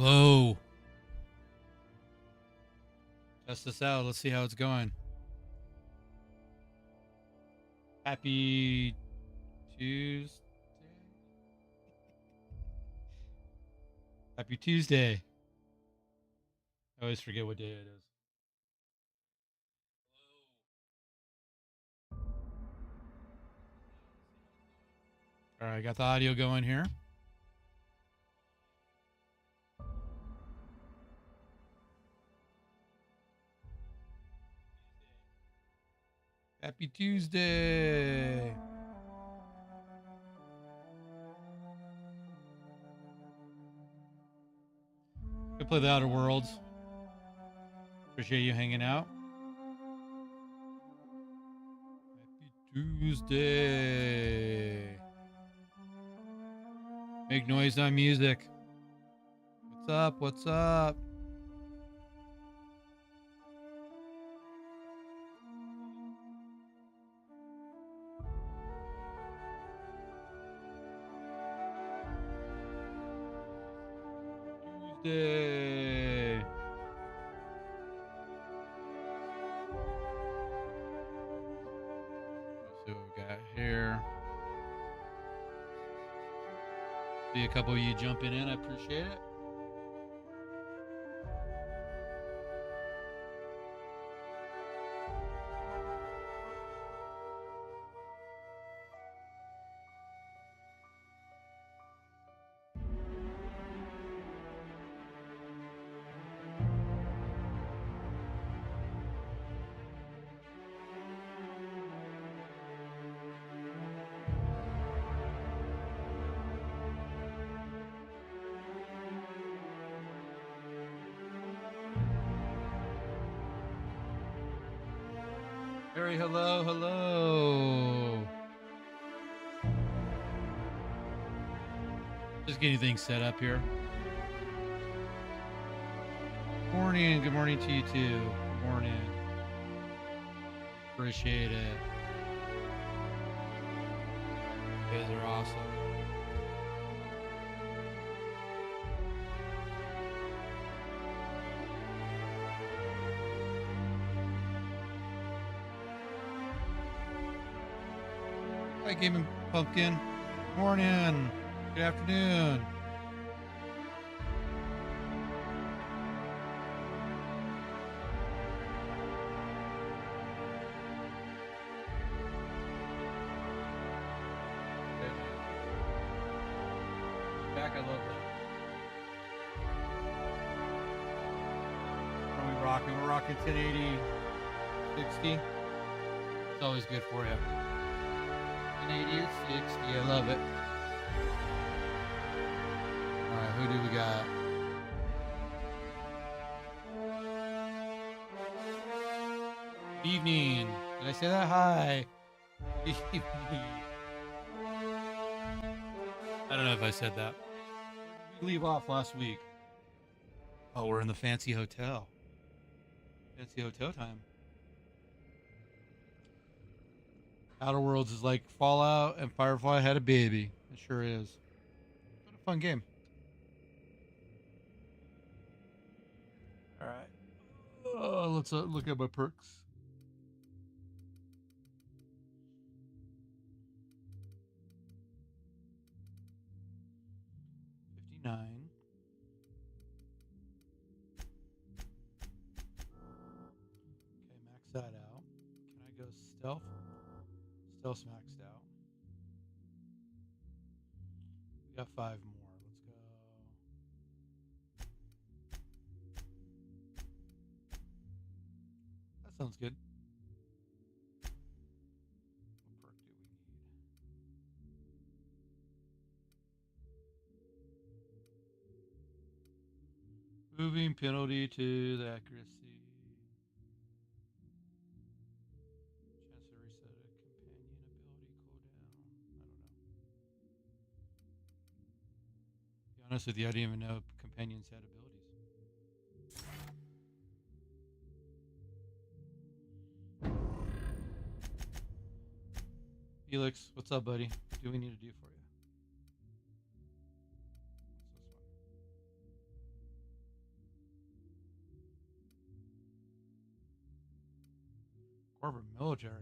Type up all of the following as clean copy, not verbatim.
Hello. Test this out. Let's see how it's going. Happy Tuesday. Happy Tuesday. I always forget what day it is. All right, got the audio going here. Happy Tuesday. Go play the Outer Worlds. Appreciate you hanging out. Happy Tuesday. Make noise on music. What's up? What's up? Tuesday. Let's see what we got here. See a couple of you jumping in. I appreciate it. Harry, hello, hello. Just getting things set up here. Morning, good morning to you too. Good morning. Appreciate it. You guys are awesome. Hi, Gaming Pumpkin. Morning. Good afternoon. Back, I love that. What are we rocking? We're rocking 1080, 60. It's always good for you. 1080 and 60. I love it. All right, who do we got? Good evening. Did I say that? Hi. Good evening. I don't know if I said that. Where did we leave off last week? Oh, we're in the fancy hotel. Fancy hotel time. Outer Worlds is like Fallout and Firefly had a baby. It sure is. What a fun game. All right. Let's look at my perks. $59. Okay, max that out. Can I go stealth? Stealth's maxed out. We got 5 more. Let's go. That sounds good. What perk do we need? Moving penalty to the accuracy. Chance to reset a companion ability cooldown. I don't know. To be honest with you, I didn't even know companions had abilities. Felix, what's up, buddy? What do we need to do for you? What's this one? More of a military.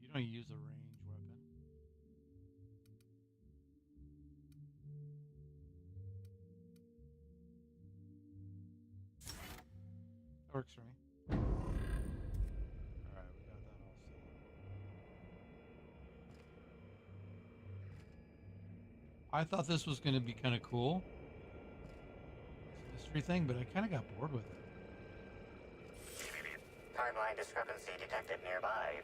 You don't use a range weapon. That works for me. Alright, we got that all set. I thought this was going to be kind of cool. This mystery thing, but I kind of got bored with it. Timeline discrepancy detected nearby.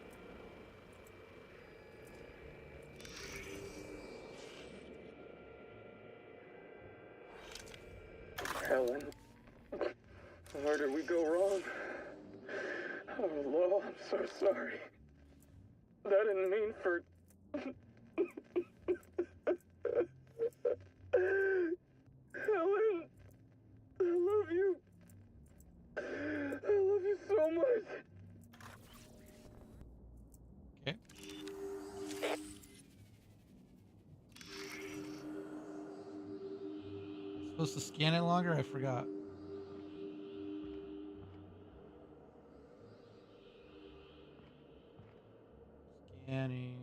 Helen, where did we go wrong? Oh, Lo, I'm so sorry. I didn't mean for... Helen, I love you. I love you so much. Okay. Supposed to scan it longer? I forgot. Scanning.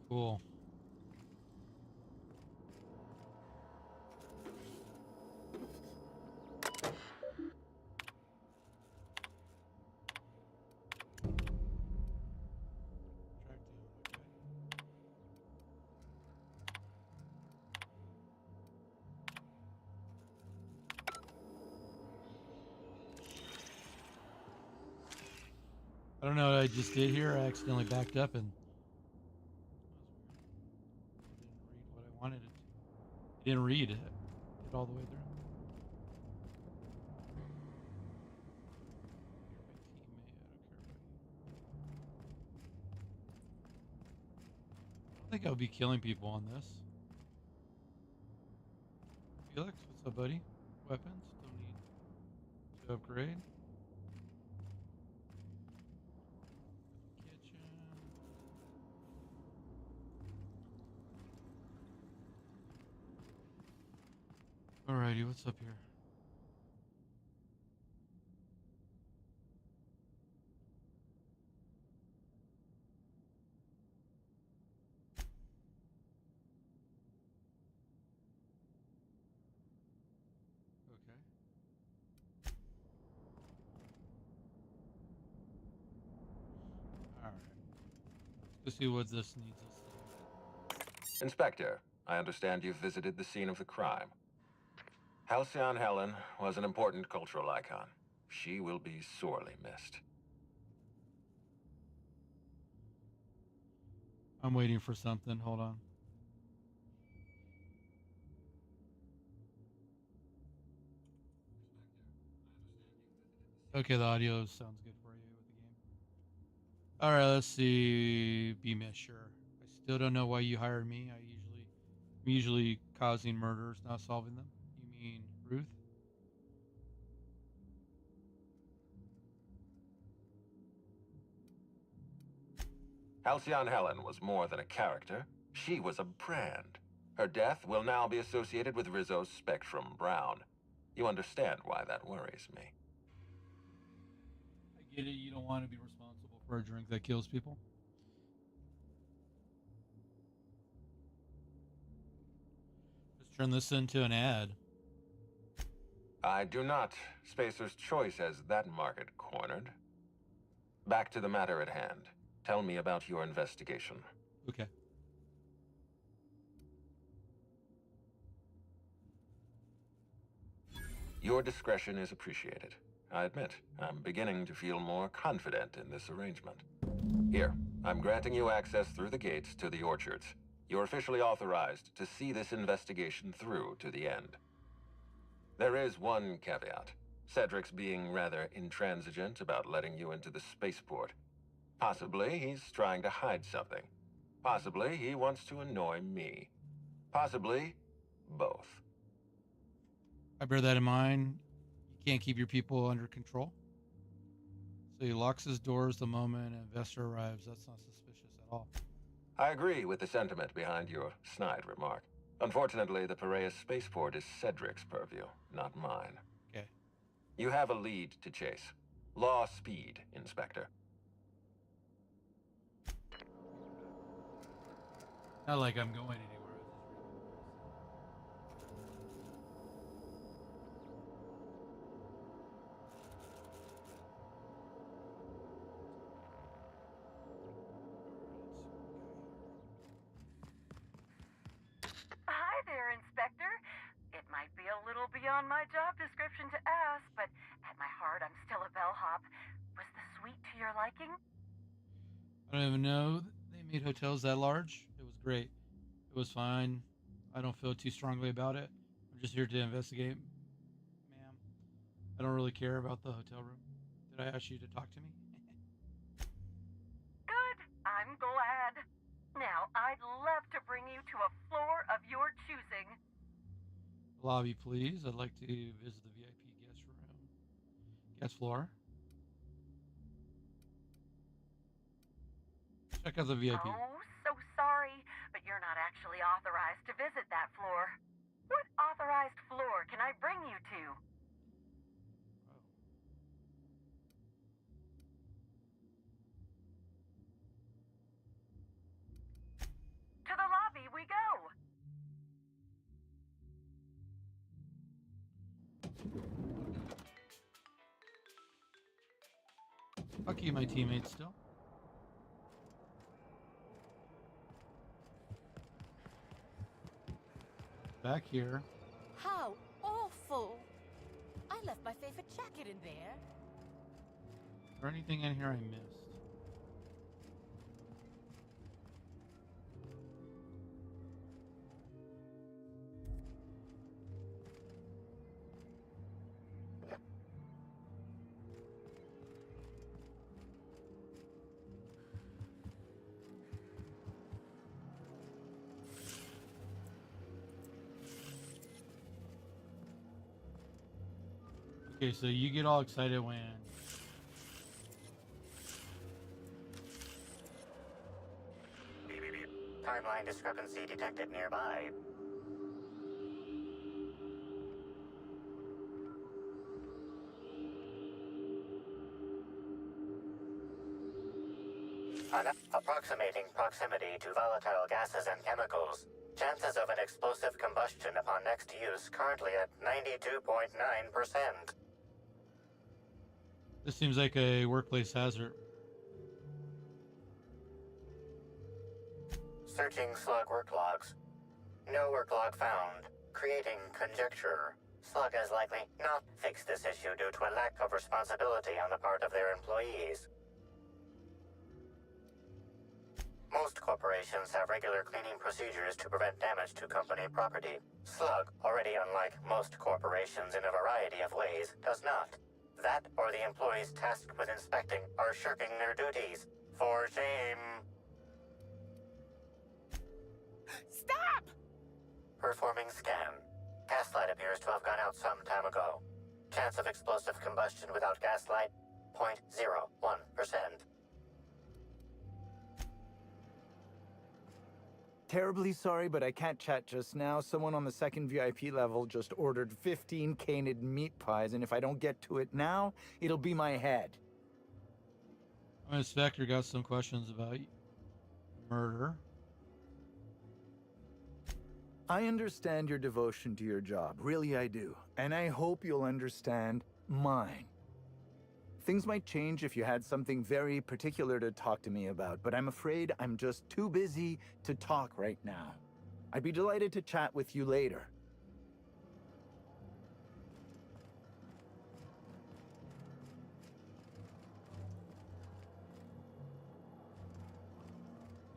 Cool. Track down, okay. I don't know what I just did here. I accidentally backed up and that was weird. It didn't read what I wanted it to. It didn't read it all the way through. I don't think I would be killing people on this. Felix, what's up, buddy? Weapons? Still need to upgrade. Kitchen. Alrighty, what's up here? Okay. Alright. Let's see what this needs us to do. Inspector, I understand you've visited the scene of the crime. Halcyon Helen was an important cultural icon. She will be sorely missed. I'm waiting for something. Hold on. Okay, the audio sounds good for you with the game. Alright, let's see. Be missed, sure. I still don't know why you hired me. I'm usually causing murders, not solving them. You mean Ruth? Halcyon Helen was more than a character. She was a brand. Her death will now be associated with Rizzo's Spectrum Brown. You understand why that worries me. I get it. You don't want to be responsible for a drink that kills people. Just turn this into an ad. I do not. Spacer's Choice has that market cornered. Back to the matter at hand. Tell me about your investigation. Okay. Your discretion is appreciated. I admit, I'm beginning to feel more confident in this arrangement. Here, I'm granting you access through the gates to the orchards. You're officially authorized to see this investigation through to the end. There is one caveat. Cedric's being rather intransigent about letting you into the spaceport. Possibly he's trying to hide something. Possibly he wants to annoy me. Possibly both. I bear that in mind. You can't keep your people under control. So he locks his doors the moment an investor arrives. That's not suspicious at all. I agree with the sentiment behind your snide remark. Unfortunately, the Piraeus spaceport is Cedric's purview, not mine. Okay. You have a lead to chase. Law speed, Inspector. Not like I'm going anywhere. Hi there, Inspector. It might be a little beyond my job description to ask, but at my heart, I'm still a bellhop. Was the suite to your liking? I don't even know they made hotels that large. It was great. It was fine. I don't feel too strongly about it. I'm just here to investigate, ma'am. I don't really care about the hotel room. Did I ask you to talk to me? Good. I'm glad. Now, I'd love to bring you to a floor of your choosing. Lobby, please. I'd like to visit the VIP guest room. Guest floor. Check out the VIP. Oh, so sorry, but you're not actually authorized to visit that floor. What authorized floor can I bring you to? To the lobby we go. Fuck you, my teammates still. Back here. How awful! I left my favorite jacket in there. Is there anything in here I missed? Okay, so you get all excited when Timeline discrepancy detected nearby. Approximating proximity to volatile gases and chemicals. Chances of an explosive combustion upon next use currently at 92.9%. this seems like a workplace hazard. Searching slug work logs. No work log found. Creating conjecture. Slug has likely not fixed this issue due to a lack of responsibility on the part of their employees. Most corporations have regular cleaning procedures to prevent damage to company property. Slug, already unlike most corporations in a variety of ways, does not. That or the employees tasked with inspecting are shirking their duties. For shame. Stop! Performing scan. Gaslight appears to have gone out some time ago. Chance of explosive combustion without gaslight, 0.01%. Terribly sorry, but I can't chat just now. Someone on the second VIP level just ordered 15 canid meat pies, and if I don't get to it now, it'll be my head. Inspector got some questions about murder. I understand your devotion to your job. Really, I do. And I hope you'll understand mine. Things might change if you had something very particular to talk to me about, but I'm afraid I'm just too busy to talk right now. I'd be delighted to chat with you later.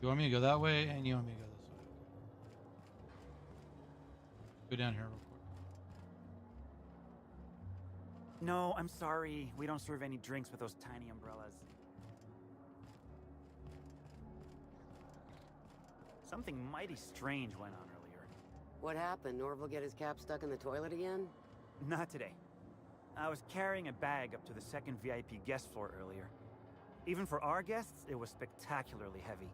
You want me to go that way, and you want me to go this way. Go down here real quick. No, I'm sorry. We don't serve any drinks with those tiny umbrellas. Something mighty strange went on earlier. What happened? Norval get his cap stuck in the toilet again? Not today. I was carrying a bag up to the second VIP guest floor earlier. Even for our guests, it was spectacularly heavy.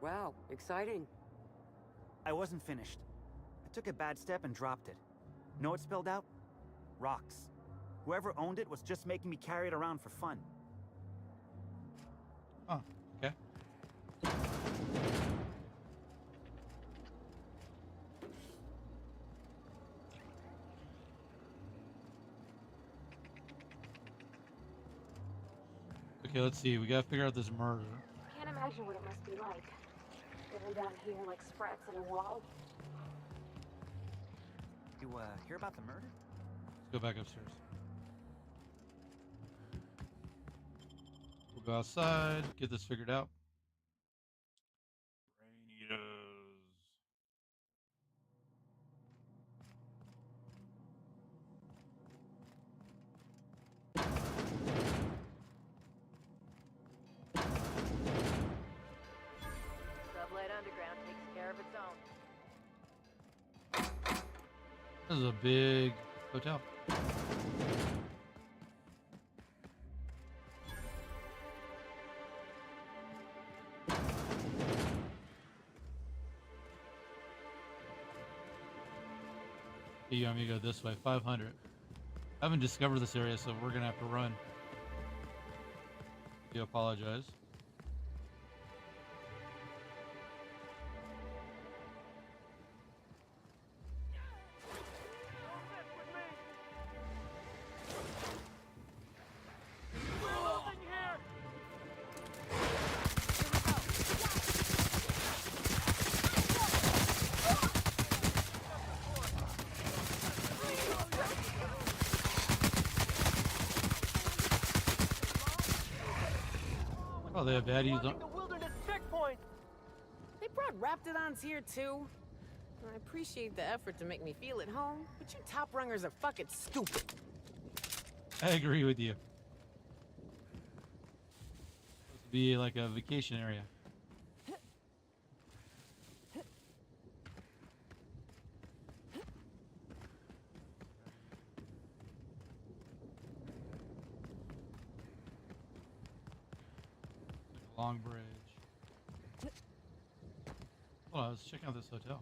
Wow, exciting. I wasn't finished. I took a bad step and dropped it. Know what spilled out? Rocks. Whoever owned it was just making me carry it around for fun. Oh, okay. Okay, let's see. We gotta figure out this murder. Can't imagine what it must be like. Living down here like sprats in a wall. You, hear about the murder? Let's go back upstairs. We'll go outside, get this figured out. Brain eaters. Sublight Underground takes care of its own. This is a big hotel. You want me to go this way? 500. I haven't discovered this area, so we're gonna have to run. I do apologize. Oh, they have baddies. The wilderness checkpoint. They brought raptidons here too. I appreciate the effort to make me feel at home, but you top rungers are fucking stupid. I agree with you. Supposed to be like a vacation area. Long bridge. Hold on, let's check out this hotel.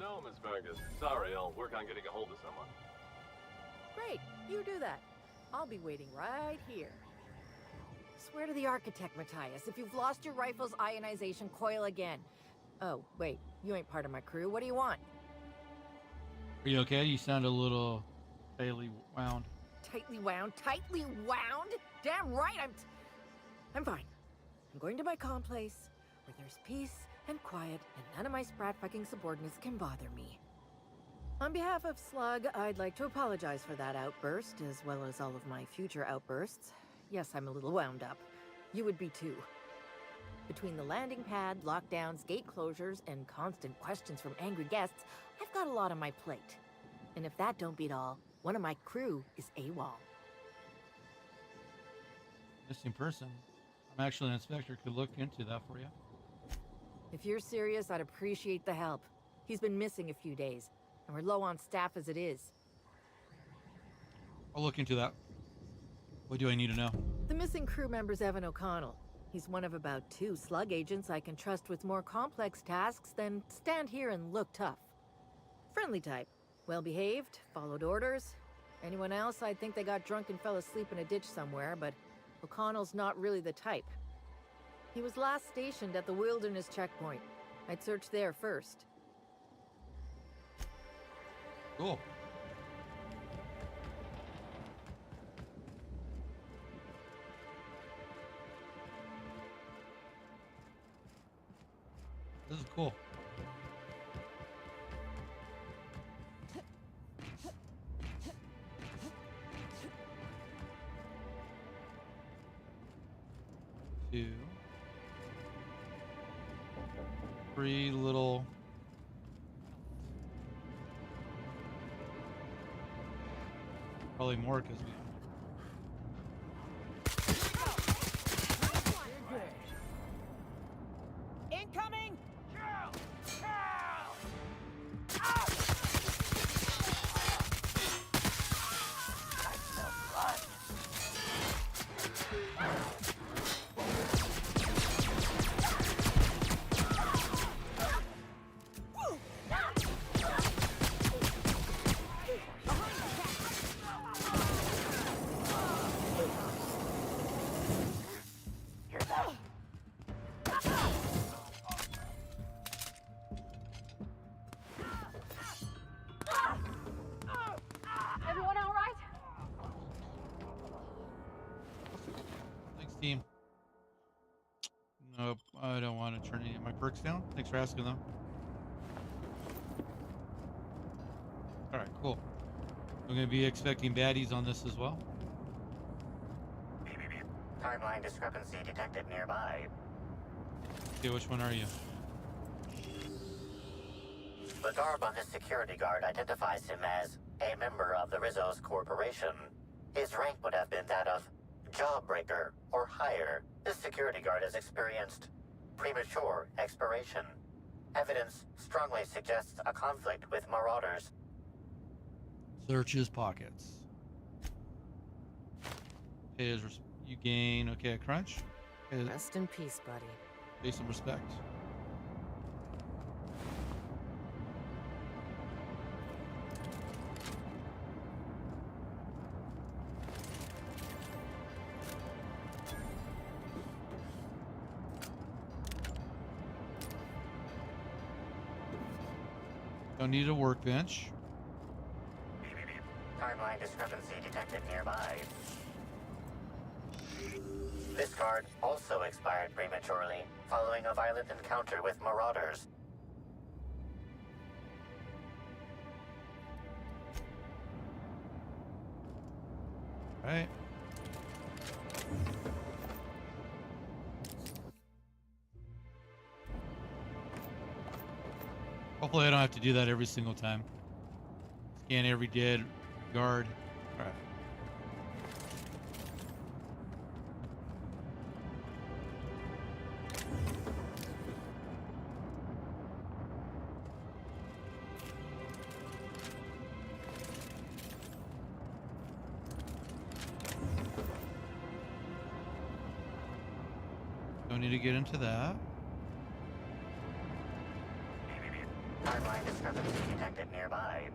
No, Miss Vargas. Sorry, I'll work on getting a hold of someone. Great, you do that. I'll be waiting right here. Swear to the architect, Matthias, if you've lost your rifle's ionization coil again. Oh, wait, you ain't part of my crew. What do you want? Are you okay? You sound a little tightly wound. Tightly wound? Tightly wound? Damn right, I'm fine. I'm going to my calm place, where there's peace and quiet, and none of my sprat fucking subordinates can bother me. On behalf of Slug, I'd like to apologize for that outburst, as well as all of my future outbursts. Yes, I'm a little wound up. You would be too. Between the landing pad, lockdowns, gate closures, and constant questions from angry guests, I've got a lot on my plate. And if that don't beat all, one of my crew is AWOL. Missing person. I'm actually an inspector. Could look into that for you. If you're serious, I'd appreciate the help. He's been missing a few days, and we're low on staff as it is. I'll look into that. What do I need to know? The missing crew member's Evan O'Connell. He's one of about 2 Slug agents I can trust with more complex tasks than stand here and look tough. Friendly type. Well-behaved, followed orders. Anyone else, I'd think they got drunk and fell asleep in a ditch somewhere, but O'Connell's not really the type. He was last stationed at the wilderness checkpoint. I'd search there first. Cool. This is cool. Two. 3 little. Probably more because we. Oh, I don't want to turn any of my perks down. Thanks for asking, though. All right, cool. I'm going to be expecting baddies on this as well. Timeline discrepancy detected nearby. Okay, which one are you? The garb on this security guard identifies him as a member of the Rizzo's corporation. His rank would have been that of jawbreaker or higher. This security guard has experienced premature expiration. Evidence strongly suggests a conflict with marauders. Search his pockets. Okay, you gain. Okay, a crunch. Okay, Rest in peace, buddy. pay some respect. Don't need a workbench. Timeline discrepancy detected nearby. This guard also expired prematurely, following a violent encounter with marauders. Right. Hopefully I don't have to do that every single time. Scan every dead guard. All right. Don't need to get into that. Timeline discrepancy detected nearby.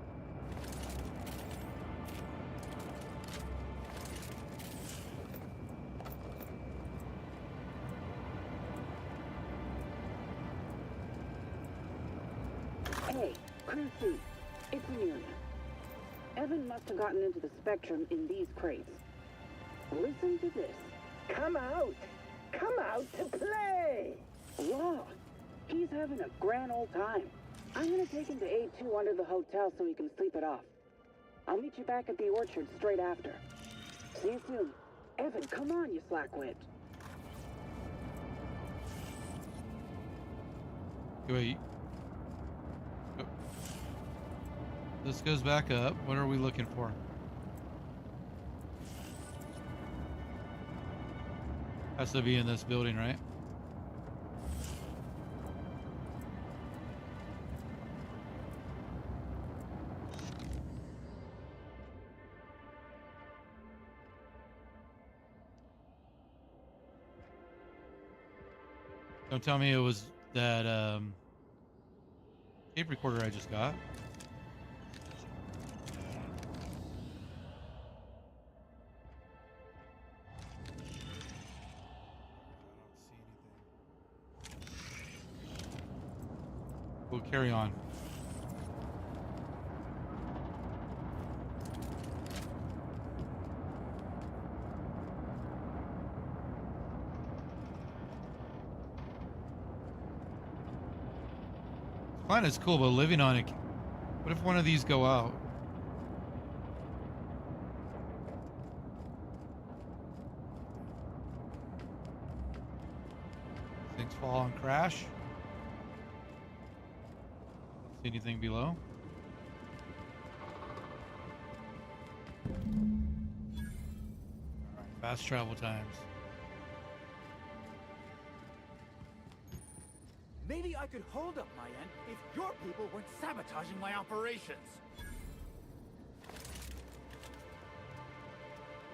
Hey, crises. It's Amelia. Evan must have gotten into the spectrum in these crates. Listen to this. Come out! Come out to play! Law. He's having a grand old time. I'm gonna take him to A2 under the hotel so he can sleep it off. I'll meet you back at the orchard straight after. See you soon. Evan, come on, you slackwit. Wait. Oh. This goes back up. What are we looking for? Has to be in this building, right? Don't tell me it was that tape recorder I just got. We'll carry on. Planet's cool, but living on it. What if one of these go out? Things fall and crash. Don't see anything below. Alright, fast travel times. Maybe I could hold up my end if your people weren't sabotaging my operations.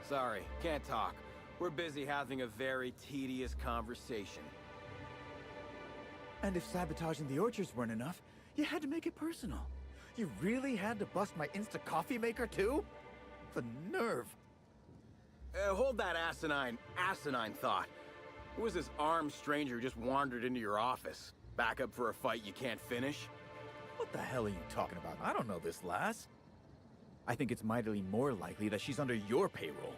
Sorry, can't talk. We're busy having a very tedious conversation. And if sabotaging the orchards weren't enough, you had to make it personal. You really had to bust my instant coffee maker too? The nerve. Hold that asinine thought. Who was this armed stranger who just wandered into your office? Back up for a fight you can't finish? What the hell are you talking about? I don't know this lass. I think it's mightily more likely that she's under your payroll.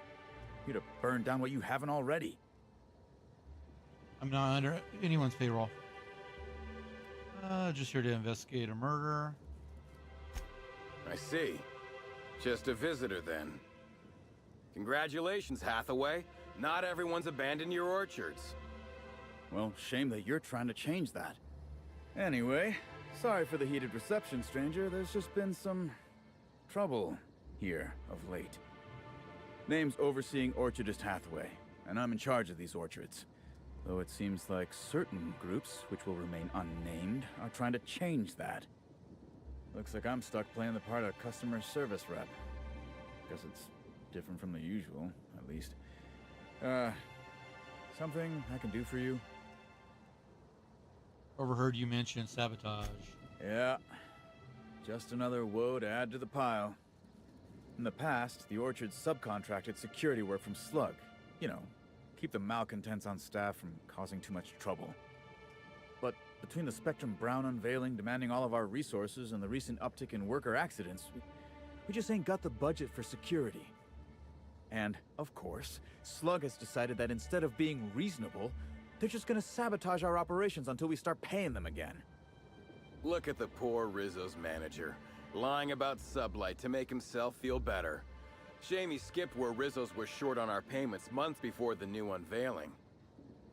You'd have burned down what you haven't already. I'm not under anyone's payroll. Just here to investigate a murder. I see. Just a visitor then. Congratulations, Hathaway. Not everyone's abandoned your orchards. Well, shame that you're trying to change that. Anyway, sorry for the heated reception, stranger. There's just been some trouble here of late. Name's Overseeing Orchardist Hathaway, and I'm in charge of these orchards. Though it seems like certain groups, which will remain unnamed, are trying to change that. Looks like I'm stuck playing the part of customer service rep. Guess it's different from the usual, at least. Something I can do for you? Overheard you mention sabotage. Yeah. Just another woe to add to the pile. In the past, the orchard subcontracted security work from Slug. You know, keep the malcontents on staff from causing too much trouble. But between the Spectrum Brown unveiling demanding all of our resources and the recent uptick in worker accidents, we just ain't got the budget for security. And, of course, Slug has decided that instead of being reasonable, they're just gonna sabotage our operations until we start paying them again. Look at the poor Rizzo's manager, lying about Sublight to make himself feel better. Shame he skipped where Rizzo's was short on our payments months before the new unveiling.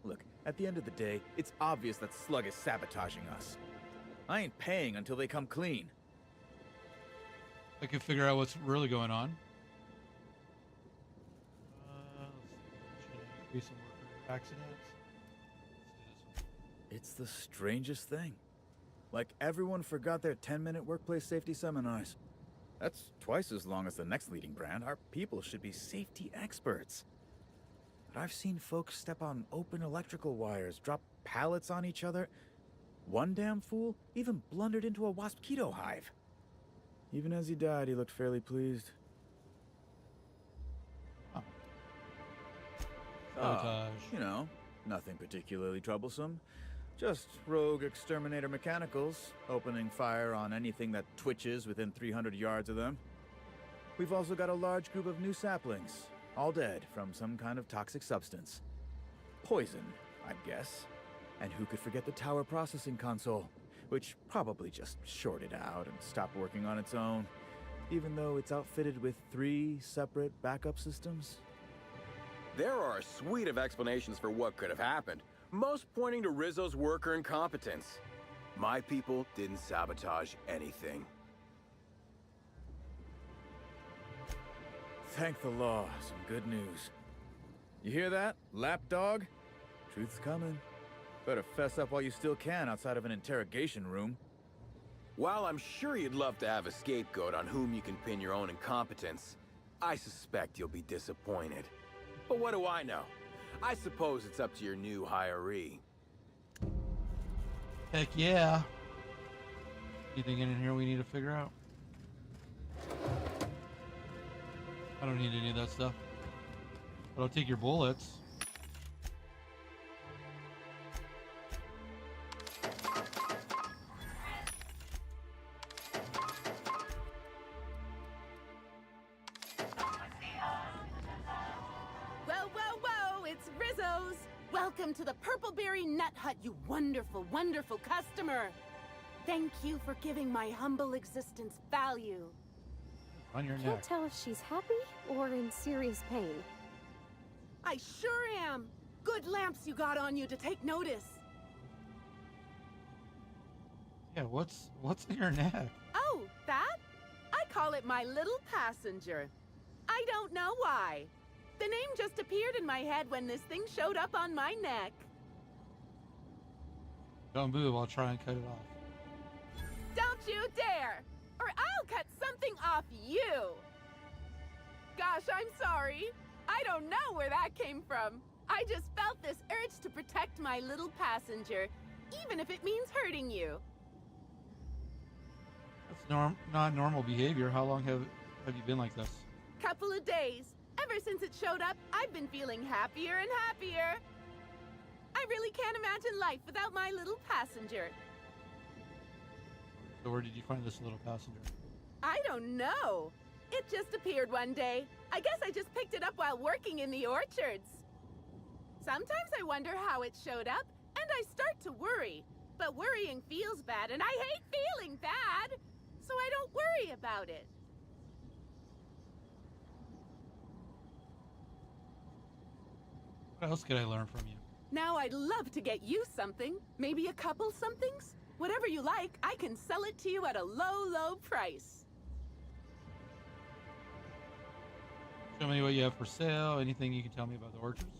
Look, at the end of the day, it's obvious that Slug is sabotaging us. I ain't paying until they come clean. I can figure out what's really going on. Let's see. Should increase some worker accidents. Let's do this one. It's the strangest thing. Like everyone forgot their 10-minute workplace safety seminars. That's twice as long as the next leading brand. Our people should be safety experts. But I've seen folks step on open electrical wires, drop pallets on each other. One damn fool even blundered into a mosquito hive. Even as he died, he looked fairly pleased. Oh. Sabotage. You know, nothing particularly troublesome. Just rogue exterminator mechanicals, opening fire on anything that twitches within 300 yards of them. We've also got a large group of new saplings, all dead from some kind of toxic substance. Poison, I'd guess. And who could forget the tower processing console, which probably just shorted out and stopped working on its own, even though it's outfitted with 3 separate backup systems? There are a suite of explanations for what could have happened, most pointing to Rizzo's worker incompetence. My people didn't sabotage anything. Thank the law, some good news. You hear that, lapdog? Truth's coming. Better fess up while you still can outside of an interrogation room. While I'm sure you'd love to have a scapegoat on whom you can pin your own incompetence, I suspect you'll be disappointed. But what do I know? I suppose it's up to your new hiree. Heck yeah. Anything in here we need to figure out? I don't need any of that stuff. But I'll take your bullets. Welcome to the Purpleberry Nut Hut, you wonderful, wonderful customer. Thank you for giving my humble existence value. On your Can't neck. tell if she's happy or in serious pain. I sure am. Good lamps you got on you to take notice. Yeah, what's in your neck? Oh, that? I call it my little passenger. I don't know why. The name just appeared in my head when this thing showed up on my neck. Don't move, I'll try and cut it off. Don't you dare! Or I'll cut something off you! Gosh, I'm sorry. I don't know where that came from. I just felt this urge to protect my little passenger, even if it means hurting you. That's not normal behavior. How long have you been like this? Couple of days. Ever since it showed up, I've been feeling happier and happier. I really can't imagine life without my little passenger. So where did you find this little passenger? I don't know. It just appeared one day. I guess I just picked it up while working in the orchards. Sometimes I wonder how it showed up, and I start to worry. But worrying feels bad, and I hate feeling bad, so I don't worry about it. What else could I learn from you? Now I'd love to get you something. Maybe a couple somethings? Whatever you like, I can sell it to you at a low, low price. Show me what you have for sale. Anything you can tell me about the orchards?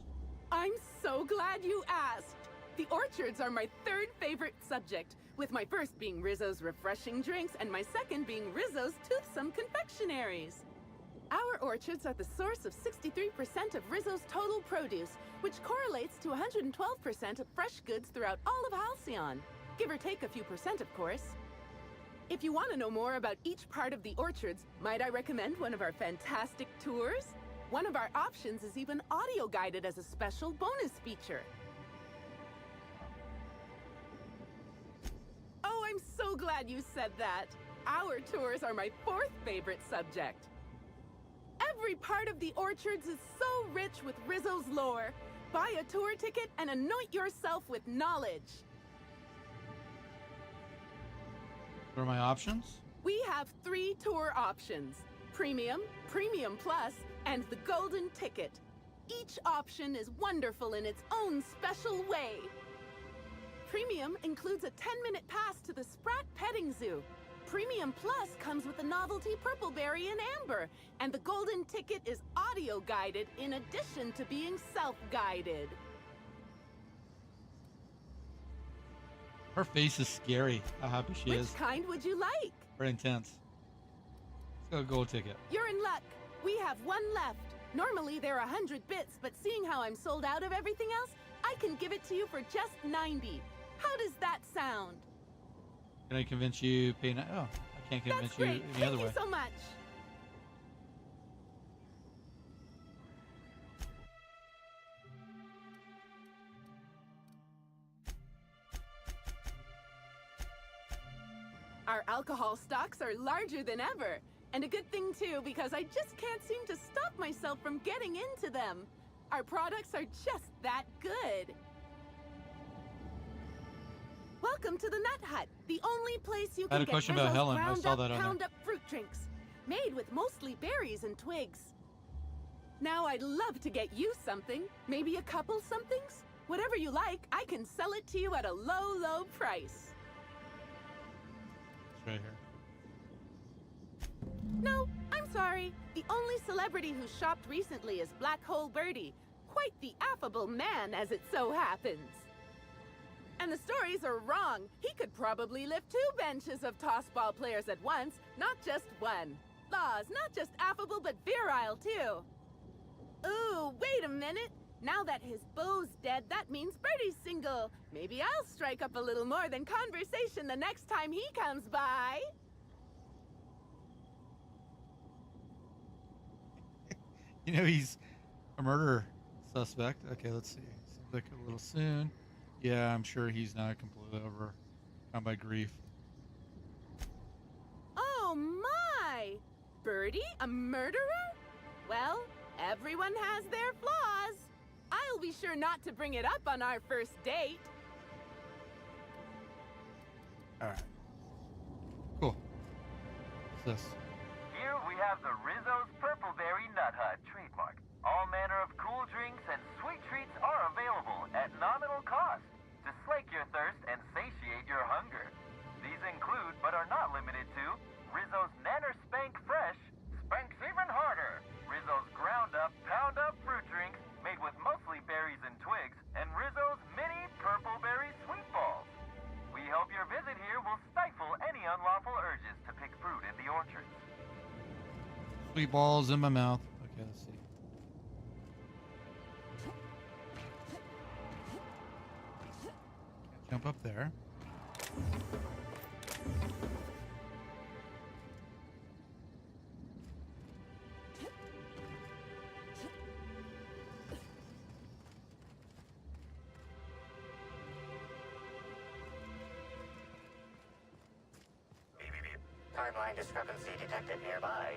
I'm so glad you asked. The orchards are my third favorite subject, with my first being Rizzo's refreshing drinks and my second being Rizzo's toothsome confectionaries. Our orchards are the source of 63% of Rizzo's total produce, which correlates to 112% of fresh goods throughout all of Halcyon. Give or take a few percent, of course. If you want to know more about each part of the orchards, might I recommend one of our fantastic tours? One of our options is even audio guided as a special bonus feature. Oh, I'm so glad you said that. Our tours are my fourth favorite subject. Every part of the orchards is so rich with Rizzo's lore. Buy a tour ticket and anoint yourself with knowledge. What are my options? We have 3 tour options: Premium, Premium Plus, and the Golden Ticket. Each option is wonderful in its own special way. Premium includes a 10-minute pass to the Sprat Petting Zoo. Premium Plus comes with a novelty Purpleberry and Amber, and the Golden Ticket is audio-guided in addition to being self-guided. Her face is scary. How happy she is. Which kind would you like? Very intense. Let's go gold ticket. You're in luck. We have 1 left. Normally they're 100 bits, but seeing how I'm sold out of everything else, I can give it to you for just 90. How does that sound? Can I convince you? Oh, I can't convince That's great. you any other way. Thank you so much. Our alcohol stocks are larger than ever. And a good thing too, because I just can't seem to stop myself from getting into them. Our products are just that good. Welcome to the Nut Hut, the only place you I had can a get question about Rizzo's Helen. I ground saw up, that on there. pound up fruit drinks, made with mostly berries and twigs. Now I'd love to get you something, maybe a couple somethings. Whatever you like, I can sell it to you at a low, low price. It's right here. No, I'm sorry. The only celebrity who shopped recently is Black Hole Birdie. Quite the affable man, as it so happens. And the stories are wrong. He could probably lift 2 benches of tossball players at once, not just one. Laws, not just affable, but virile, too. Ooh, wait a minute. Now that his beau's dead, that means Birdie's single. Maybe I'll strike up a little more than conversation the next time he comes by. You know, he's a murder suspect. Okay, let's see. Seems like a little soon. Yeah, I'm sure he's not completely overcome by grief. Oh my! Birdie, a murderer? Well, everyone has their flaws. I'll be sure not to bring it up on our first date. Alright. Cool. What's this? Here we have the Rizzo's Purpleberry Nut Hut trademark. All manner of cool drinks and sweet treats are available at nominal cost to slake your thirst and satiate your hunger. These include, but are not limited to, Rizzo's Nanner Spank Fresh, Spanks Even Harder, Rizzo's Ground Up, Pound Up fruit drinks made with mostly berries and twigs, and Rizzo's Mini Purpleberry Sweet Balls. We hope your visit here will stifle any unlawful urges to pick fruit in the orchards. Sweet balls in my mouth. Okay, let's see. Can't jump up there. Timeline discrepancy detected nearby.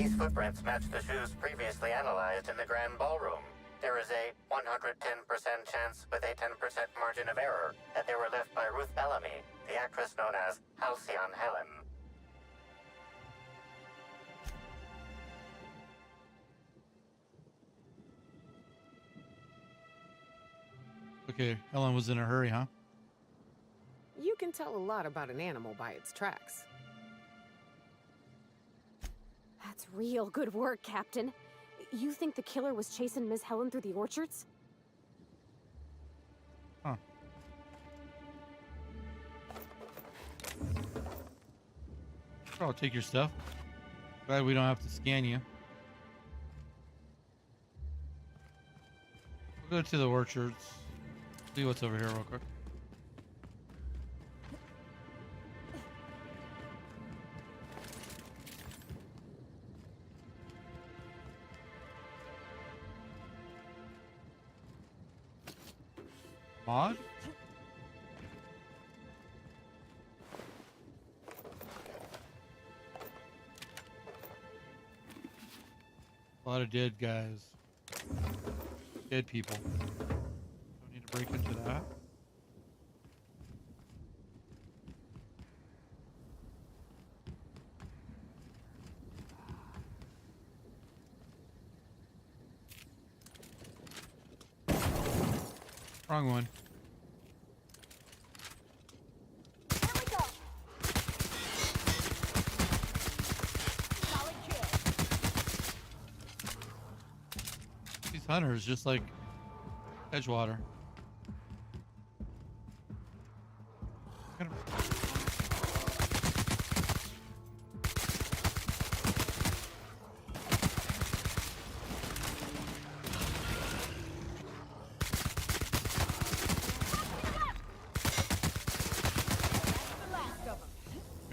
These footprints match the shoes previously analyzed in the Grand Ballroom. There is a 110% chance with a 10% margin of error that they were left by Ruth Bellamy, the actress known as Halcyon Helen. Okay, Helen was in a hurry, huh? You can tell a lot about an animal by its tracks. That's real good work, Captain. You think the killer was chasing Miss Helen through the orchards? Huh. Sure, I'll take your stuff. Glad we don't have to scan you. We'll go to the orchards. See what's over here real quick. Mod? A lot of dead guys. Dead people. Don't need to break into that. Wrong one. These hunters just like Edgewater.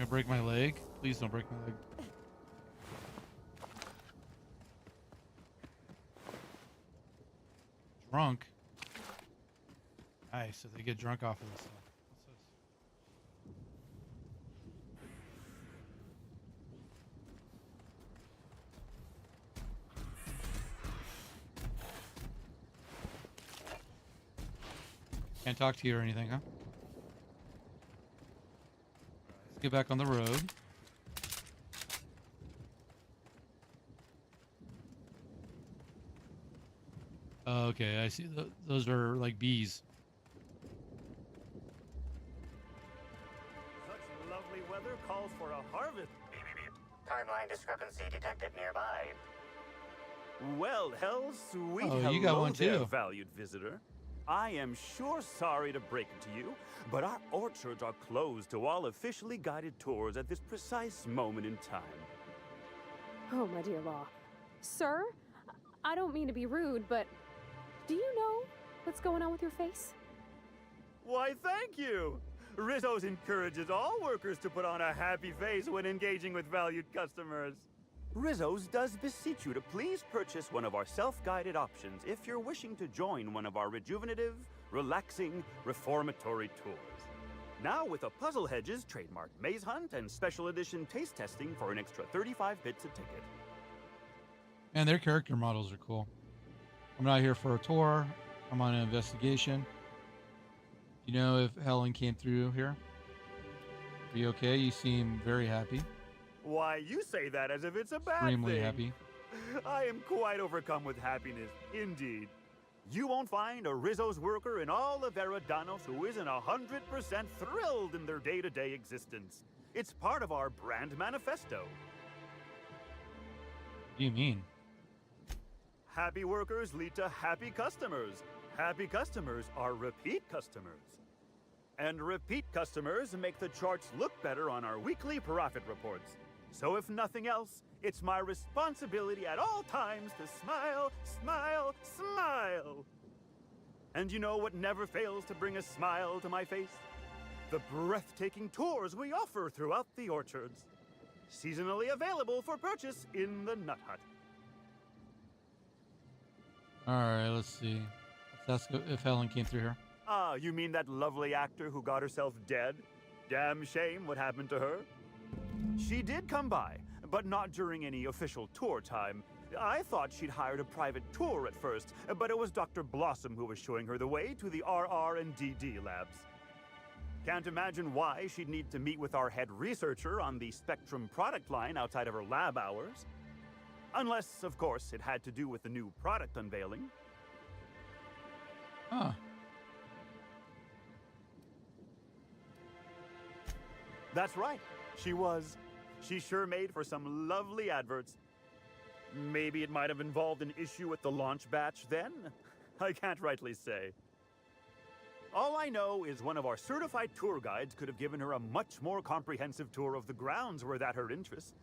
Break my leg? Please don't break my leg. Drunk? Nice, so they get drunk off of this stuff. What's this? Can't talk to you or anything, huh? Get back on the road. Okay, I see. Those are like bees. Such lovely weather calls for a harvest. Timeline discrepancy detected nearby. Well, hell, sweet Oh, you got one there, too. valued visitor. I am sure sorry to break it to you, but our orchards are closed to all officially guided tours at this precise moment in time. Oh, my dear law. Sir, I don't mean to be rude, but do you know what's going on with your face? Why, thank you! Rizzo's encourages all workers to put on a happy face when engaging with valued customers. Rizzo's does beseech you to please purchase one of our self-guided options if you're wishing to join one of our rejuvenative, relaxing, reformatory tours. Now with a Puzzle Hedges trademark maze hunt and special edition taste testing for an extra 35 bits a ticket. And their character models are cool. I'm not here for a tour. I'm on an investigation. You know if Helen came through here? Are you okay? You seem very happy. Why, you say that as if it's a bad Extremely thing. happy. I am quite overcome with happiness, indeed. You won't find a Rizzo's worker in all of Eridanos who isn't 100% thrilled in their day-to-day existence. It's part of our brand manifesto. What do you mean? Happy workers lead to happy customers. Happy customers are repeat customers. And repeat customers make the charts look better on our weekly profit reports. So if nothing else, it's my responsibility at all times to smile, smile, smile. And you know what never fails to bring a smile to my face? The breathtaking tours we offer throughout the orchards. Seasonally available for purchase in the Nut Hut. Alright, let's see. Let's ask if Helen came through here. Ah, you mean that lovely actor who got herself dead? Damn shame what happened to her. She did come by, but not during any official tour time. I thought she'd hired a private tour at first, but it was Dr. Blossom who was showing her the way to the RR and DD labs. Can't imagine why she'd need to meet with our head researcher on the Spectrum product line outside of her lab hours. Unless, of course, it had to do with the new product unveiling. Huh. That's right. She sure made for some lovely adverts. Maybe it might have involved an issue with the launch batch then? I can't rightly say. All I know is one of our certified tour guides could have given her a much more comprehensive tour of the grounds were that her interest.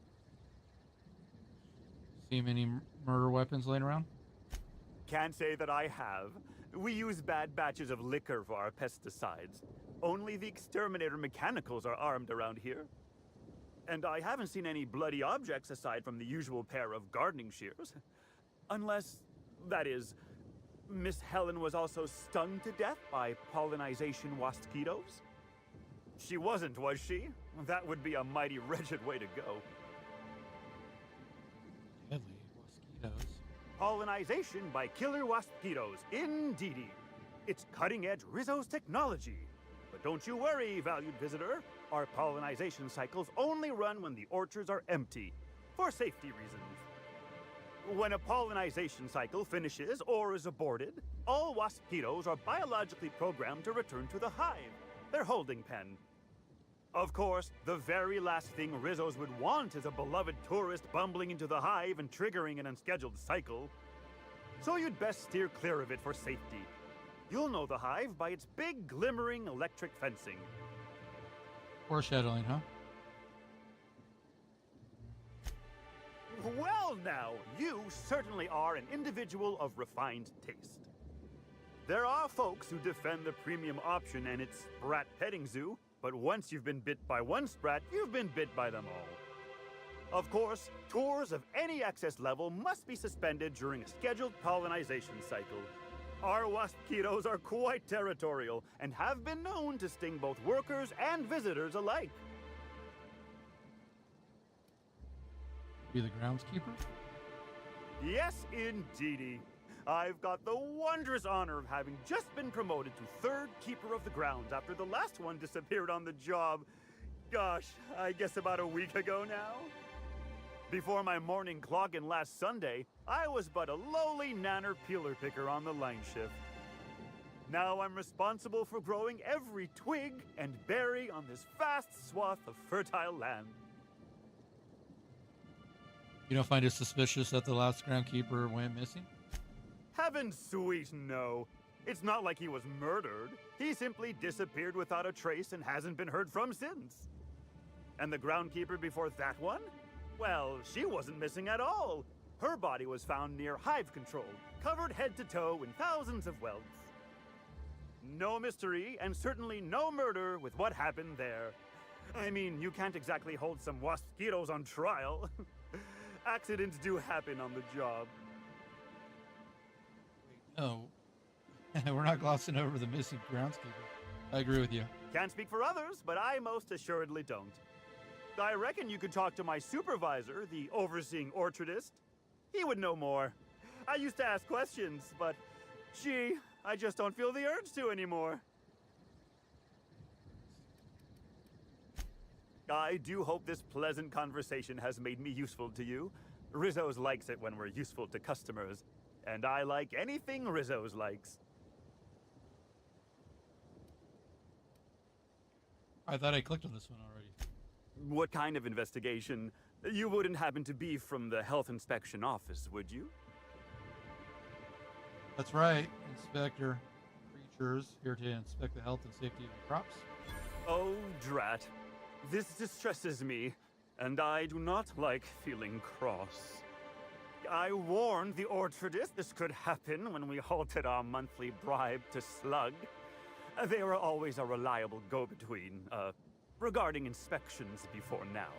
See many murder weapons laying around? Can't say that I have. We use bad batches of liquor for our pesticides. Only the exterminator mechanicals are armed around here. And I haven't seen any bloody objects aside from the usual pair of gardening shears. Unless, that is, Miss Helen was also stung to death by pollinization mosquitoes? She wasn't, was she? That would be a mighty wretched way to go. Deadly mosquitoes. Pollinization by killer mosquitoes, indeedy. It's cutting-edge Rizzo's technology. But don't you worry, valued visitor. Our pollinization cycles only run when the orchards are empty, for safety reasons. When a pollinization cycle finishes or is aborted, all mosquitoes are biologically programmed to return to the hive, their holding pen. Of course, the very last thing Rizzos would want is a beloved tourist bumbling into the hive and triggering an unscheduled cycle. So you'd best steer clear of it for safety. You'll know the hive by its big, glimmering electric fencing. Foreshadowing, huh? Well now, you certainly are an individual of refined taste. There are folks who defend the premium option and its sprat petting zoo, but once you've been bit by one sprat, you've been bit by them all. Of course, tours of any excess level must be suspended during a scheduled colonization cycle. Our mosquitoes are quite territorial and have been known to sting both workers and visitors alike. Be the groundskeeper? Yes, indeedy. I've got the wondrous honor of having just been promoted to third keeper of the grounds after the last one disappeared on the job. Gosh, I guess about a week ago now. Before my morning clock-in last Sunday, I was but a lowly nanner peeler picker on the line shift. Now I'm responsible for growing every twig and berry on this vast swath of fertile land. You don't find it suspicious that the last groundkeeper went missing? Heaven sweet, no. It's not like he was murdered. He simply disappeared without a trace and hasn't been heard from since. And the groundkeeper before that one? Well, she wasn't missing at all. Her body was found near hive control, covered head to toe in thousands of welts. No mystery, and certainly no murder with what happened there. I mean, you can't exactly hold some mosquitoes on trial. Accidents do happen on the job. No. We're not glossing over the missing groundskeeper. I agree with you. Can't speak for others, but I most assuredly don't. I reckon you could talk to my supervisor, the overseeing orchardist. He would know more. I used to ask questions, but gee, I just don't feel the urge to anymore. I do hope this pleasant conversation has made me useful to you. Rizzo's likes it when we're useful to customers, and I like anything Rizzo's likes. I thought I clicked on this one already. What kind of investigation? You wouldn't happen to be from the health inspection office, would you? That's right, Inspector Creatures, here to inspect the health and safety of the crops. Oh, drat. This distresses me, and I do not like feeling cross. I warned the orchardist this could happen when we halted our monthly bribe to Slug. They were always a reliable go-between, regarding inspections before now.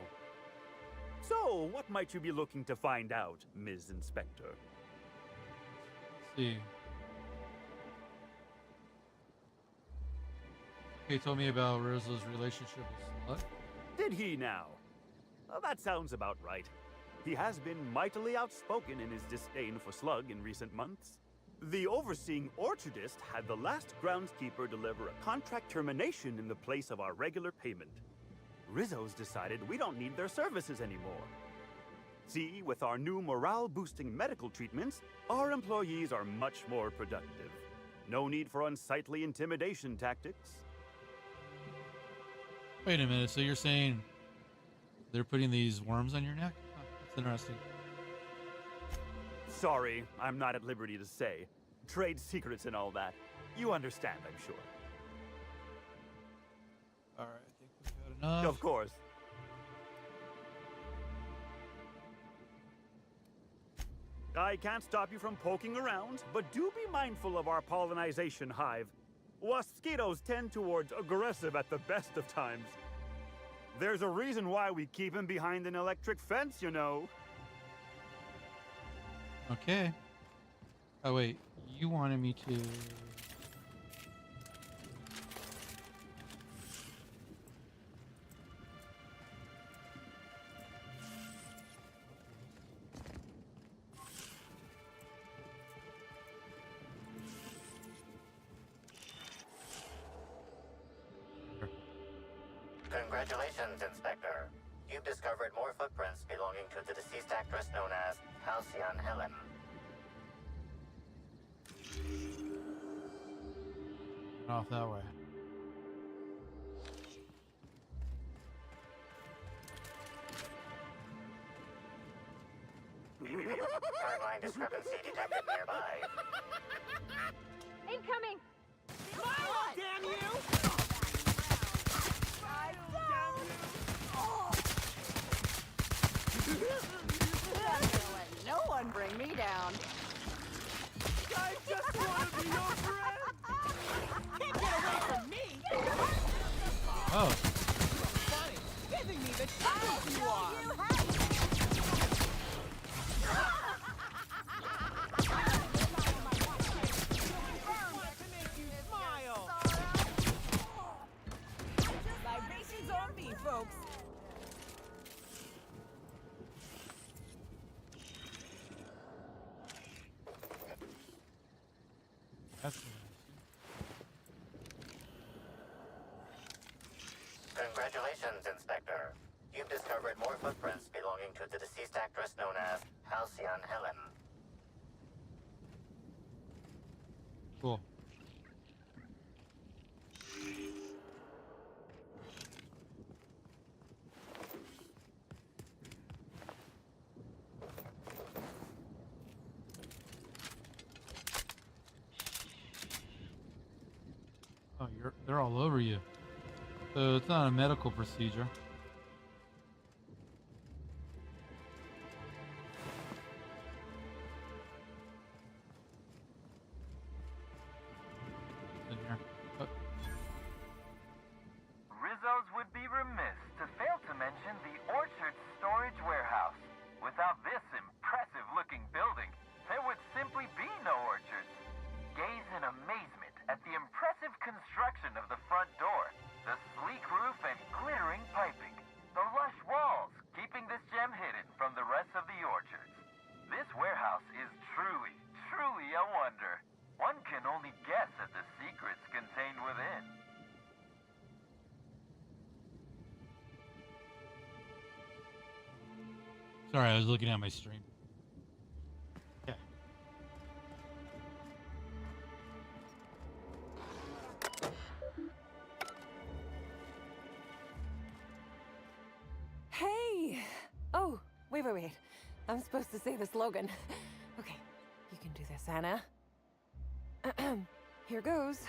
So, what might you be looking to find out, Ms. Inspector? Let's see. He told me about Rizzo's relationship with Slug. Did he now? Well, that sounds about right. He has been mightily outspoken in his disdain for Slug in recent months. The overseeing orchardist had the last groundskeeper deliver a contract termination in the place of our regular payment. Rizzo's decided we don't need their services anymore. See, with our new morale-boosting medical treatments, our employees are much more productive. No need for unsightly intimidation tactics. Wait a minute. So you're saying they're putting these worms on your neck? Oh, that's interesting. Sorry, I'm not at liberty to say. Trade secrets and all that. You understand, I'm sure. All right, I think we've got enough. Of course. I can't stop you from poking around, but do be mindful of our pollinization hive. Mosquitoes tend towards aggressive at the best of times. There's a reason why we keep him behind an electric fence, you know. Okay. Oh, wait. You wanted me to... Congratulations, Inspector. You've discovered more footprints belonging to the deceased actress known as Halcyon Helen. Off that way. Timeline discrepancy detected nearby. Incoming! Smile, damn you! I'm gonna let no one bring me down. I just want to be your friend! Can't get away from me! Oh. Funny, giving me the chance you are! Libations on me, folks! That's Congratulations, Inspector. You've discovered more footprints belonging to the deceased actress known as Halcyon Helen. cool. Oh, they're all over you. So it's not a medical procedure. In here. Oh, Rizzo's would be remiss to fail to mention the Orchard Storage Warehouse. Without this impressive-looking building, there would simply be no orchards. Gaze in amazement at the impressive construction of the front door, the sleek roof and glittering piping, the lush walls keeping this gem hidden from the rest of the orchards. This warehouse is truly, truly a wonder. One can only guess at the secrets contained within. sorry, I was looking at my stream. Yeah. Hey! Oh, wait. I'm supposed to say the slogan. Okay, you can do this, Anna. Here goes.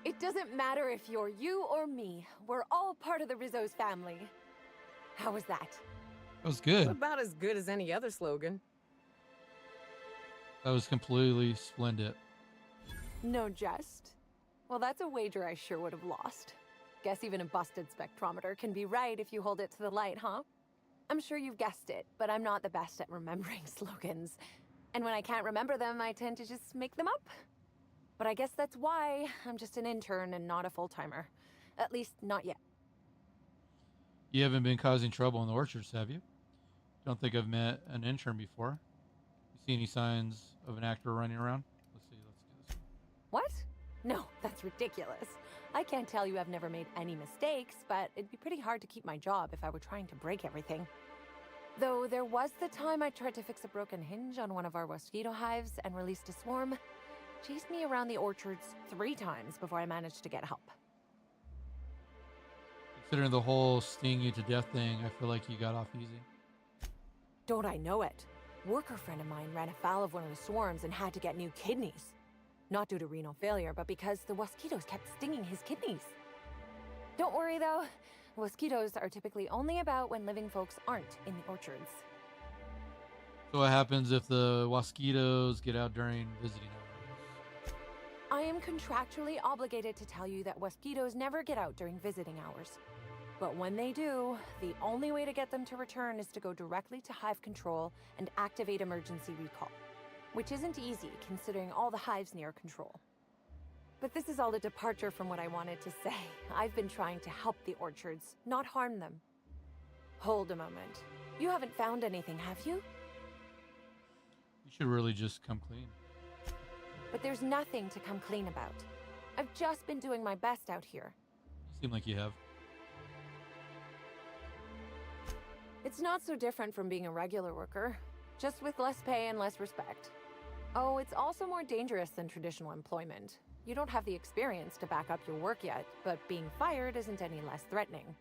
It doesn't matter if you're you or me. We're all part of the Rizzo's family. How was that? That was good. About as good as any other slogan. That was completely splendid. No jest? Well, that's a wager I sure would have lost. Guess even a busted spectrometer can be right if you hold it to the light, huh? I'm sure you've guessed it, but I'm not the best at remembering slogans. And when I can't remember them, I tend to just make them up. But I guess that's why I'm just an intern and not a full-timer. At least, not yet. You haven't been causing trouble in the orchards, have you? Don't think I've met an intern before. You see any signs of an actor running around? Let's see. Let's do this one. What? No, that's ridiculous. I can't tell you I've never made any mistakes, but it'd be pretty hard to keep my job if I were trying to break everything. Though there was the time I tried to fix a broken hinge on one of our mosquito hives and released a swarm. Chased me around the orchards 3 times before I managed to get help. Considering the whole sting you to death thing, I feel like you got off easy. Don't I know it? Worker friend of mine ran afoul of one of the swarms and had to get new kidneys. Not due to renal failure, but because the mosquitoes kept stinging his kidneys. Don't worry though, mosquitoes are typically only about when living folks aren't in the orchards. So what happens if the mosquitoes get out during visiting hours? I am contractually obligated to tell you that mosquitoes never get out during visiting hours. But when they do, the only way to get them to return is to go directly to hive control and activate emergency recall. Which isn't easy, considering all the hives near control. But this is all a departure from what I wanted to say. I've been trying to help the orchards, not harm them. Hold a moment. You haven't found anything, have you? You should really just come clean. But there's nothing to come clean about. I've just been doing my best out here. You seem like you have. It's not so different from being a regular worker, just with less pay and less respect. Oh, it's also more dangerous than traditional employment. You don't have the experience to back up your work yet, but being fired isn't any less threatening.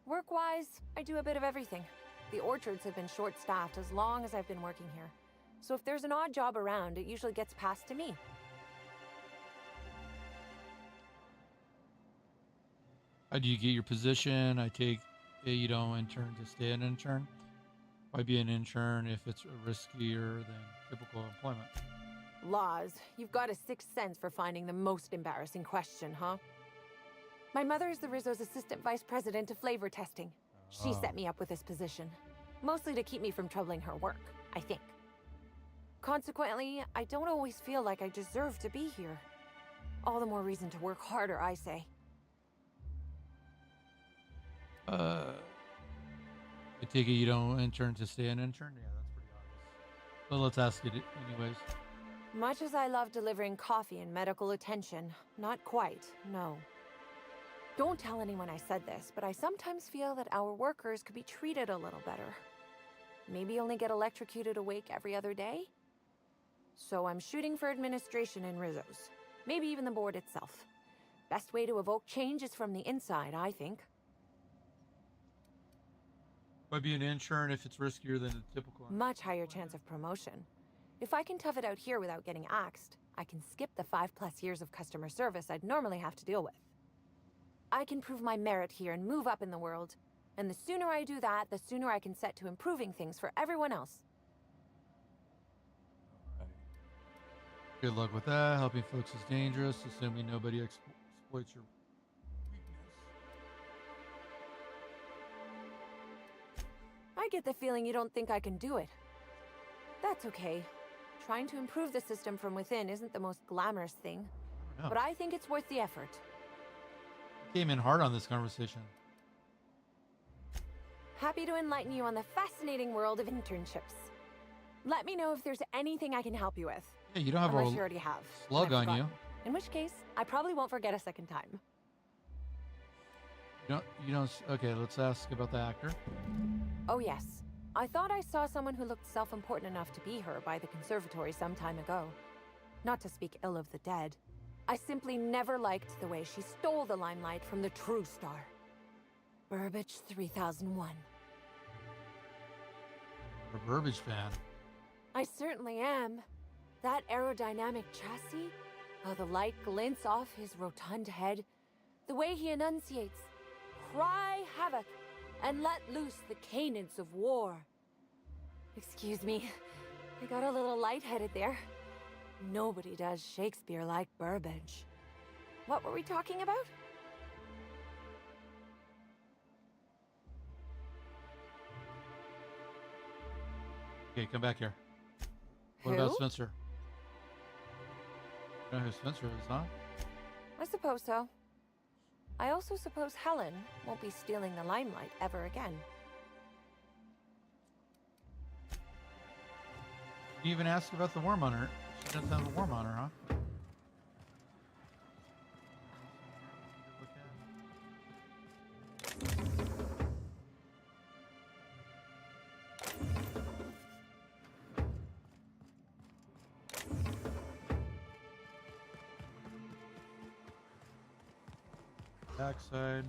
Work-wise, I do a bit of everything. The orchards have been short-staffed as long as I've been working here. So if there's an odd job around, it usually gets passed to me. How do you get your position? I take it you don't intern to stay an intern. Why be an intern if it's riskier than typical employment? Laws, you've got a sixth sense for finding the most embarrassing question, huh? My mother is the Rizzo's assistant vice president of flavor testing. She set me up with this position, mostly to keep me from troubling her work, I think. Consequently, I don't always feel like I deserve to be here. All the more reason to work harder, I say. I take it you don't intern to stay an intern? Yeah, that's pretty obvious. But let's ask it anyways. Much as I love delivering coffee and medical attention, not quite, no. Don't tell anyone I said this, but I sometimes feel that our workers could be treated a little better. Maybe only get electrocuted awake every other day? So I'm shooting for administration in Rizzo's. Maybe even the board itself. Best way to evoke change is from the inside, I think. Why be an intern if it's riskier than a typical? Much higher chance of promotion. If I can tough it out here without getting axed, I can skip the 5+ years of customer service I'd normally have to deal with. I can prove my merit here and move up in the world. And the sooner I do that, the sooner I can set to improving things for everyone else. Alright. Good luck with that. Helping folks is dangerous, assuming nobody exploits your weakness. I get the feeling you don't think I can do it. That's okay. Trying to improve the system from within isn't the most glamorous thing. But I think it's worth the effort. You came in hard on this conversation. Happy to enlighten you on the fascinating world of internships. Let me know if there's anything I can help you with. Yeah, you don't have Unless a you already have. slug on you. In which case, I probably won't forget a second time. You don't. Okay, let's ask about the actor. Oh yes. I thought I saw someone who looked self-important enough to be her by the conservatory some time ago. Not to speak ill of the dead. I simply never liked the way she stole the limelight from the true star. Burbage 3001. You're a Burbage fan. I certainly am. That aerodynamic chassis, how the light glints off his rotund head, the way he enunciates, cry havoc, and let loose the cadence of war. Excuse me, I got a little lightheaded there. Nobody does Shakespeare like Burbage. What were we talking about? Okay, come back here. What Who? about Spencer? You know who Spencer is, huh? I suppose so. I also suppose Helen won't be stealing the limelight ever again. You even asked about the worm on her. She doesn't have a worm on her, huh? Backside.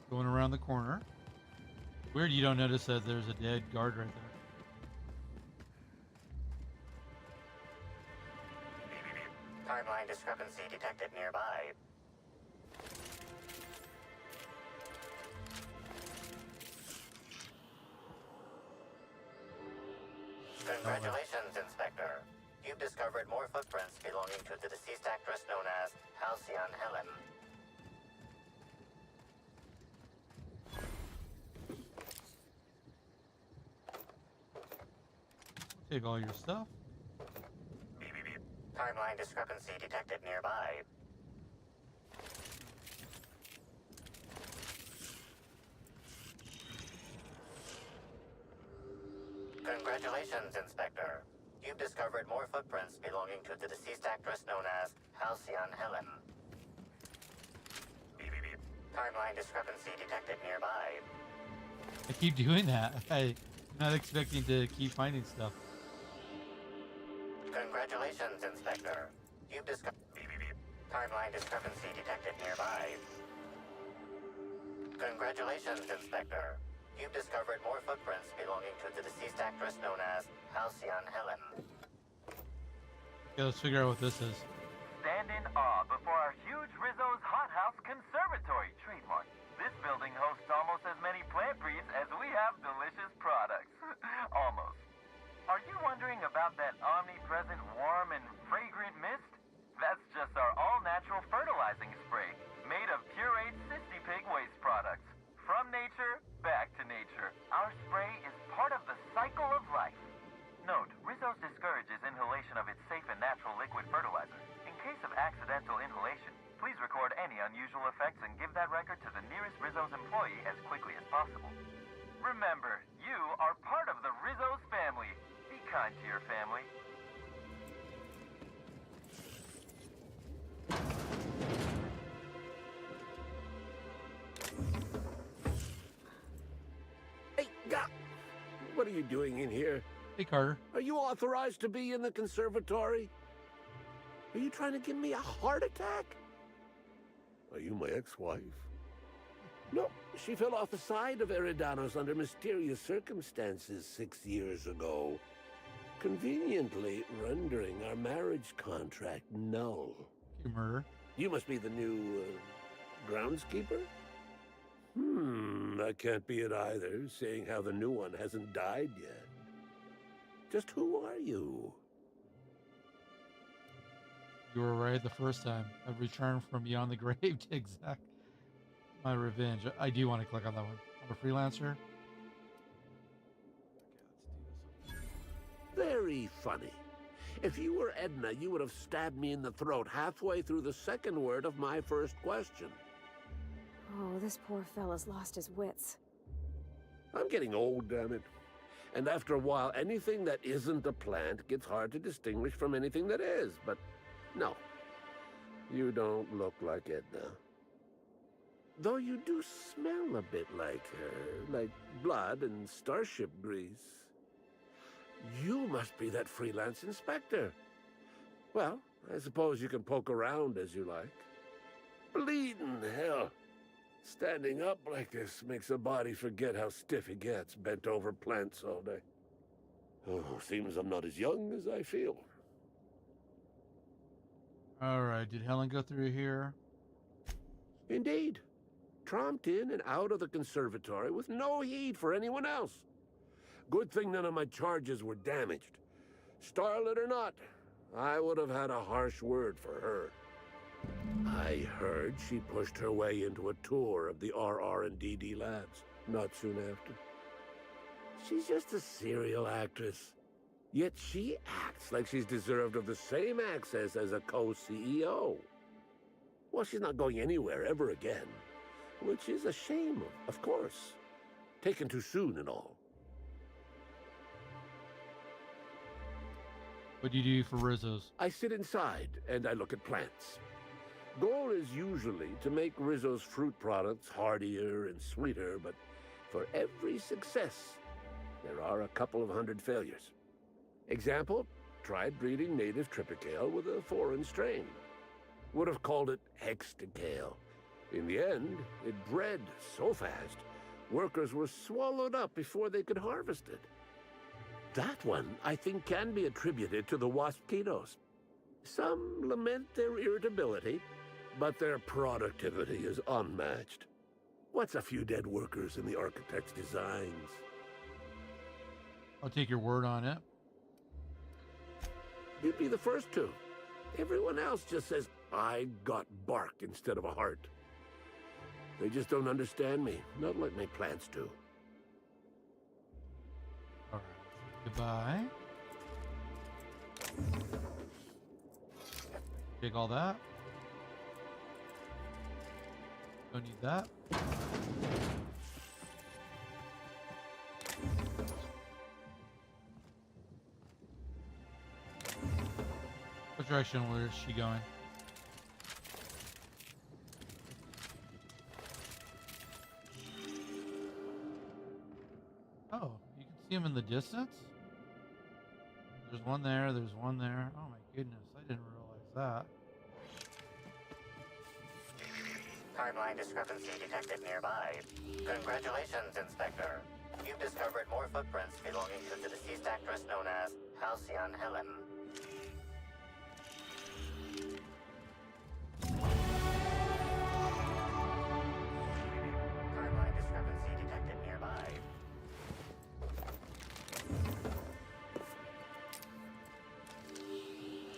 Going around the corner. Weird you don't notice that there's a dead guard right there. Timeline discrepancy detected nearby. Congratulations, Inspector. You've discovered more footprints belonging to the deceased actress known as Halcyon Helen. Take all your stuff. Timeline discrepancy detected nearby. Congratulations, Inspector. You've discovered more footprints belonging to the deceased actress known as Halcyon Helen. Timeline discrepancy detected nearby. I keep doing that. I'm not expecting to keep finding stuff. Congratulations, Inspector. You've discovered... Timeline discrepancy detected nearby. Congratulations, Inspector. You've discovered more footprints belonging to the deceased actress known as Halcyon Helen. Okay, let's figure out what this is. Stand in awe before our huge Rizzo's Hothouse Conservatory trademark. This building hosts almost as many plant breeds as we have delicious products. Almost. Are you wondering about that omnipresent warm and fragrant mist? That's just our all-natural fertilizing spray, made of pureed Sissy Pig waste products. From nature, back to nature. Our spray is part of the cycle of life. Note, Rizzo's discourages inhalation of its safe and natural liquid fertilizer. In case of accidental inhalation, please record any unusual effects and give that record to the nearest Rizzo's employee as quickly as possible. Remember, you are part of the Rizzo's family. Be kind to your family. Hey, what are you doing in here? Hey, Carter. Are you authorized to be in the conservatory? Are you trying to give me a heart attack? Are you my ex-wife? No, she fell off the side of Eridanos under mysterious circumstances 6 years ago, conveniently rendering our marriage contract null. You murder? You must be the new, groundskeeper? That can't be it either, seeing how the new one hasn't died yet. Just who are you? You were right the first time. I've returned from beyond the grave to exact my revenge. I do want to click on that one. I'm a freelancer. Very funny. If you were Edna, you would have stabbed me in the throat halfway through the second word of my first question. Oh, this poor fella's lost his wits. I'm getting old, damn it. And after a while, anything that isn't a plant gets hard to distinguish from anything that is. But no, you don't look like Edna. Though you do smell a bit like her, like blood and starship grease. You must be that freelance inspector. Well, I suppose you can poke around as you like. Bleeding hell. Standing up like this makes a body forget how stiff he gets, bent over plants all day. Oh, seems I'm not as young as I feel. All right, did Helen go through here? Indeed. Tromped in and out of the conservatory with no heed for anyone else. Good thing none of my charges were damaged. Starlet or not, I would have had a harsh word for her. I heard she pushed her way into a tour of the RR&DD labs not soon after. She's just a serial actress. Yet she acts like she's deserved of the same access as a co-CEO. Well, she's not going anywhere ever again. Which is a shame, of course. Taken too soon and all. What do you do for Rizzo's? I sit inside and I look at plants. Goal is usually to make Rizzo's fruit products hardier and sweeter, but for every success, there are a couple of hundred failures. Example, tried breeding native triticale with a foreign strain. Would have called it hexticale. In the end, it bred so fast, workers were swallowed up before they could harvest it. That one, I think, can be attributed to the waspitos. Some lament their irritability, but their productivity is unmatched. What's a few dead workers in the architect's designs? I'll take your word on it. You'd be the first to. Everyone else just says, I got bark instead of a heart. They just don't understand me, not like my plants do. All right. Goodbye. Take all that. Don't need that. What direction is she going? Oh, you can see him in the distance? There's one there, there's one there. Oh my goodness, I didn't realize that. Timeline discrepancy detected nearby. Congratulations, Inspector. You've discovered more footprints belonging to the deceased actress known as Halcyon Helen. Timeline discrepancy detected nearby.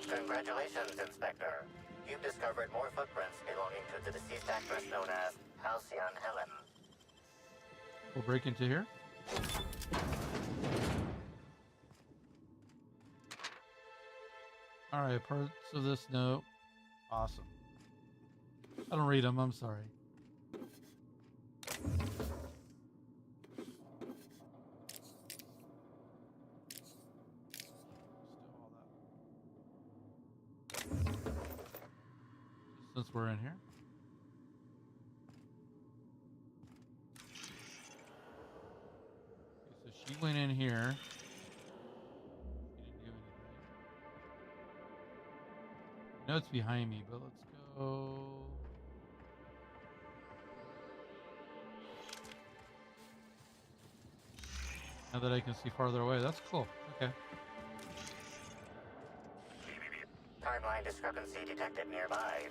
Congratulations, Inspector. You've discovered more footprints belonging to the deceased actress known as Halcyon Helen. We'll break into here. Alright, parts of this note. Awesome. I don't read them, I'm sorry. Since we're in here. Okay, so she went in here. She didn't do anything. I know it's behind me, but let's go. Now that I can see farther away, that's cool. Okay. Timeline discrepancy detected nearby.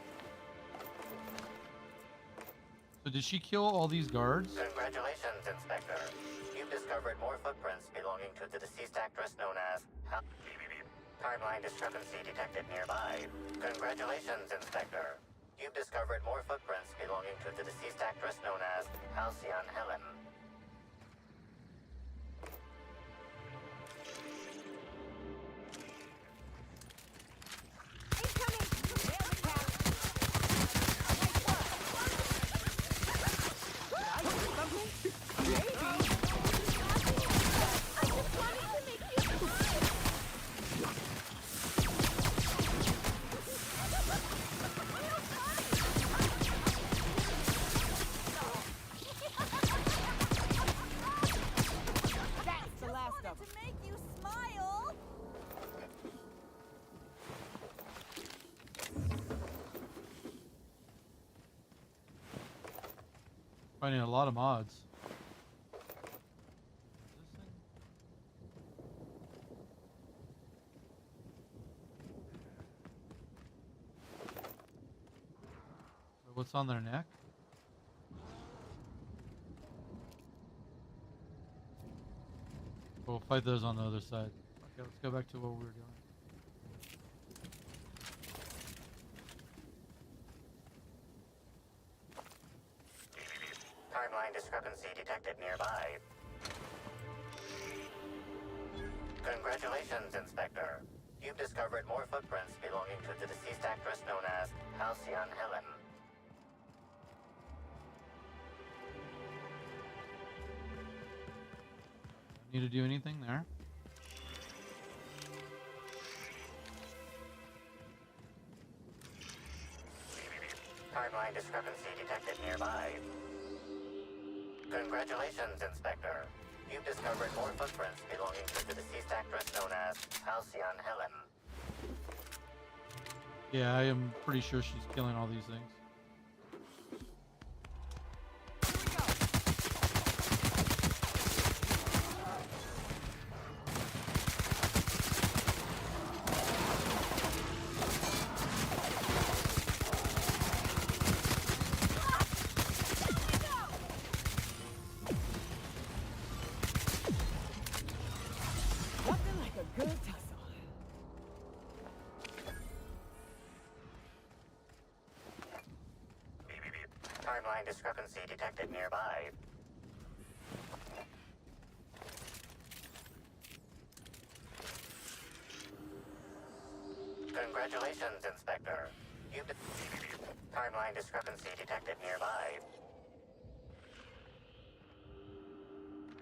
So did she kill all these guards? Congratulations, Inspector. You've discovered more footprints belonging to the deceased actress known as Timeline discrepancy detected nearby. Congratulations, Inspector. You've discovered more footprints belonging to the deceased actress known as Halcyon Helen. Finding a lot of mods. What's on their neck? We'll fight those on the other side. Okay, let's go back to what we were doing. Timeline discrepancy detected nearby. Congratulations, Inspector. You've discovered more footprints belonging to the deceased actress known as Halcyon Helen. Need to do anything there? Timeline discrepancy detected nearby. Congratulations, Inspector. You've discovered more footprints belonging to the deceased actress known as Halcyon Helen. Yeah, I am pretty sure she's killing all these things. Nothing like a good tussle. Timeline discrepancy detected nearby. Congratulations, Inspector. You've timeline discrepancy detected nearby.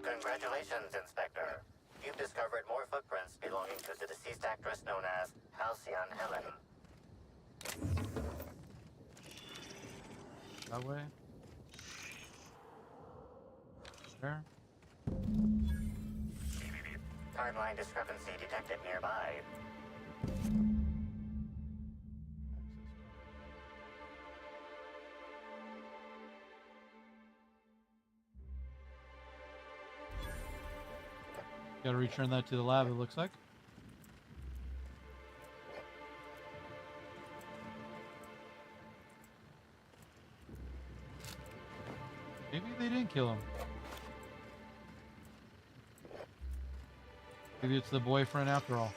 Congratulations, Inspector. You've discovered more footprints belonging to the deceased actress known as Halcyon Helen. That way. There. Timeline discrepancy detected nearby. Got to return that to the lab, it looks like. Maybe they didn't kill him. Maybe it's the boyfriend after all.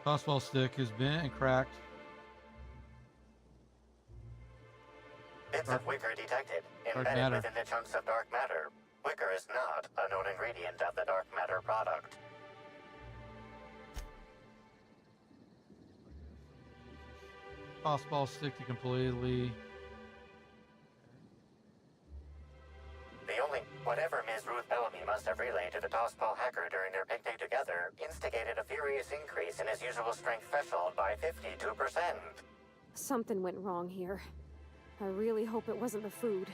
Tossball stick has been and cracked. Bits of wicker detected, Dark embedded matter. within the chunks of dark matter. Wicker is not a known ingredient of the dark matter product. Tossball stick to completely. Whatever Ms. Ruth Bellamy must have relayed to the Tossball hacker during their picnic together instigated a furious increase in his usual strength threshold by 52%. Something went wrong here. I really hope it wasn't the food.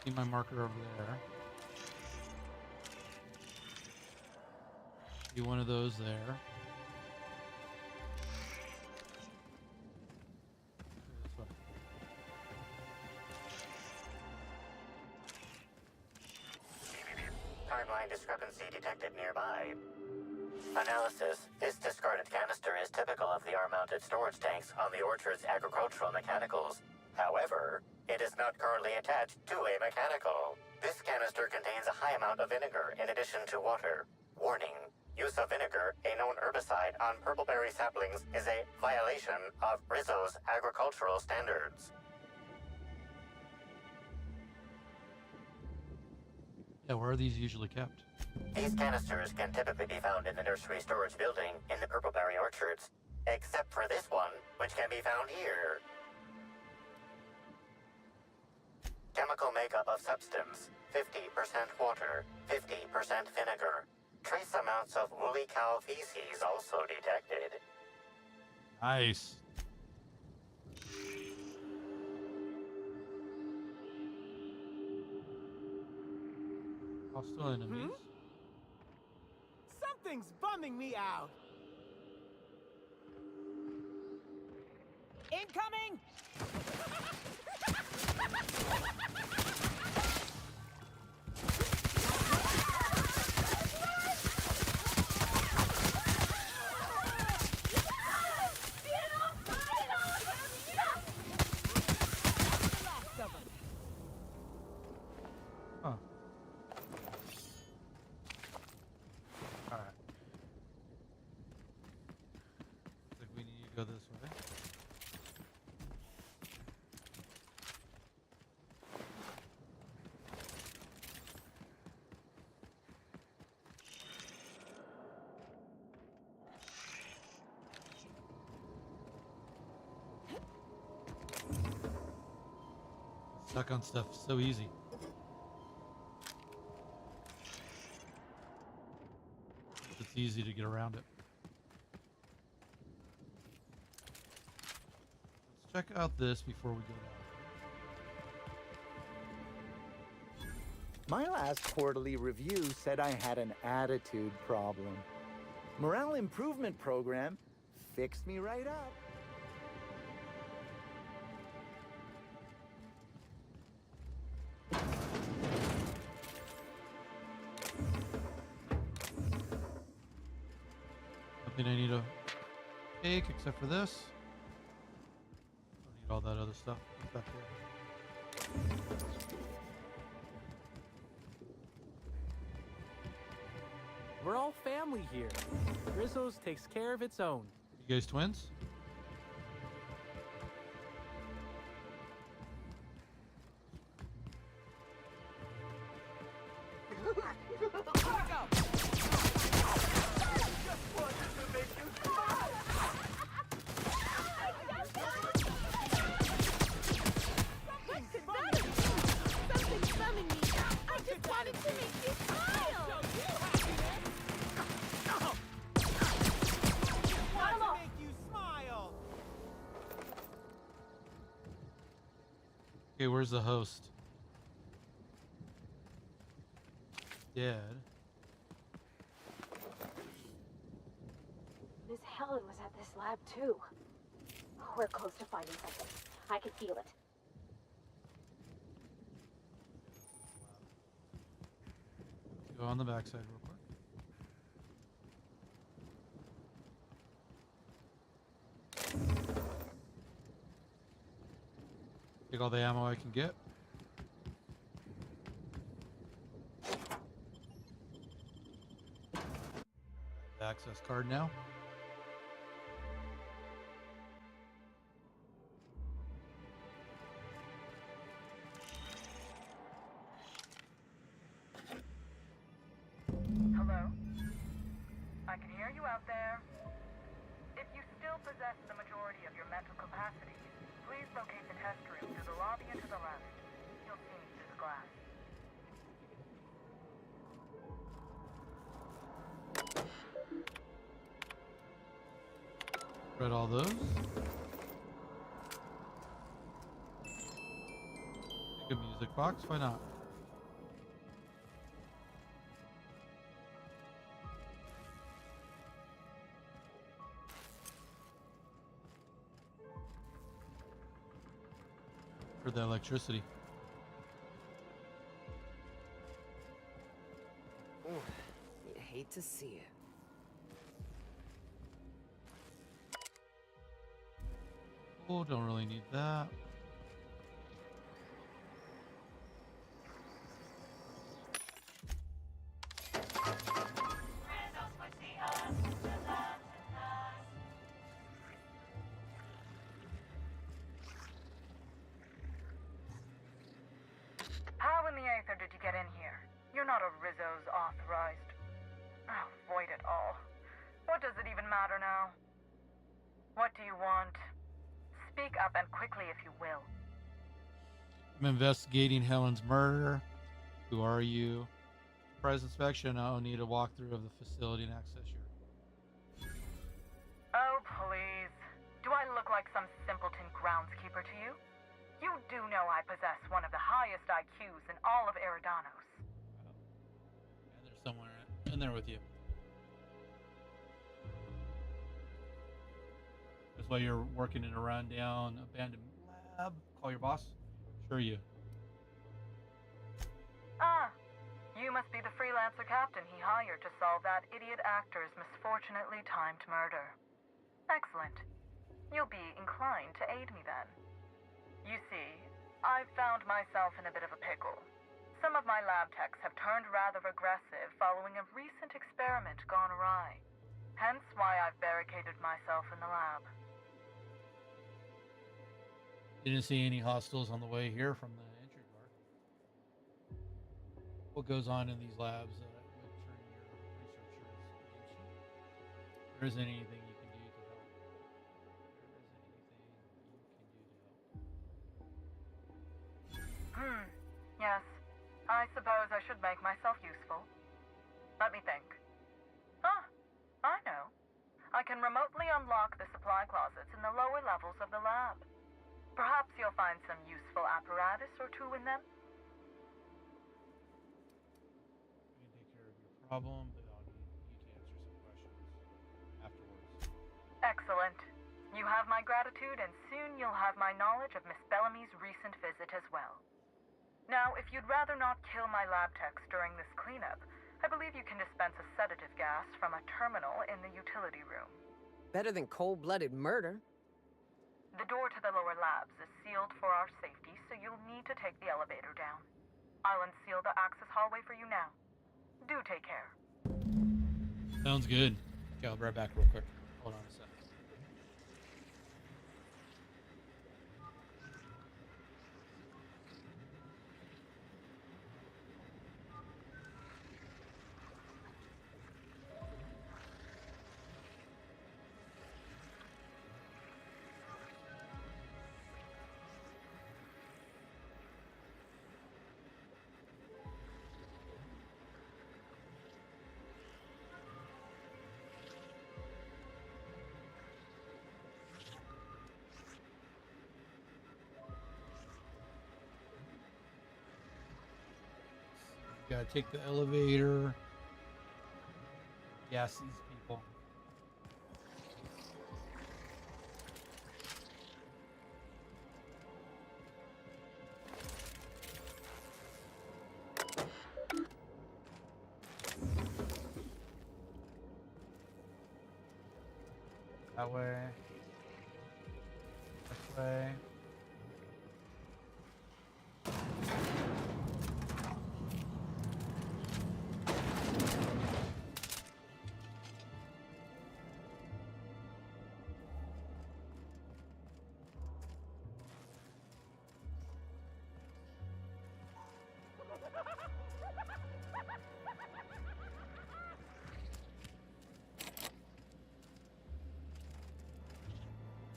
See my marker over there. See one of those there. This one. Timeline discrepancy detected nearby. Analysis. This discarded canister is typical of the R-mounted storage tanks on the orchard's agricultural mechanicals. However, it is not currently attached to a mechanical. This canister contains a high amount of vinegar in addition to water. Warning. Use of vinegar, a known herbicide on purpleberry saplings, is a violation of Rizzo's agricultural standards. Yeah, where are these usually kept? These canisters can typically be found in the nursery storage building in the purpleberry orchards, except for this one, which can be found here. Chemical makeup of substance, 50% water, 50% vinegar. Trace amounts of woolly cow feces also detected. Nice. Hostile enemies. Something's bumming me out. Incoming! Huh. Stuck on stuff so easy. It's easy to get around it. Let's check out this before we go down. My last quarterly review said I had an attitude problem. Morale improvement program fixed me right up. Nothing I need to take except for this. Don't need all that other stuff. What's back there? We're all family here. Rizzo's takes care of its own. You guys twins? Okay, where's the host? Dead. Miss Helen was at this lab too. We're close to finding something. I can feel it. Go on the backside real quick. Take all the ammo I can get. The access card now. Hello? I can hear you out there. If you still possess the majority of your mental capacities, please locate the test room through the lobby and to the left. You'll see me through the glass. Read all those. Take a music box, why not? For the electricity. You'd hate to see it. Oh, don't really need that. How in the Aether did you get in here? You're not a Rizzo's authorized. Oh, void it all. What does it even matter now? What do you want? Speak up and quickly if you will. I'm investigating Helen's murder. Who are you? Prize inspection. I'll need a walkthrough of the facility and access your... Oh, please. Do I look like some simpleton groundskeeper to you? You do know I possess one of the highest IQs in all of Eridanos. Yeah, they're somewhere in there with you. That's why you're working in a rundown abandoned lab. Call your boss. Sure you. Ah, you must be the freelancer captain he hired to solve that idiot actor's misfortunately timed murder. Excellent. You'll be inclined to aid me then. You see, I've found myself in a bit of a pickle. Some of my lab techs have turned rather aggressive following a recent experiment gone awry. Hence why I've barricaded myself in the lab. Didn't see any hostiles on the way here from the entry bar. What goes on in these labs would turn your researchers against you? There isn't anything you can do to help. suppose I should make myself useful. Let me think. Ah, I know. I can remotely unlock the supply closets in the lower levels of the lab. Perhaps you'll find some useful apparatus or two in them. I can take care of your problem, but I'll need you to answer some questions afterwards. Excellent. You have my gratitude, and soon you'll have my knowledge of Miss Bellamy's recent visit as well. Now, if you'd rather not kill my lab techs during this cleanup, I believe you can dispense a sedative gas from a terminal in the utility room. Better than cold-blooded murder. The door to the lower labs is sealed for our safety, so you'll need to take the elevator down. I'll unseal the access hallway for you now. Do take care. Sounds good. Okay, I'll be right back real quick. Hold on a sec. Gotta take the elevator. Gas these people. That way. This way.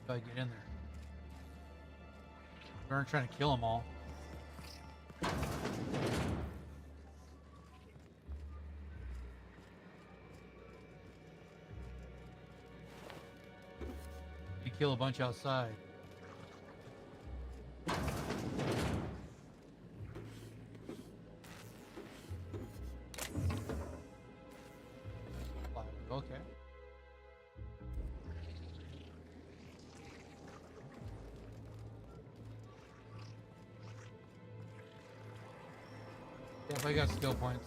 Gotta get in there. We aren't trying to kill them all. You kill a bunch outside. Okay. Yeah, if I got skill points.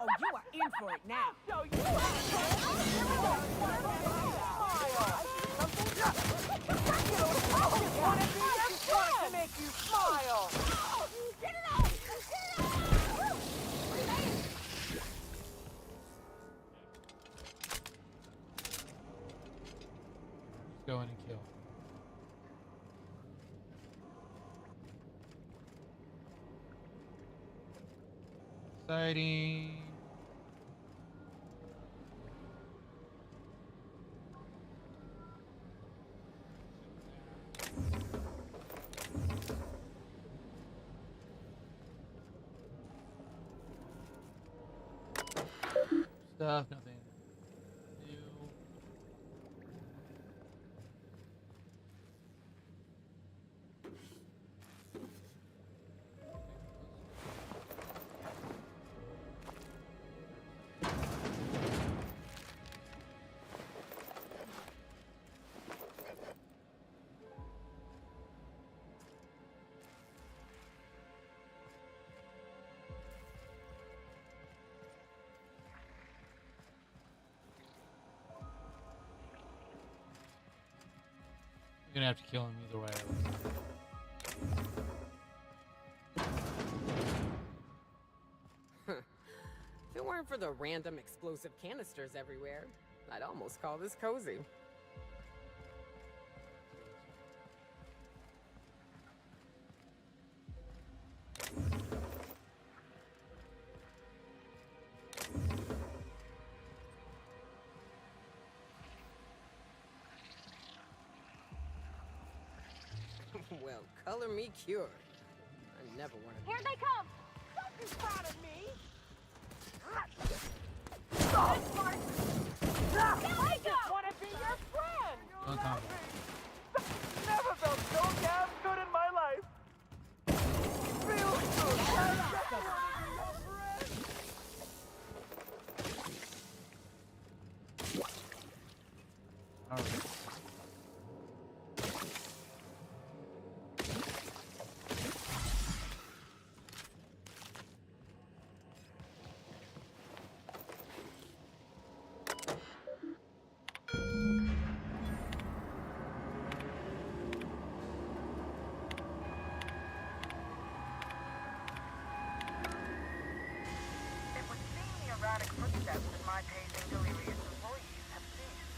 Oh, you are in for it now. So you are to make you smile. Get it out! Get it out! Go in and kill. Exciting. Stuff, nothing new. You're gonna have to kill him either way. If it weren't for the random explosive canisters everywhere, I'd almost call this cozy. Well, color me cured. I never want to. Here they come! Don't be proud of me! I just want to be your friend! Don't talk about Never felt so damn good in my life! Feels good! I just want to be your friend! All right. It would seem the erratic footsteps of my pacing delirious employees have ceased.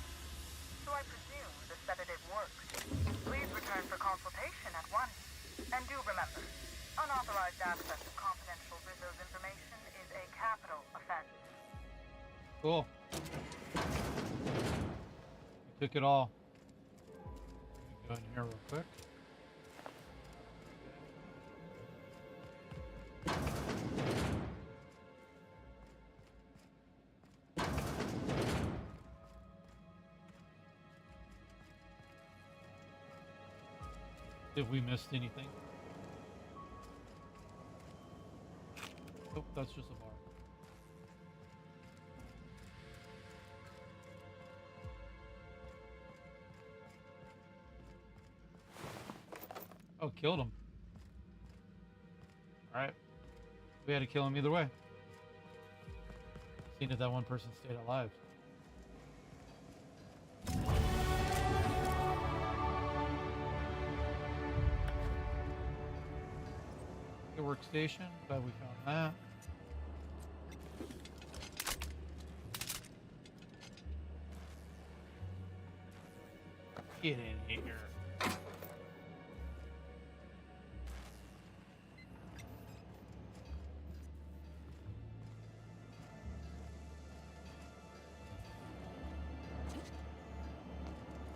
So I presume the sedative works. Please return for consultation at once. And do remember, unauthorized access of confidential Rizzo's information is a capital offense. Cool. We took it all. Let me go in here real quick. If we missed anything. Oh, that's just a bar. Oh, killed him. Alright. We had to kill him either way. Seeing if that one person stayed alive. The workstation, glad we found that. Get in here.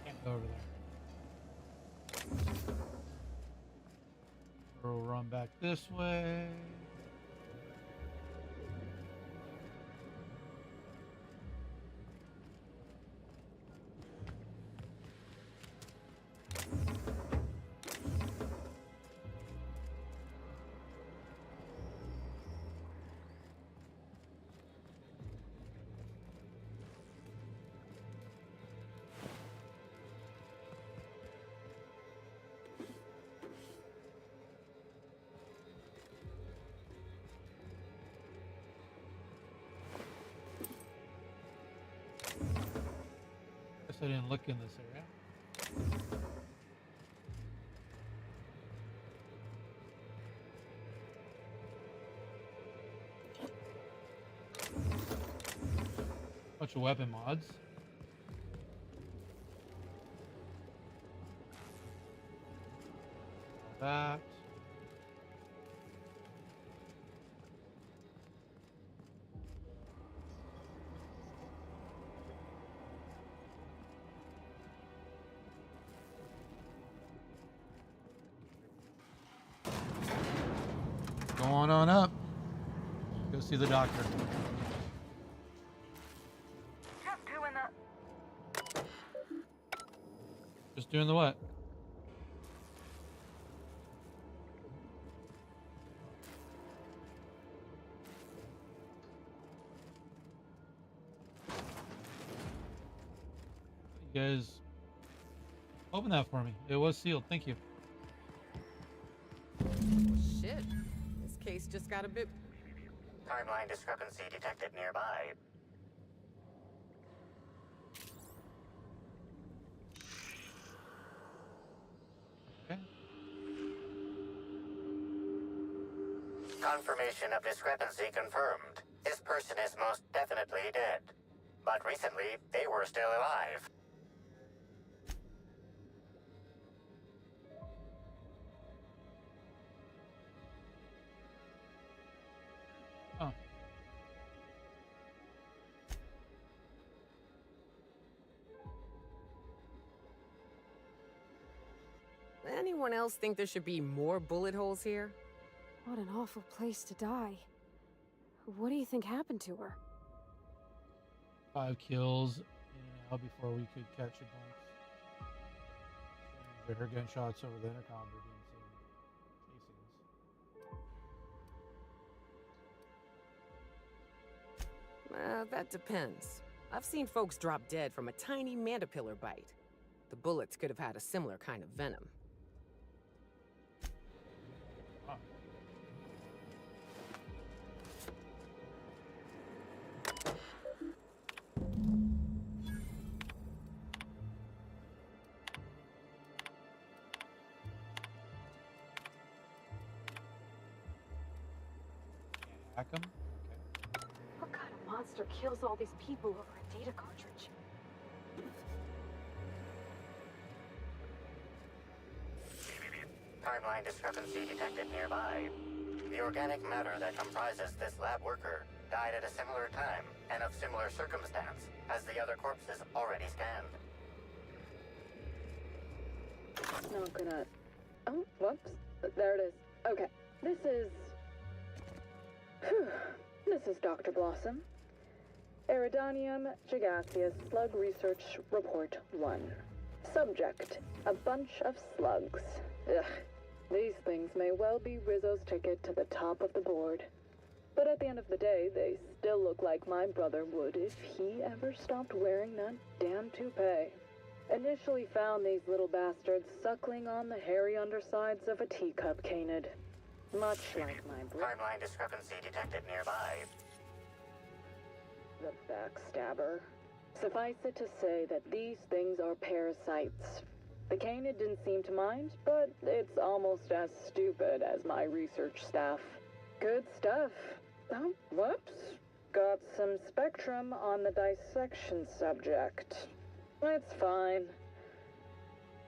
Can't go over there. We'll run back this way. Guess I didn't look in this area. Bunch of weapon mods. That. Going on up. Go see the doctor. Just doing the... Just doing the what? You guys open that for me. It was sealed. Thank you. Shit. This case just got a bit... Timeline discrepancy detected nearby. Okay. Confirmation of discrepancy confirmed. This person is most definitely dead. but recently they were still alive. Oh. Anyone else think there should be more bullet holes here? What an awful place to die. What do you think happened to her? 5 kills in and out before we could catch a glimpse. Strange, I heard gunshots over the intercom. They're doing some casings. That depends. I've seen folks drop dead from a tiny mandapillar bite. The bullets could have had a similar kind of venom. Hack them? What kind of monster kills all these people over a data cartridge? Timeline discrepancy detected nearby. The organic matter that comprises this lab worker died at a similar time and of similar circumstance as the other corpses already scanned. It's not gonna... Oh, whoops. There it is. Okay. This is... Phew. This is Dr. Blossom. Iridanium gigaseous slug research report 1. Subject, a bunch of slugs. Ugh. These things may well be Rizzo's ticket to the top of the board. But at the end of the day, they still look like my brother would if he ever stopped wearing that damn toupee. Initially found these little bastards suckling on the hairy undersides of a teacup canid. Much like my brother. Timeline discrepancy detected nearby. The backstabber. Suffice it to say that these things are parasites. The canid didn't seem to mind, but it's almost as stupid as my research staff. Good stuff. Oh, whoops. Got some spectrum on the dissection subject. It's fine.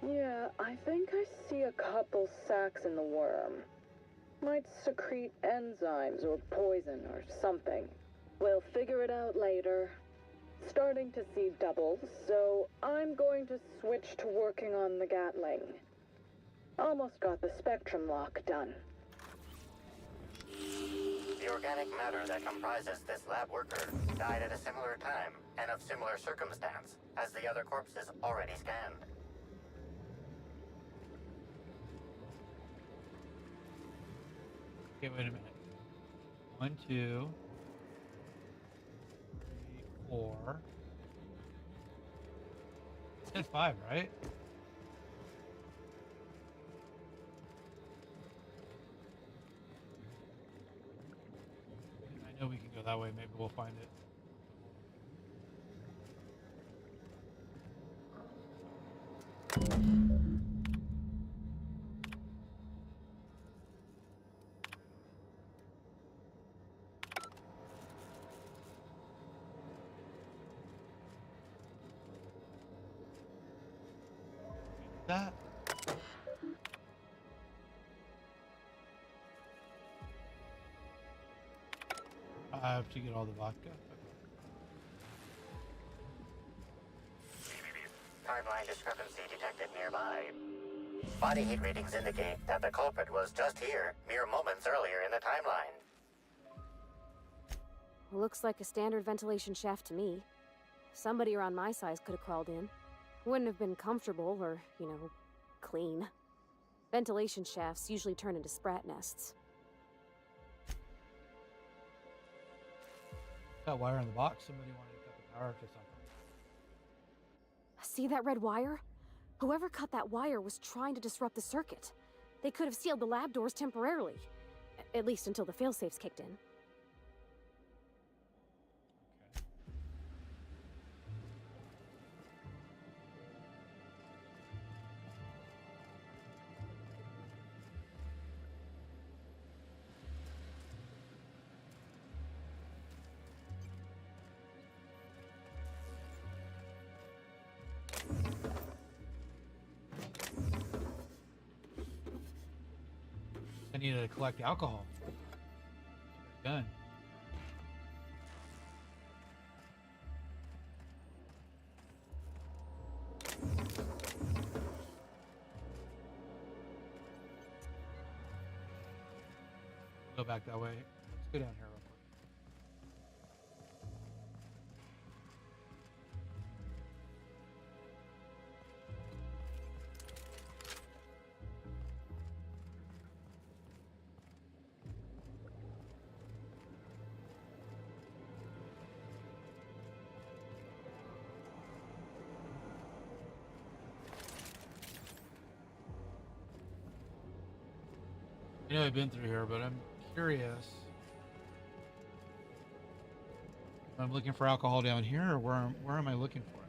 Yeah, I think I see a couple sacs in the worm. Might secrete enzymes or poison or something. We'll figure it out later. Starting to see doubles, so I'm going to switch to working on the Gatling. Almost got the spectrum lock done. The organic matter that comprises this lab worker died at a similar time and of similar circumstance as the other corpses already scanned. Okay, wait a minute. 1, 2, 3, 4. It said 5, right? I know we can go that way. Maybe we'll find it. That. I have to get all the vodka. Timeline discrepancy detected nearby. Body heat readings indicate that the culprit was just here mere moments earlier in the timeline. Looks like a standard ventilation shaft to me. Somebody around my size could have crawled in. Wouldn't have been comfortable or, clean. Ventilation shafts usually turn into sprat nests. That wire in the box. Somebody wanted to cut the power to something. See that red wire? Whoever cut that wire was trying to disrupt the circuit. They could have sealed the lab doors temporarily. At least until the failsafes kicked in. need to collect alcohol. Done. Go back that way. Let's go down here real quick. I know I've been through here, but I'm curious. If I'm looking for alcohol down here, or where am I looking for it?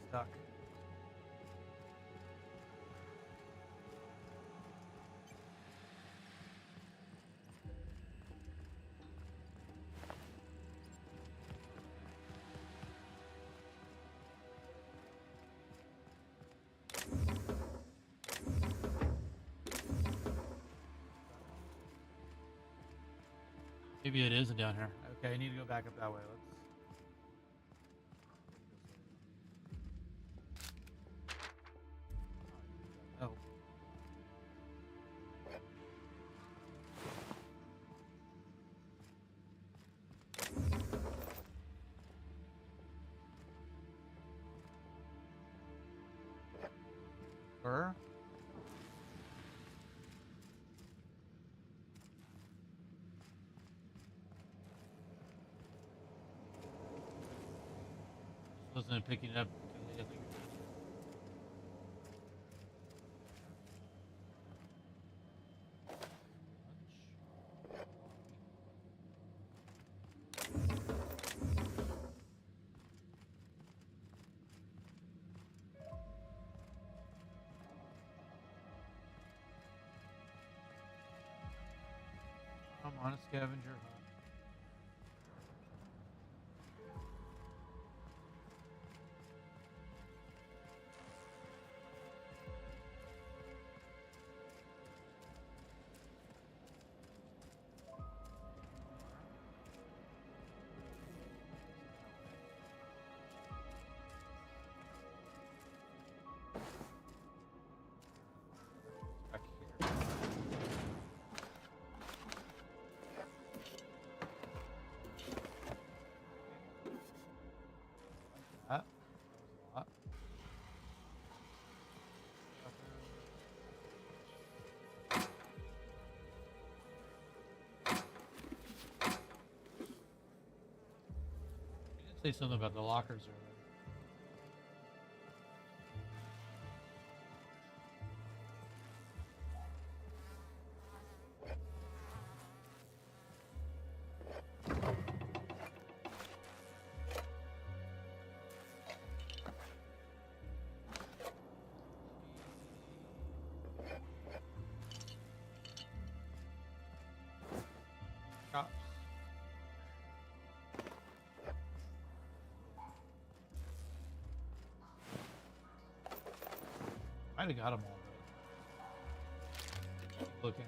Stuck. Maybe it isn't down here. Okay, I need to go back up that way. Let's. Oh. Where? Wasn't picking it up. I'm on a scavenger hunt. Back here. That was a lot. You did say something about the lockers earlier. Cops. Might have got them all, but keep looking.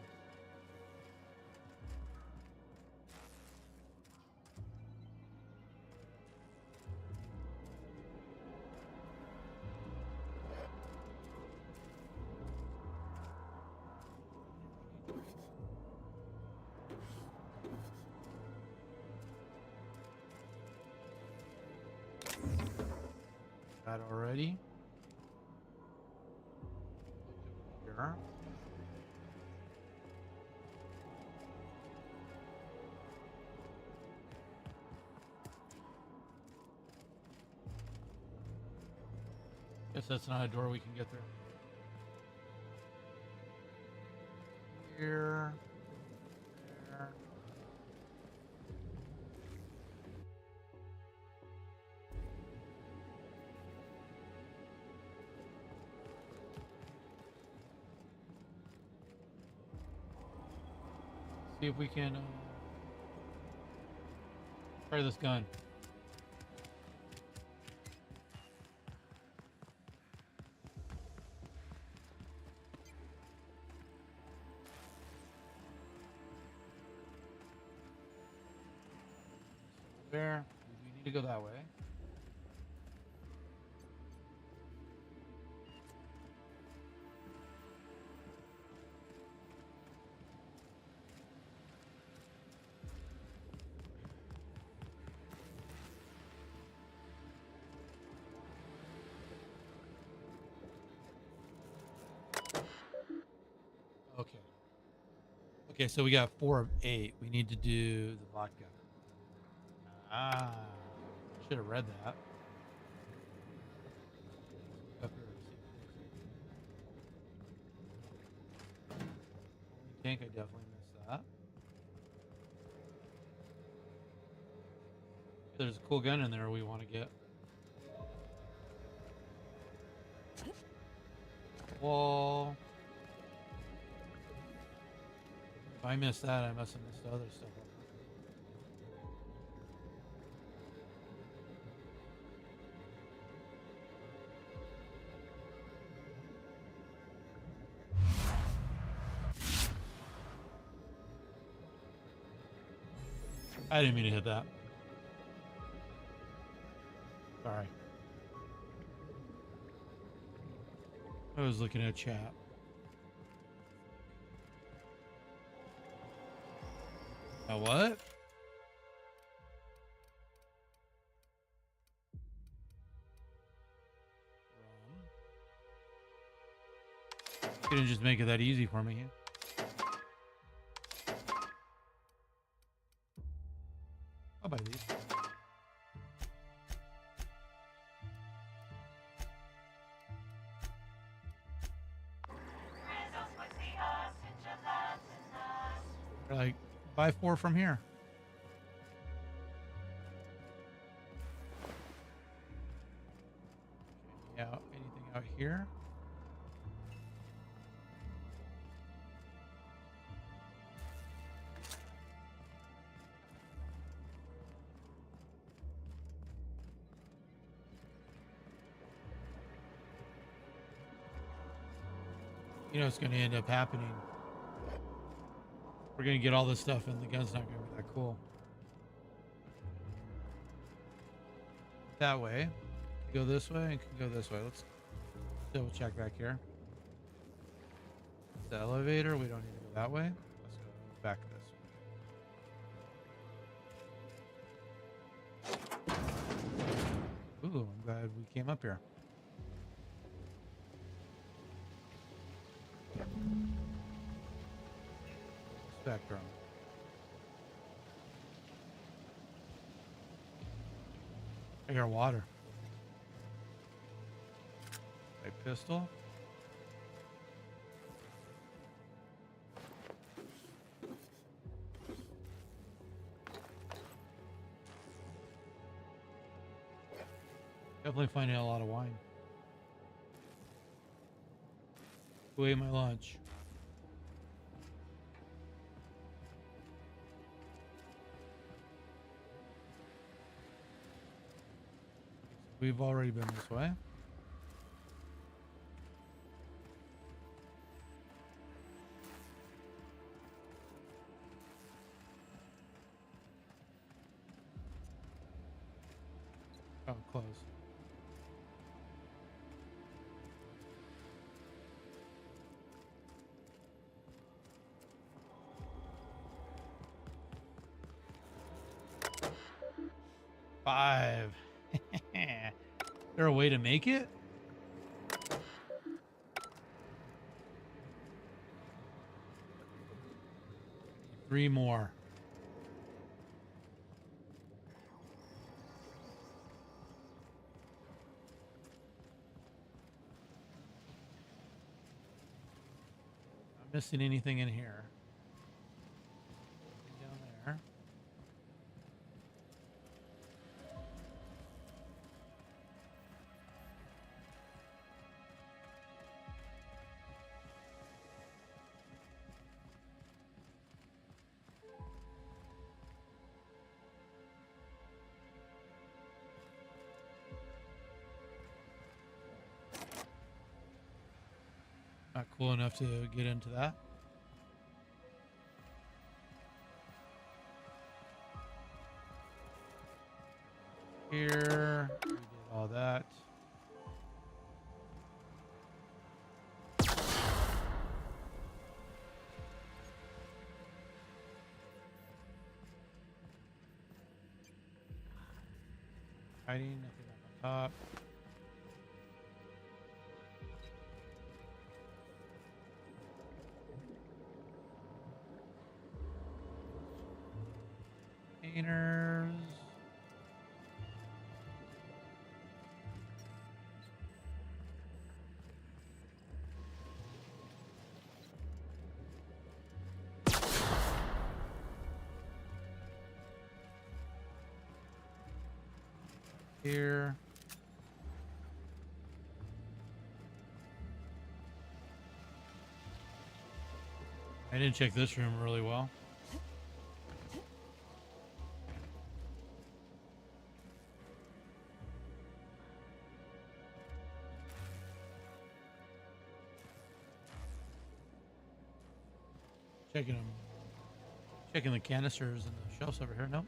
That already. Here. Guess that's not a door we can get through. Here. There. See if we can try this gun. There. We need to go that way. Okay. Okay, so we got 4 of 8. We need to do the vodka. Ah, should have read that. Up here, tank, I definitely missed that. There's a cool gun in there we want to get. Wall. If I missed that, I must have missed the other stuff. I didn't mean to hit that. Sorry. I was looking at chat. What? Couldn't just make it that easy for me. I'll buy these. They're like, buy 4 from here. Yeah, anything out here? You know what's going to end up happening? We're going to get all this stuff and the gun's not going to be that cool. That way. Go this way and can go this way. Let's double check back here. It's the elevator. We don't need to go that way. Let's go back this way. Ooh, I'm glad we came up here. Spectrum. I got water. A pistol. Definitely finding a lot of wine. Who ate my lunch? We've already been this way. Oh, close. Five. Is there a way to make it? Three more. Not missing anything in here. Down there. Not cool enough to get into that. Here, we did all that. Hiding, nothing up on top. Containers. Here. I didn't check this room really well. Checking the canisters and the shelves over here. Nope.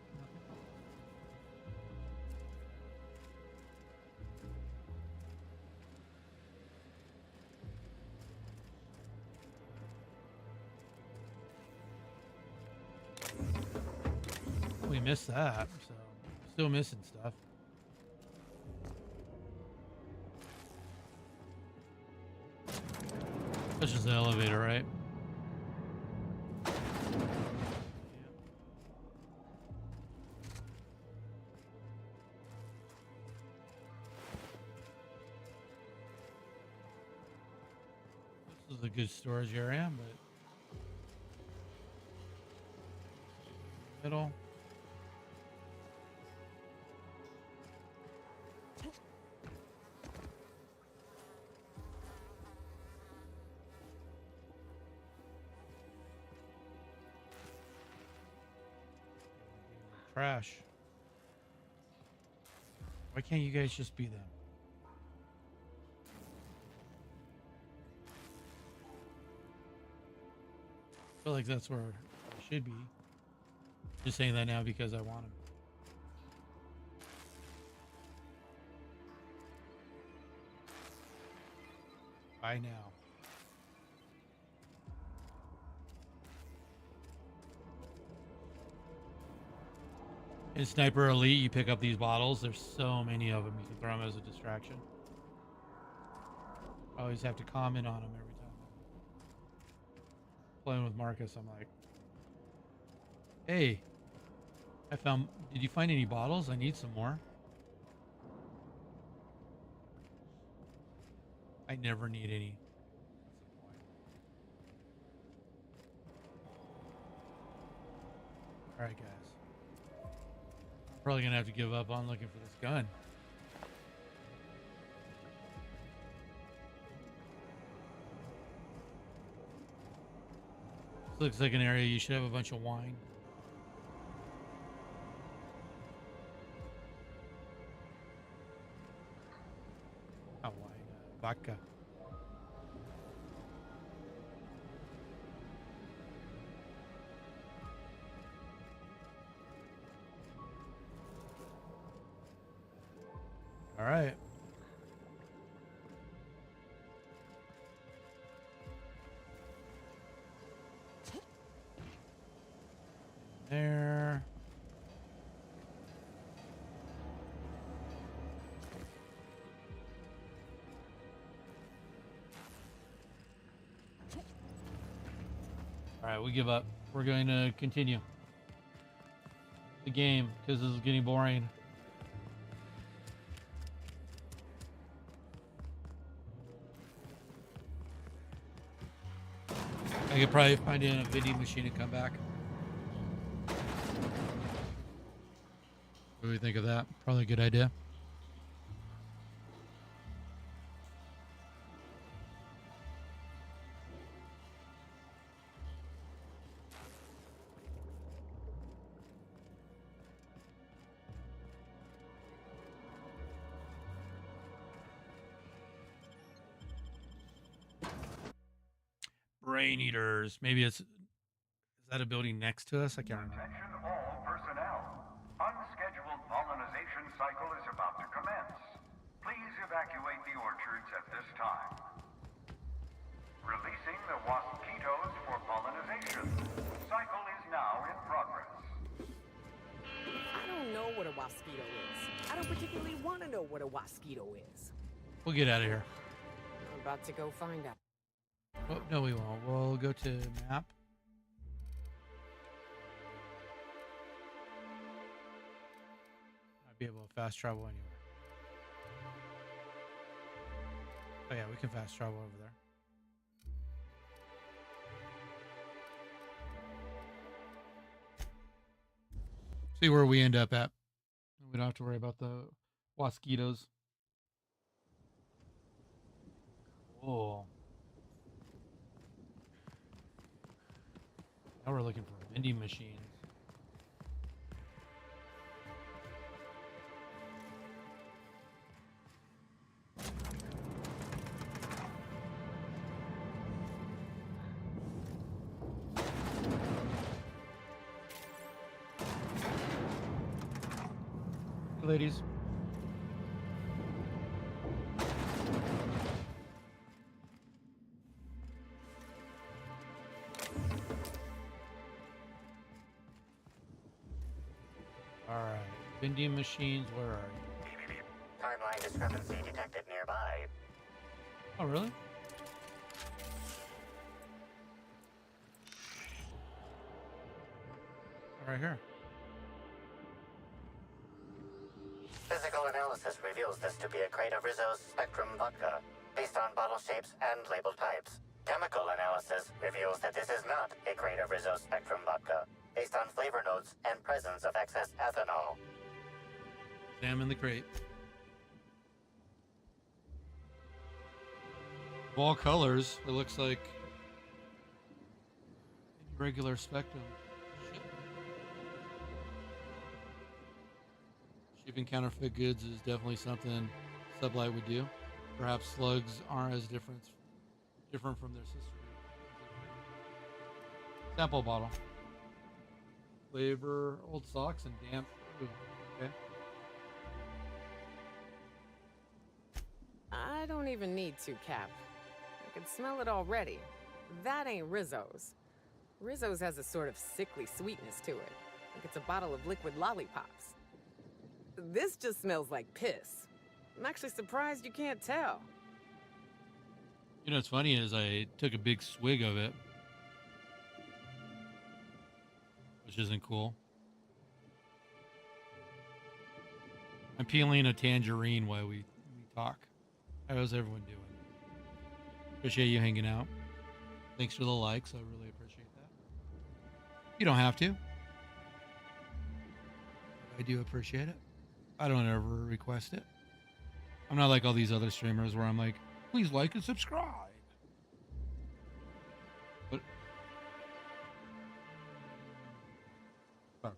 We missed that, so still missing stuff. That's just the elevator, right? This is a good storage area, but middle. Trash. Why can't you guys just be them? I feel like that's where I should be. Just saying that now because I want them. Bye now. In Sniper Elite, you pick up these bottles. There's so many of them. You can throw them as a distraction. I always have to comment on them every time I'm playing with Marcus. I'm like, hey, did you find any bottles? I need some more. I never need any. All right, guys. Probably gonna have to give up on looking for this gun. This looks like an area you should have a bunch of wine. Not wine, vodka. All right. There. All right, we give up. We're going to continue the game because this is getting boring. I could probably find it in a vending machine and come back. What do we think of that? Probably a good idea. Brain eaters. Maybe is that a building next to us? I can't remember. Attention all personnel. Unscheduled pollinization cycle is about to commence. Please evacuate the orchards at this time. Releasing the waspitos for pollinization. Cycle is now in progress. I don't know what a waspito is. I don't particularly want to know what a waspito is. We'll get out of here. I'm about to go find out. Oh, no, we won't. We'll go to map. I'd be able to fast travel anywhere. Oh yeah, we can fast travel over there. See where we end up at. We don't have to worry about the mosquitoes. Cool. Now we're looking for vending machines. Hey, ladies. Alright, vending machines, where are you? Timeline discrepancy detected nearby. Oh, really? Right here. Physical analysis reveals this to be a crate of Rizzo's Spectrum vodka, based on bottle shapes and label types. Chemical analysis reveals that this is not a crate of Rizzo's Spectrum vodka, based on flavor notes and presence of excess ethanol. Examine the crate. Of all colors, it looks like regular Spectrum. Shipping counterfeit goods is definitely something Sublight would do. Perhaps slugs aren't as different from their sister. Sample bottle. Flavor, old socks, and damp. Ooh, okay. I don't even need to, Cap. I can smell it already. That ain't Rizzo's. Rizzo's has a sort of sickly sweetness to it, like it's a bottle of liquid lollipops. This just smells like piss. I'm actually surprised you can't tell. You know what's funny is I took a big swig of it, which isn't cool. I'm peeling a tangerine while we talk. How's everyone doing? Appreciate you hanging out. Thanks for the likes. I really appreciate that. You don't have to. I do appreciate it. I don't ever request it. I'm not like all these other streamers where I'm like, please like and subscribe. But oh.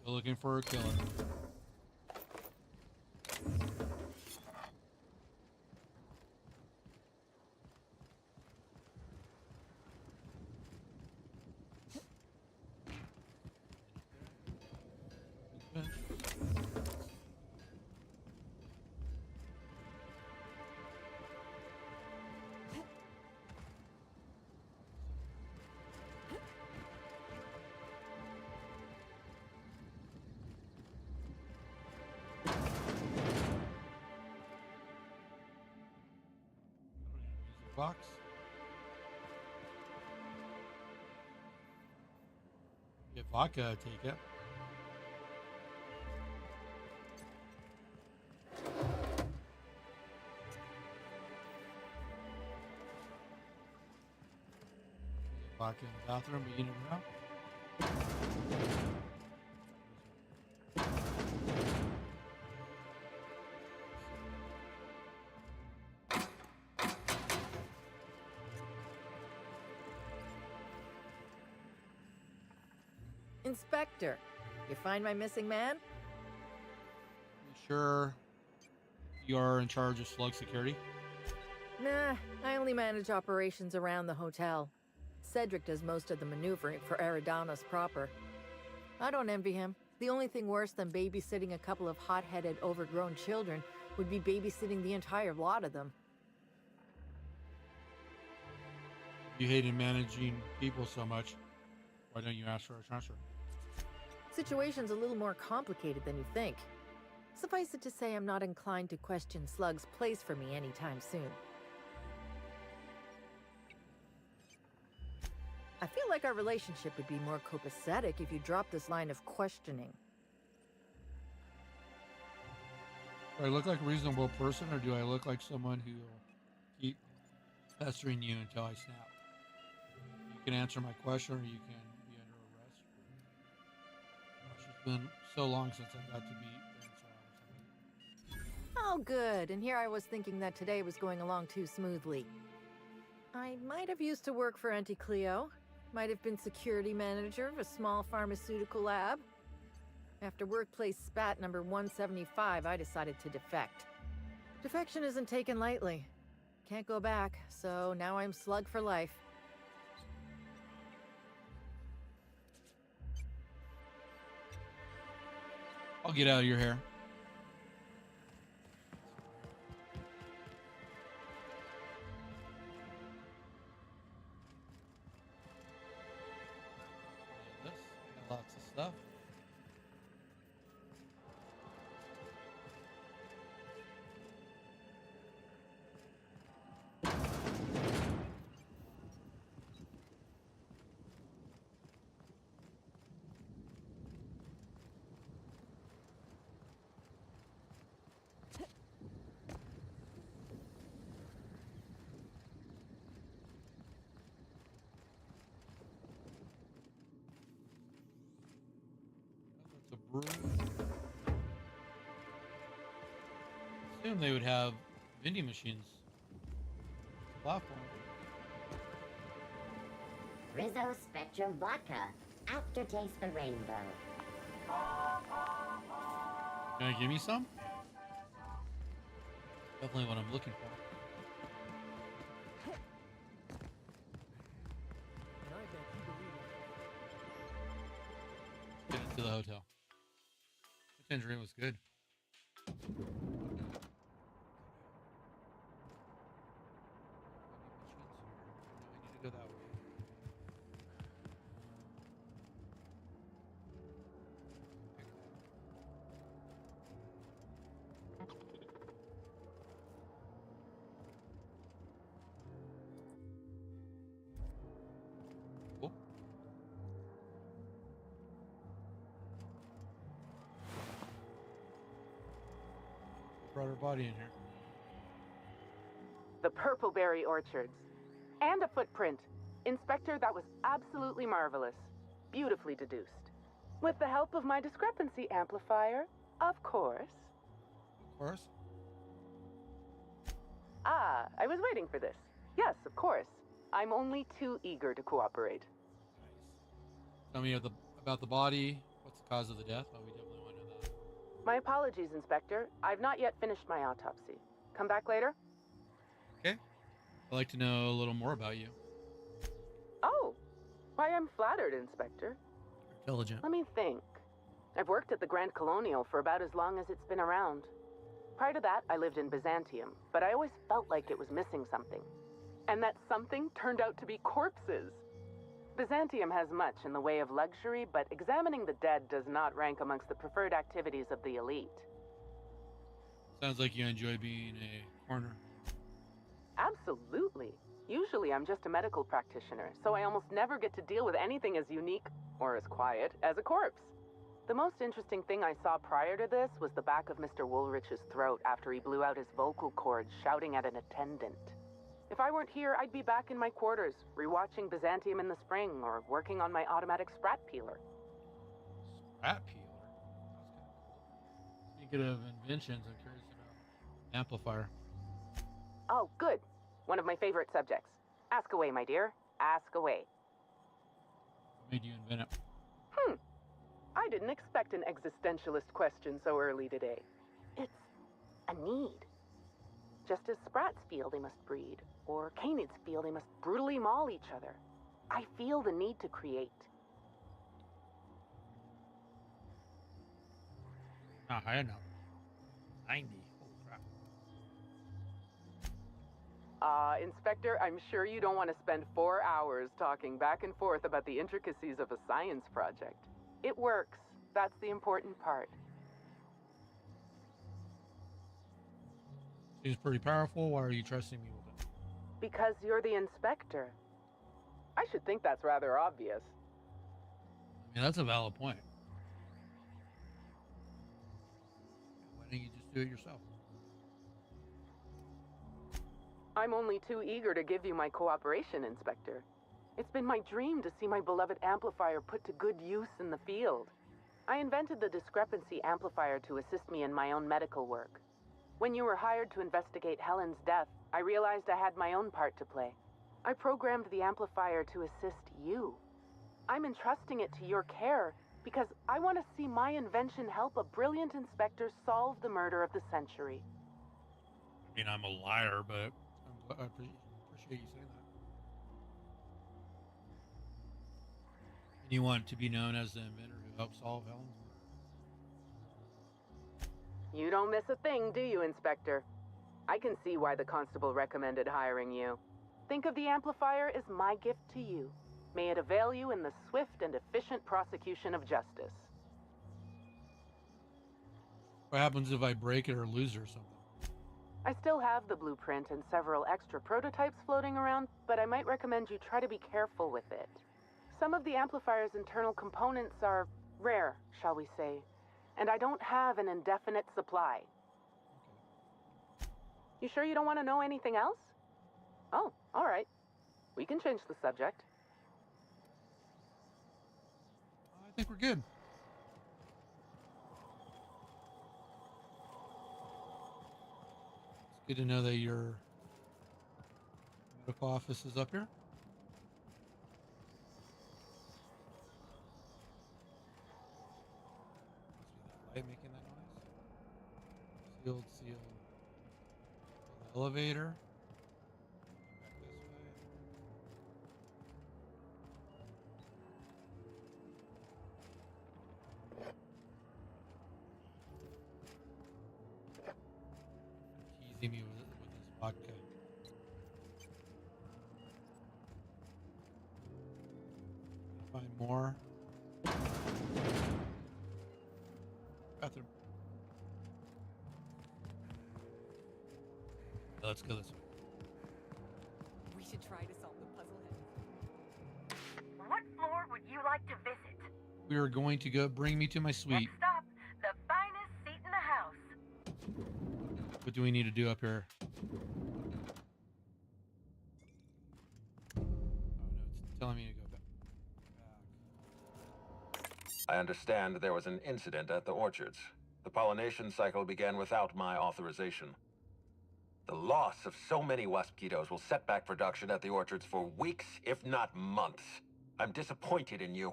Still looking for a killer. Box. Get vodka, I take it. Vodka in the bathroom, but you never know. Inspector, you find my missing man? You sure you're in charge of slug security? Nah, I only manage operations around the hotel. Cedric does most of the maneuvering for Eridanos proper. I don't envy him. The only thing worse than babysitting a couple of hot-headed, overgrown children would be babysitting the entire lot of them. You hated managing people so much. Why don't you ask for a transfer? Situation's a little more complicated than you think. Suffice it to say, I'm not inclined to question Slug's place for me anytime soon. I feel like our relationship would be more copacetic if you dropped this line of questioning. Do I look like a reasonable person, or do I look like someone who will keep pestering you until I snap? You can answer my question, or you can be under arrest. Gosh, it's been so long since I got to be Oh, good. And here I was thinking that today was going along too smoothly. I might have used to work for Auntie Cleo. Might have been security manager of a small pharmaceutical lab. After workplace spat number 175, I decided to defect. Defection isn't taken lightly. Can't go back, so now I'm Slug for life. I'll get out of your hair. This, I got lots of stuff. That's a brewery. Assume they would have vending machines. Platform. Rizzo Spectrum Vodka. Aftertaste the rainbow. Can you give me some? Definitely what I'm looking for. Get into the hotel. The tangerine was good. I need to go that way. Cool. Brought her body in here. The Purpleberry Orchards. And a footprint. Inspector, that was absolutely marvelous. Beautifully deduced. With the help of my discrepancy amplifier, of course. Of course. Ah, I was waiting for this. Yes, of course. I'm only too eager to cooperate. Tell me about the body. What's the cause of the death? Well, we definitely want to know that. My apologies, Inspector. I've not yet finished my autopsy. Come back later? Okay. I'd like to know a little more about you. Oh, why, I'm flattered, Inspector. Intelligent. Let me think. I've worked at the Grand Colonial for about as long as it's been around. Prior to that, I lived in Byzantium, but I always felt like it was missing something. And that something turned out to be corpses. Byzantium has much in the way of luxury, but examining the dead does not rank amongst the preferred activities of the elite. Sounds like you enjoy being a coroner. Absolutely. Usually I'm just a medical practitioner, so I almost never get to deal with anything as unique, or as quiet, as a corpse. The most interesting thing I saw prior to this was the back of Mr. Woolrich's throat after he blew out his vocal cords shouting at an attendant. If I weren't here, I'd be back in my quarters, rewatching Byzantium in the spring, or working on my automatic sprat peeler. Sprat peeler? That's kind of cool. Speaking of inventions, I'm curious about amplifier. Oh, good. One of my favorite subjects. Ask away, my dear. Ask away. What made you invent it? I didn't expect an existentialist question so early today. It's a need. Just as sprats feel they must breed, or canids feel they must brutally maul each other, I feel the need to create. Not high enough. 90. Holy crap. Inspector, I'm sure you don't want to spend 4 hours talking back and forth about the intricacies of a science project. It works. That's the important part. Seems pretty powerful. Why are you trusting me with it? Because you're the inspector. I should think that's rather obvious. I mean, that's a valid point. Why don't you just do it yourself? I'm only too eager to give you my cooperation, Inspector. It's been my dream to see my beloved amplifier put to good use in the field. I invented the discrepancy amplifier to assist me in my own medical work. When you were hired to investigate Helen's death, I realized I had my own part to play. I programmed the amplifier to assist you. I'm entrusting it to your care because I want to see my invention help a brilliant inspector solve the murder of the century. I mean, I'm a liar, but I appreciate you saying that. And you want to be known as the inventor who helped solve Helen's murder? You don't miss a thing, do you, Inspector? I can see why the constable recommended hiring you. Think of the amplifier as my gift to you. May it avail you in the swift and efficient prosecution of justice. What happens if I break it or lose it or something? I still have the blueprint and several extra prototypes floating around, but I might recommend you try to be careful with it. Some of the amplifier's internal components are rare, shall we say, and I don't have an indefinite supply. You sure you don't want to know anything else? Oh, all right. We can change the subject. I think we're good. It's good to know that your medical office is up here. Must be that light making that noise. Sealed. Elevator. Back this way. Teasing me with this vodka. Find more. Bathroom. Let's go this way. We should try to solve the puzzle head. What floor would you like to visit? We are going to go. Bring me to my suite. Next stop, the finest seat in the house. What do we need to do up here? Oh no, it's telling me to go back. I understand there was an incident at the orchards. The pollination cycle began without my authorization. The loss of so many mosquitoes will set back production at the orchards for weeks, if not months. I'm disappointed in you.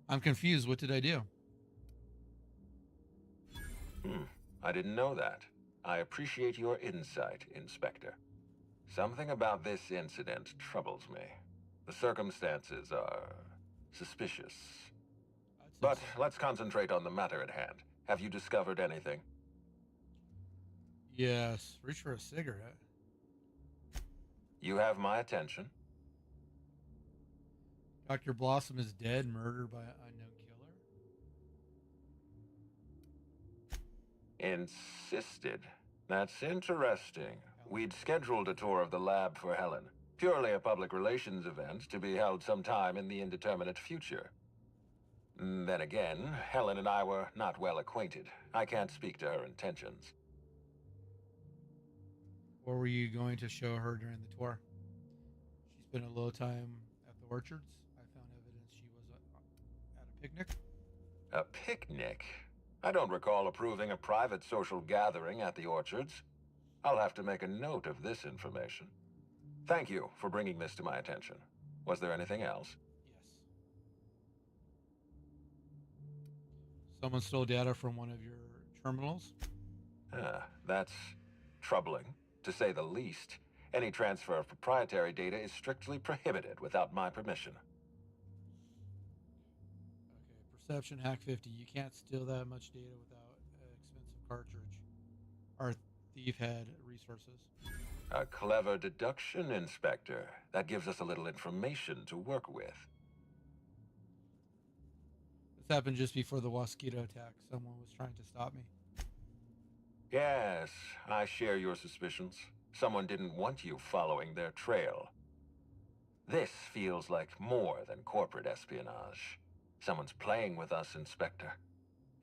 I'm confused. What did I do? I didn't know that. I appreciate your insight, Inspector. Something about this incident troubles me. The circumstances are suspicious. But let's concentrate on the matter at hand. Have you discovered anything? Yes. Reach for a cigarette. You have my attention. Dr. Blossom is dead, murdered by an unknown killer. Insisted. That's interesting. We'd scheduled a tour of the lab for Helen. Purely a public relations event to be held sometime in the indeterminate future. Then again, Helen and I were not well acquainted. I can't speak to her intentions. What were you going to show her during the tour? She spent a little time at the orchards. I found evidence she was at a picnic. A picnic? I don't recall approving a private social gathering at the orchards. I'll have to make a note of this information. Thank you for bringing this to my attention. Was there anything else? Someone stole data from one of your terminals? That's troubling, to say the least. Any transfer of proprietary data is strictly prohibited without my permission. Okay, perception hack 50. You can't steal that much data without an expensive cartridge. Our thief had resources. A clever deduction, Inspector. That gives us a little information to work with. This happened just before the Wasquito attack. Someone was trying to stop me. Yes, I share your suspicions. Someone didn't want you following their trail. This feels like more than corporate espionage. Someone's playing with us, Inspector.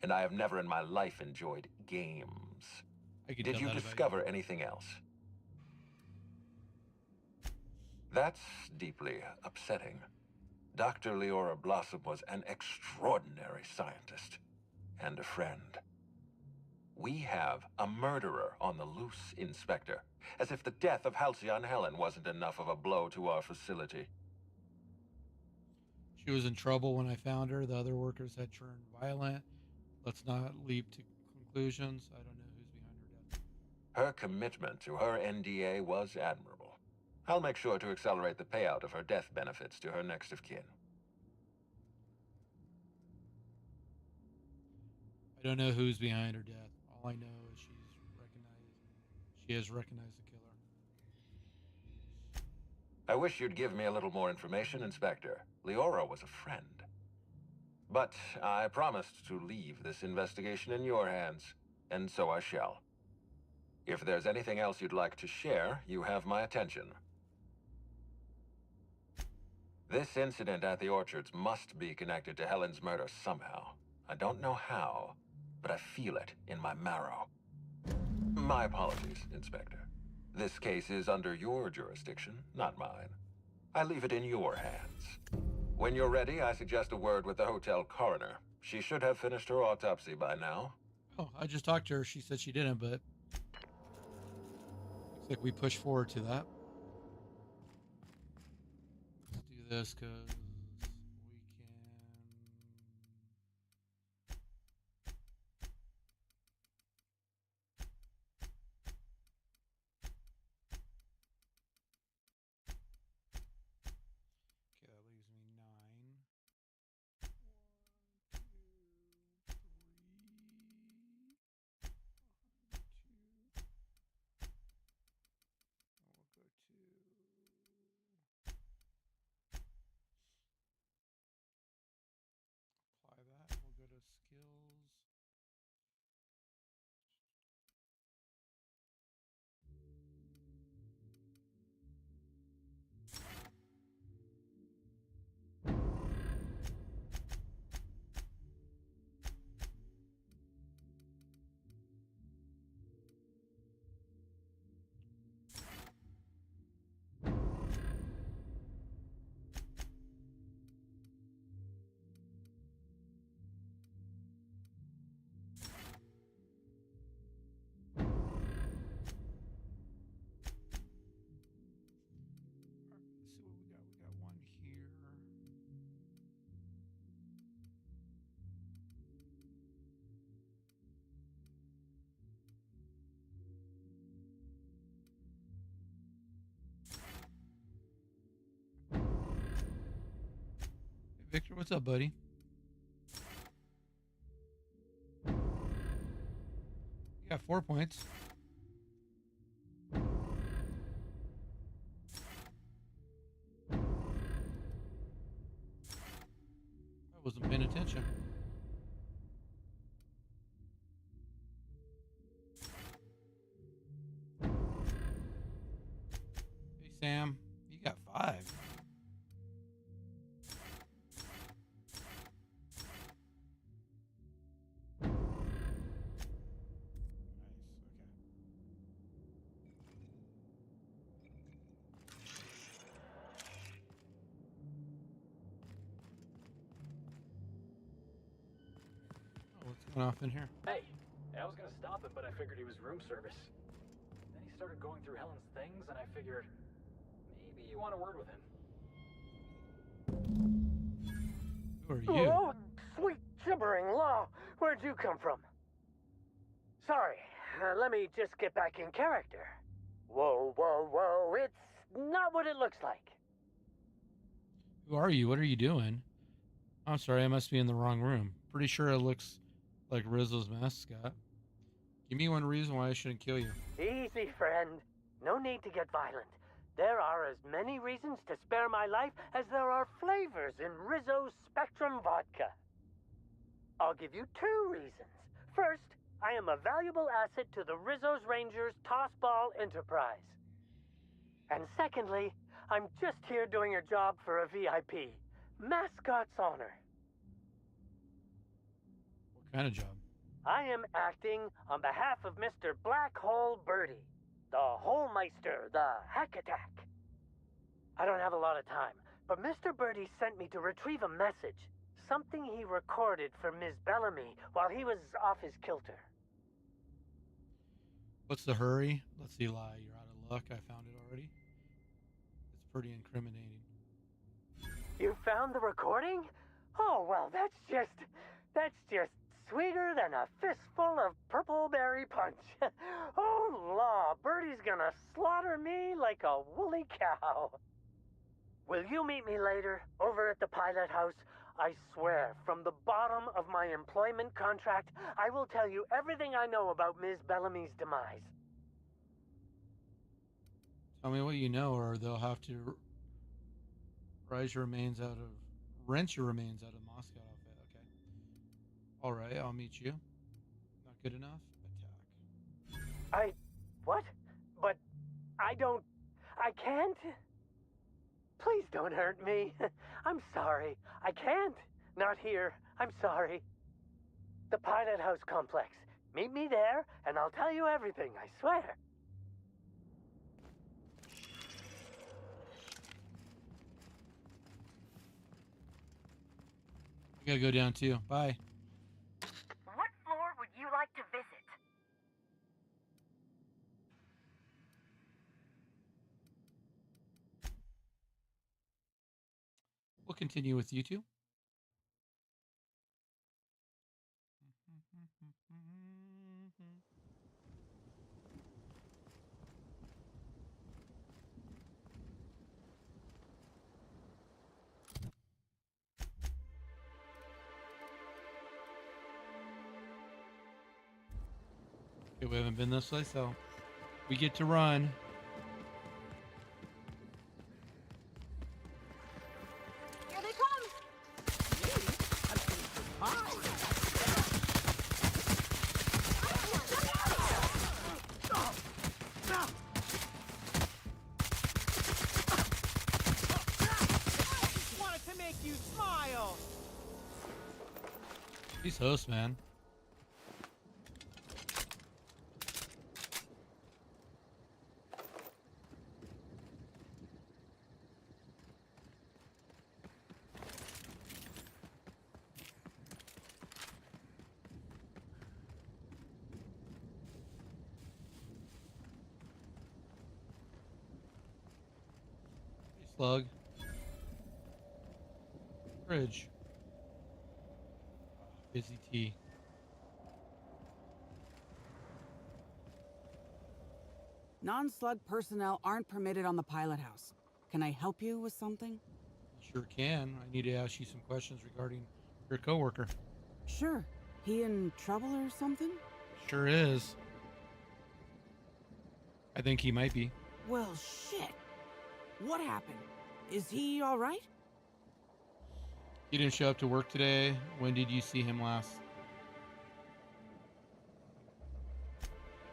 And I have never in my life enjoyed games. Did you discover anything else? That's deeply upsetting. Dr. Leora Blossom was an extraordinary scientist and a friend. We have a murderer on the loose, Inspector. As if the death of Halcyon Helen wasn't enough of a blow to our facility. She was in trouble when I found her. The other workers had turned violent. Let's not leap to conclusions. I don't know who's behind her death. Her commitment to her NDA was admirable. I'll make sure to accelerate the payout of her death benefits to her next of kin. I don't know who's behind her death. All I know is she has recognized the killer. I wish you'd give me a little more information, Inspector. Leora was a friend. But I promised to leave this investigation in your hands, and so I shall. If there's anything else you'd like to share, you have my attention. This incident at the orchards must be connected to Helen's murder somehow. I don't know how, but I feel it in my marrow. My apologies, Inspector. This case is under your jurisdiction, not mine. I leave it in your hands. When you're ready, I suggest a word with the hotel coroner. She should have finished her autopsy by now. Oh, I just talked to her. She said she didn't, but looks like we push forward to that. Let's do this because we can. Okay, that leaves me 9. 1, 2, 3. 1, 2. Apply that. We'll go to skills. Let's see what we got. We got one here. Hey, Victor, what's up, buddy? You got 4 points. I wasn't paying attention. Hey, Sam, you got 5. Oh, what's going off in here? Hey, I was gonna stop him, but I figured he was room service. Then he started going through Helen's things, and I figured maybe you want a word with him. Who are you? Oh, sweet gibbering law! Where you come from? Sorry, let me just get back in character. Whoa, whoa, whoa, it's not what it looks like. Who are you? What are you doing? I'm sorry, I must be in the wrong room. Pretty sure it looks like Rizzo's mascot. Give me one reason why I shouldn't kill you. Easy, friend. No need to get violent. There are as many reasons to spare my life as there are flavors in Rizzo's Spectrum vodka. I'll give you 2 reasons. First, I am a valuable asset to the Rizzo's Rangers Tossball Enterprise. And secondly, I'm just here doing a job for a VIP. Mascot's honor. What kind of job? I am acting on behalf of Mr. Black Hole Birdie, the Holmeister, the Hack Attack. I don't have a lot of time, but Mr. Birdie sent me to retrieve a message. Something he recorded for Ms. Bellamy while he was off his kilter. What's the hurry? Let's see, lie. You're out of luck. I found it already. It's pretty incriminating. You found the recording? Oh, well, that's just sweeter than a fistful of purple berry punch. Oh, law, Birdie's gonna slaughter me like a woolly cow. Will you meet me later, over at the pilot house? I swear, from the bottom of my employment contract, I will tell you everything I know about Ms. Bellamy's demise. Tell me what you know, or they'll have to rent your remains out of Moscow outfit. Okay. All right, I'll meet you. Not good enough? Attack. What? But I can't? Please don't hurt me. I'm sorry. I can't. Not here. I'm sorry. The Pilot House complex. Meet me there, and I'll tell you everything, I swear. I gotta go down too. Bye. What floor would you like to visit? We'll continue with you two. Okay, we haven't been this way, so we get to run. Here they come! Wanted to make you smile. These hosts, man. Slug. Fridge. Busy tea. Non-slug personnel aren't permitted on the pilot house. Can I help you with something? Sure can. I need to ask you some questions regarding your coworker. Sure. He in trouble or something? Sure is. I think he might be. Well, shit. What happened? Is he all right? He didn't show up to work today. When did you see him last?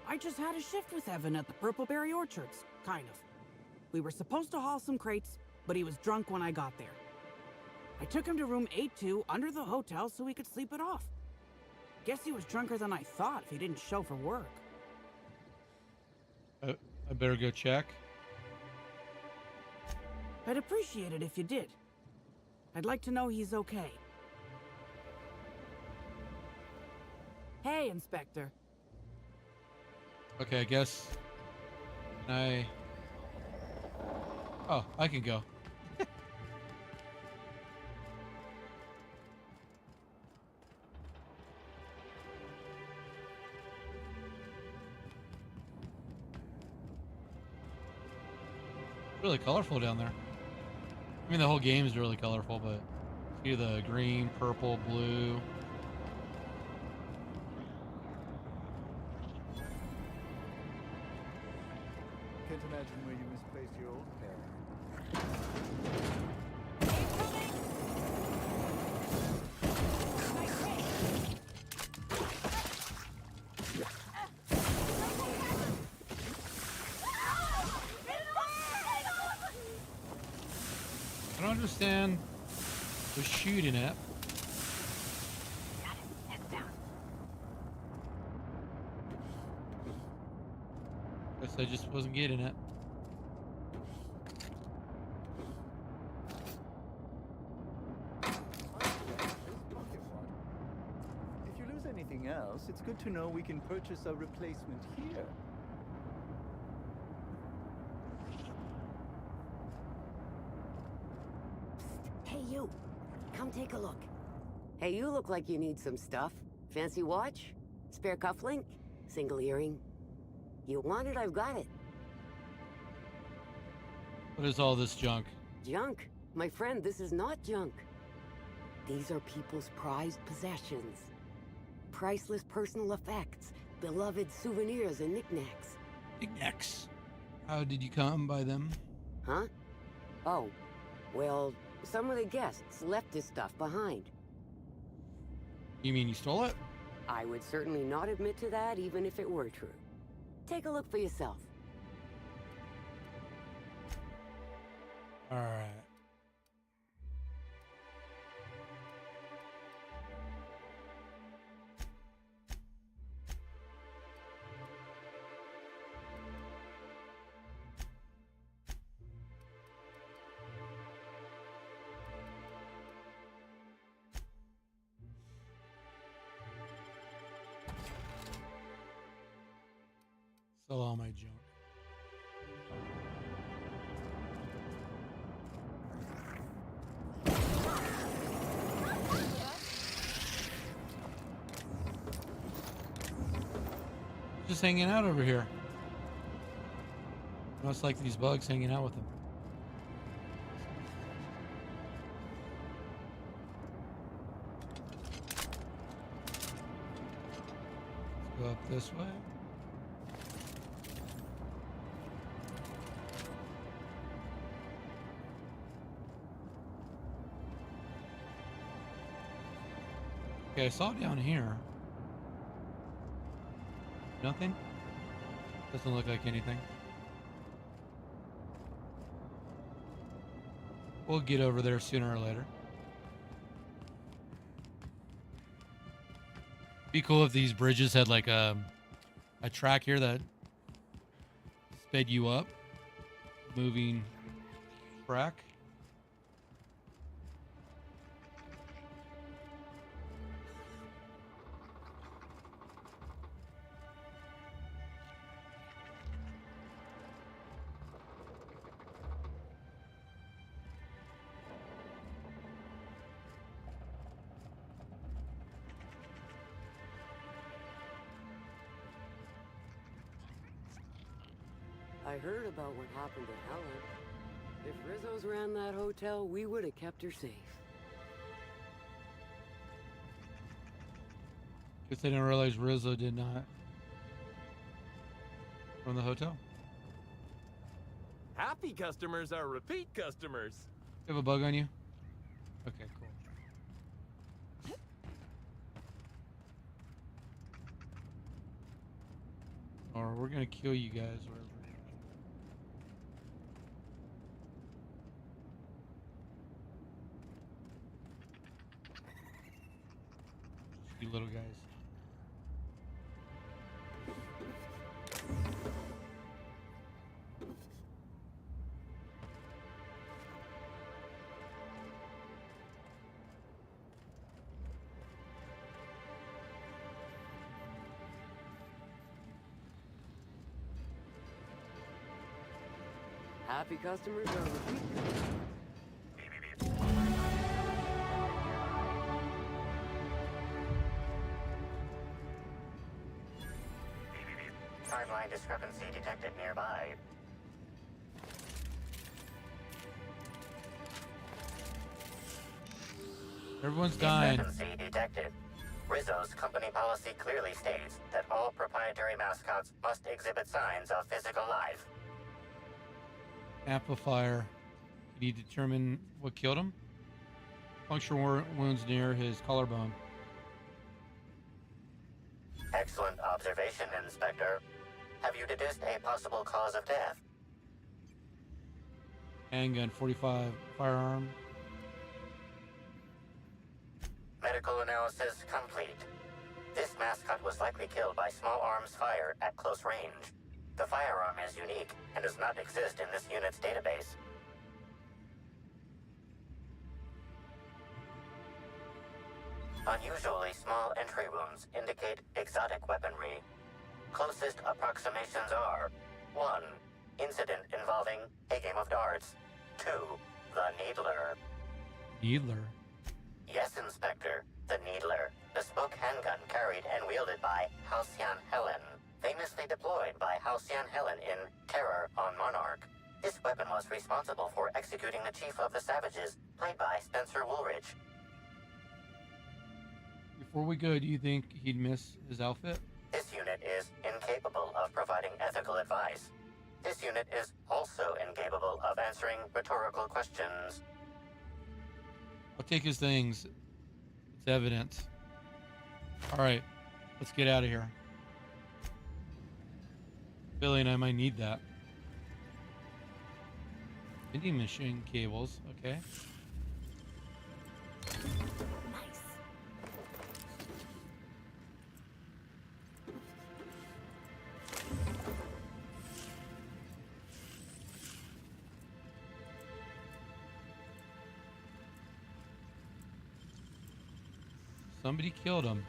I just had a shift with Evan at the Purpleberry Orchards, kind of. We were supposed to haul some crates, but he was drunk when I got there. I took him to room 82 under the hotel so he could sleep it off. Guess he was drunker than I thought if he didn't show for work. I better go check. I'd appreciate it if you did. I'd like to know he's okay. Hey, Inspector. Okay, I guess. Oh, I can go. Really colorful down there. I mean, the whole game is really colorful, but see the green, purple, blue. Can't imagine where you misplaced your old pair. I don't understand the shooting at. Guess I just wasn't getting it. If you lose anything else, it's good to know we can purchase a replacement here. Hey, you. Come take a look. Hey, you look like you need some stuff. Fancy watch? Spare cufflink? Single earring? You want it, I've got it. What is all this junk? Junk? My friend, this is not junk. These are people's prized possessions. Priceless personal effects, beloved souvenirs and knickknacks. Knickknacks? How did you come by them? Huh? Oh, well, some of the guests left this stuff behind. You mean you stole it? I would certainly not admit to that, even if it were true. Take a look for yourself. All right. Sell all my junk. Just hanging out over here. Must like these bugs hanging out with them. Let's go up this way. Okay, I saw down here. Nothing? Doesn't look like anything. We'll get over there sooner or later. Be cool if these bridges had like a track here that sped you up. Moving track. I heard about what happened to Helen. If Rizzo's ran that hotel, we would have kept her safe. Guess I didn't realize Rizzo did not run the hotel. Happy customers are repeat customers. You have a bug on you? Okay, cool. Or we're gonna kill you guys wherever you're at. You little guys. Happy customers are repeat customers. Timeline discrepancy detected nearby. Everyone's dying. Discrepancy detected. Rizzo's company policy clearly states that all proprietary mascots must exhibit signs of physical life. Amplifier. Can you determine what killed him? Puncture wounds near his collarbone. Excellent observation, Inspector. Have you deduced a possible cause of death? Handgun, 45, firearm. Medical analysis complete. This mascot was likely killed by small arms fire at close range. The firearm is unique and does not exist in this unit's database. Unusually small entry wounds indicate exotic weaponry. Closest approximations are 1. Incident involving a game of darts. 2. The Needler. Needler? Yes, Inspector. The Needler. Bespoke handgun carried and wielded by Halcyon Helen. Famously deployed by Halcyon Helen in Terror on Monarch. This weapon was responsible for executing the Chief of the Savages, played by Spencer Woolridge. Before we go, do you think he'd miss his outfit? This unit is incapable of providing ethical advice. This unit is also incapable of answering rhetorical questions. I'll take his things. It's evidence. Alright, let's get out of here. Billy and I might need that. Vending machine cables, okay. Somebody killed him.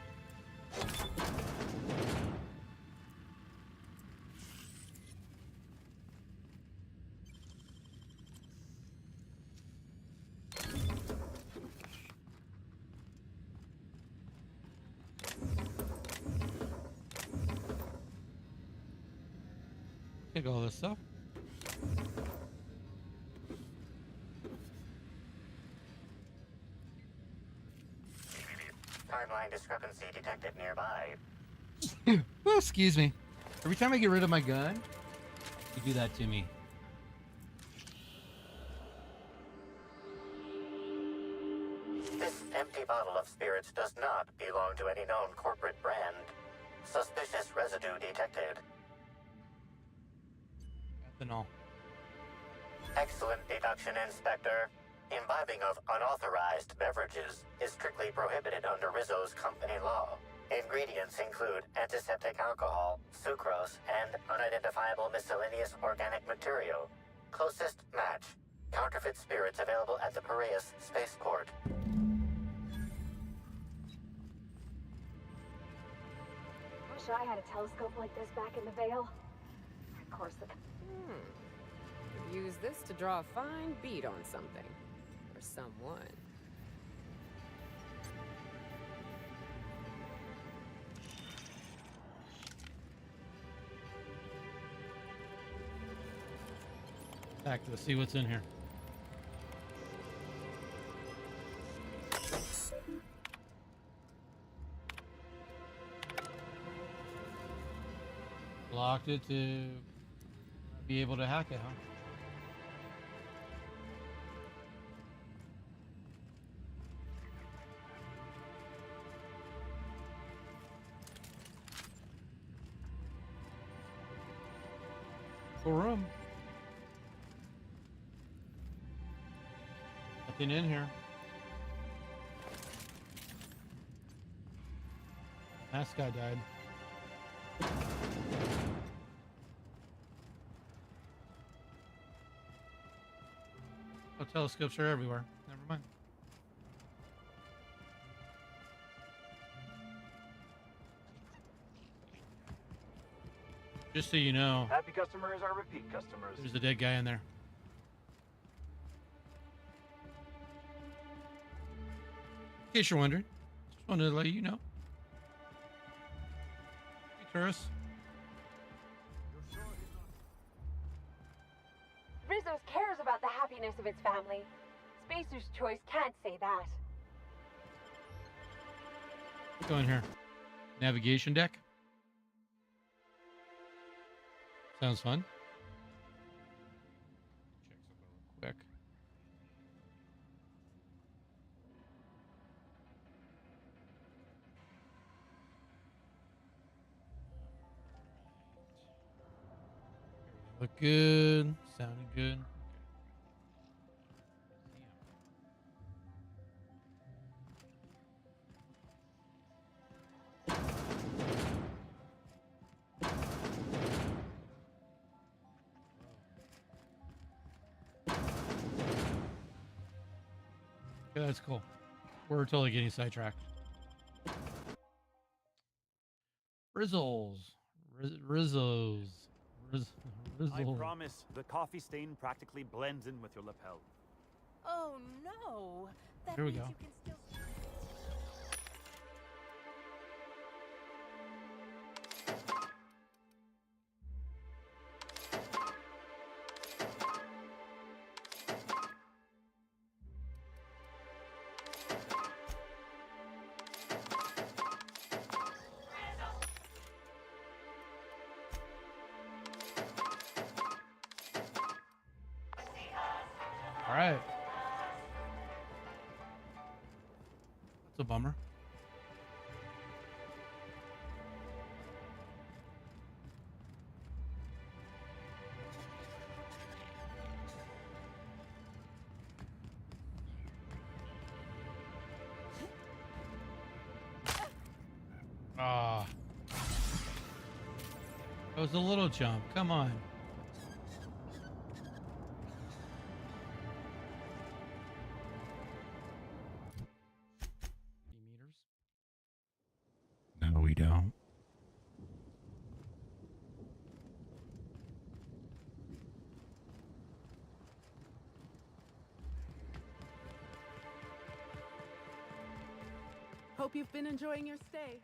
Take all this stuff. Timeline discrepancy detected nearby. Oh, excuse me. Every time I get rid of my gun, you do that to me. This empty bottle of spirits does not belong to any known corporate brand. Suspicious residue detected. Ethanol. Excellent deduction, Inspector. Imbibing of unauthorized beverages is strictly prohibited under Rizzo's company law. Ingredients include antiseptic alcohol, sucrose, and unidentifiable miscellaneous organic material. Closest match. Counterfeit spirits available at the Piraeus spaceport. Wish I had a telescope like this back in the Vale. Of course, the... Use this to draw a fine bead on something. Or someone. Back to see what's in here. Locked it to be able to hack it, huh? Cool room. Nothing in here. Last guy died. Oh, telescopes are everywhere. Never mind. Just so you know, Happy customers are repeat customers. there's a dead guy in there. In case you're wondering, just wanted to let you know. Hey, tourists. Rizzo's cares about the happiness of its family. Spacer's Choice can't say that. Go in here. Navigation deck. Sounds fun. Check something real quick. Look good. Sounding good. Okay, that's cool. We're totally getting sidetracked. Rizzles. Rizzos. I Rizzle. promise, the coffee stain practically blends in with your lapel. Oh no! That Here we means go. you can still. All right. That's a bummer. Ah. That was a little jump. Come on. No, we don't. Hope you've been enjoying your stay.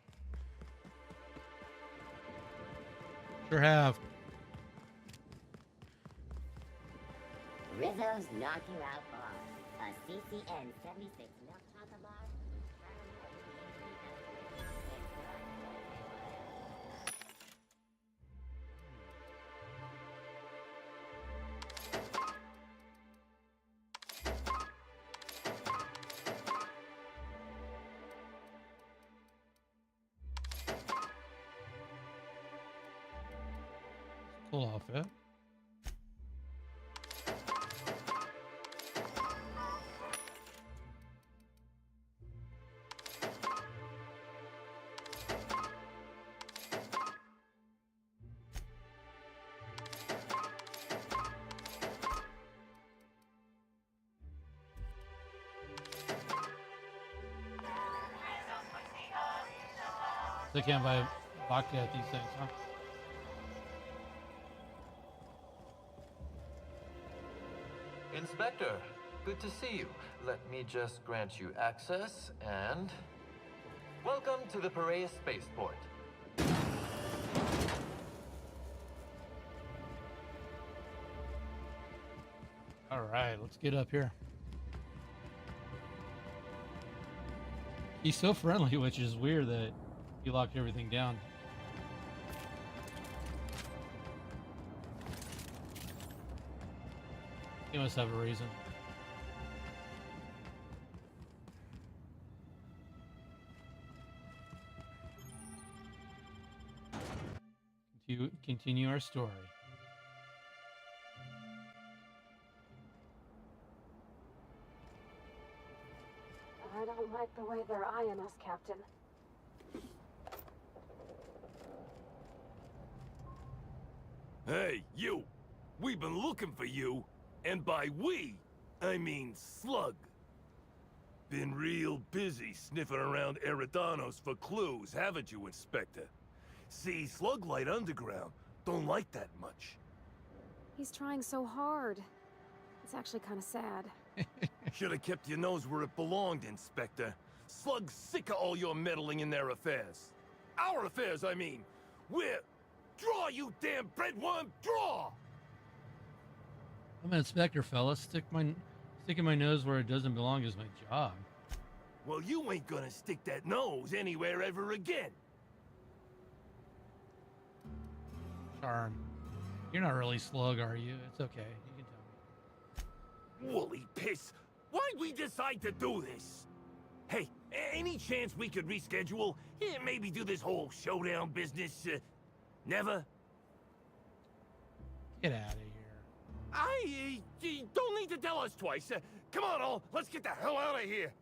Sure have. Rizzo's Knocking Out Bar, a CCN 76 milk chocolate bar. Cool outfit. They can't buy vodka at these things, huh? Inspector, good to see you. Let me just grant you access and... Welcome to the Piraeus Spaceport. All right, let's get up here. He's so friendly, which is weird that he locked everything down. He must have a reason. Continue our story. I don't like the way they're eyeing us, Captain. Hey, you! We've been looking for you, and by we, I mean Slug. Been real busy sniffing around Eridanos for clues, haven't you, Inspector? See, Slug Light Underground don't like that much. He's trying so hard. It's actually kind of sad. Should have kept your nose where it belonged, Inspector. Slug's sick of all your meddling in their affairs. Our affairs, I mean. We're... Draw, you damn breadworm, draw! I'm an inspector, fella. Sticking my nose where it doesn't belong is my job. Well, you ain't gonna stick that nose anywhere ever again. Charm. You're not really Slug, are you? It's okay. You can tell me. Woolly piss. Why'd we decide to do this? Hey, any chance we could reschedule? Yeah, maybe do this whole showdown business? Never? Get out of here. You don't need to tell us twice. Come on, all. Let's get the hell out of here.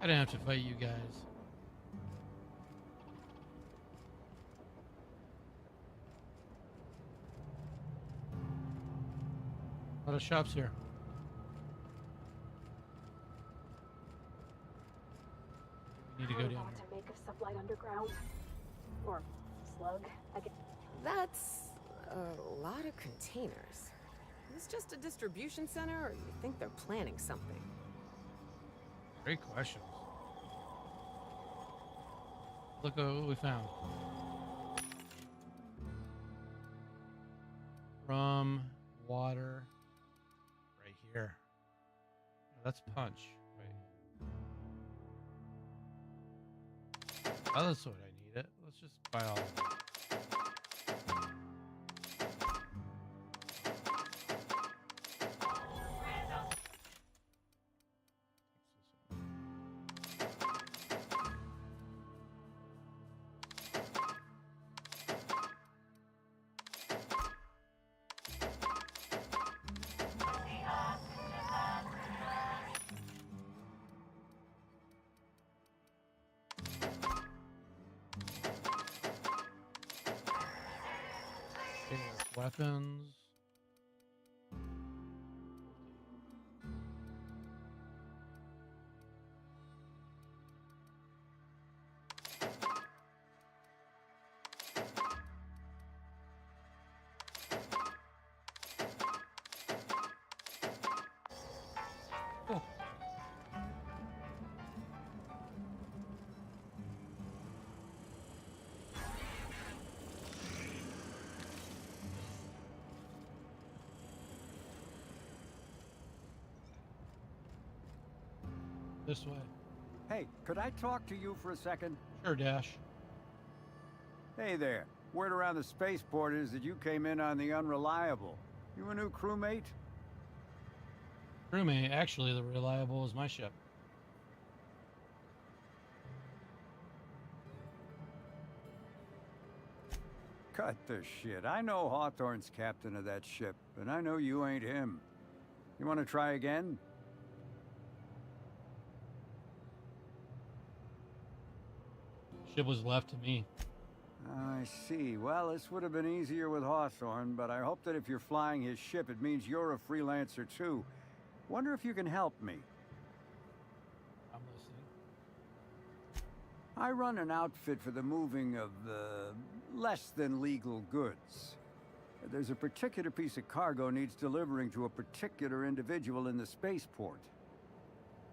I didn't have to fight you guys. A lot of shops here. We need to go down What here. to make of Sublight Underground? Or Slug, I guess. That's a lot of containers. Is this just a distribution center, or you think they're planning something? Great questions. Look at what we found. Rum, water, right here. That's punch. Wait. Oh, that's what I need it. Let's just buy all of it. Weapons. Oh. This way. Hey, could I talk to you for a second? Sure, Dash. Hey there. Word around the spaceport is that you came in on the Unreliable. You a new crewmate? Crewmate, actually, the Reliable is my ship. Cut the shit. I know Hawthorne's captain of that ship, and I know you ain't him. You want to try again? Ship was left to me. I see. Well, this would have been easier with Hawthorne, but I hope that if you're flying his ship, it means you're a freelancer too. Wonder if you can help me. I'm listening. I run an outfit for the moving of less than legal goods. There's a particular piece of cargo needs delivering to a particular individual in the spaceport.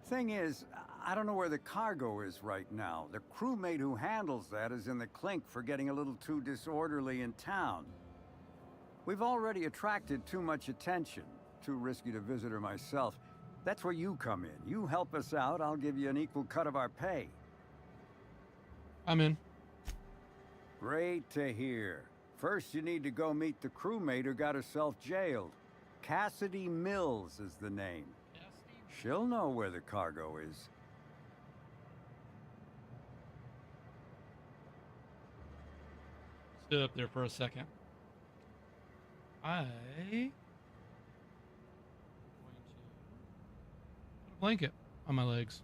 Thing is, I don't know where the cargo is right now. The crewmate who handles that is in the clink for getting a little too disorderly in town. We've already attracted too much attention. Too risky to visit her myself. That's where you come in. You help us out, I'll give you an equal cut of our pay. I'm in. Great to hear. First, you need to go meet the crewmate who got herself jailed. Cassidy Mills is the name. She'll know where the cargo is. Stood up there for a second. I'm going to put a blanket on my legs.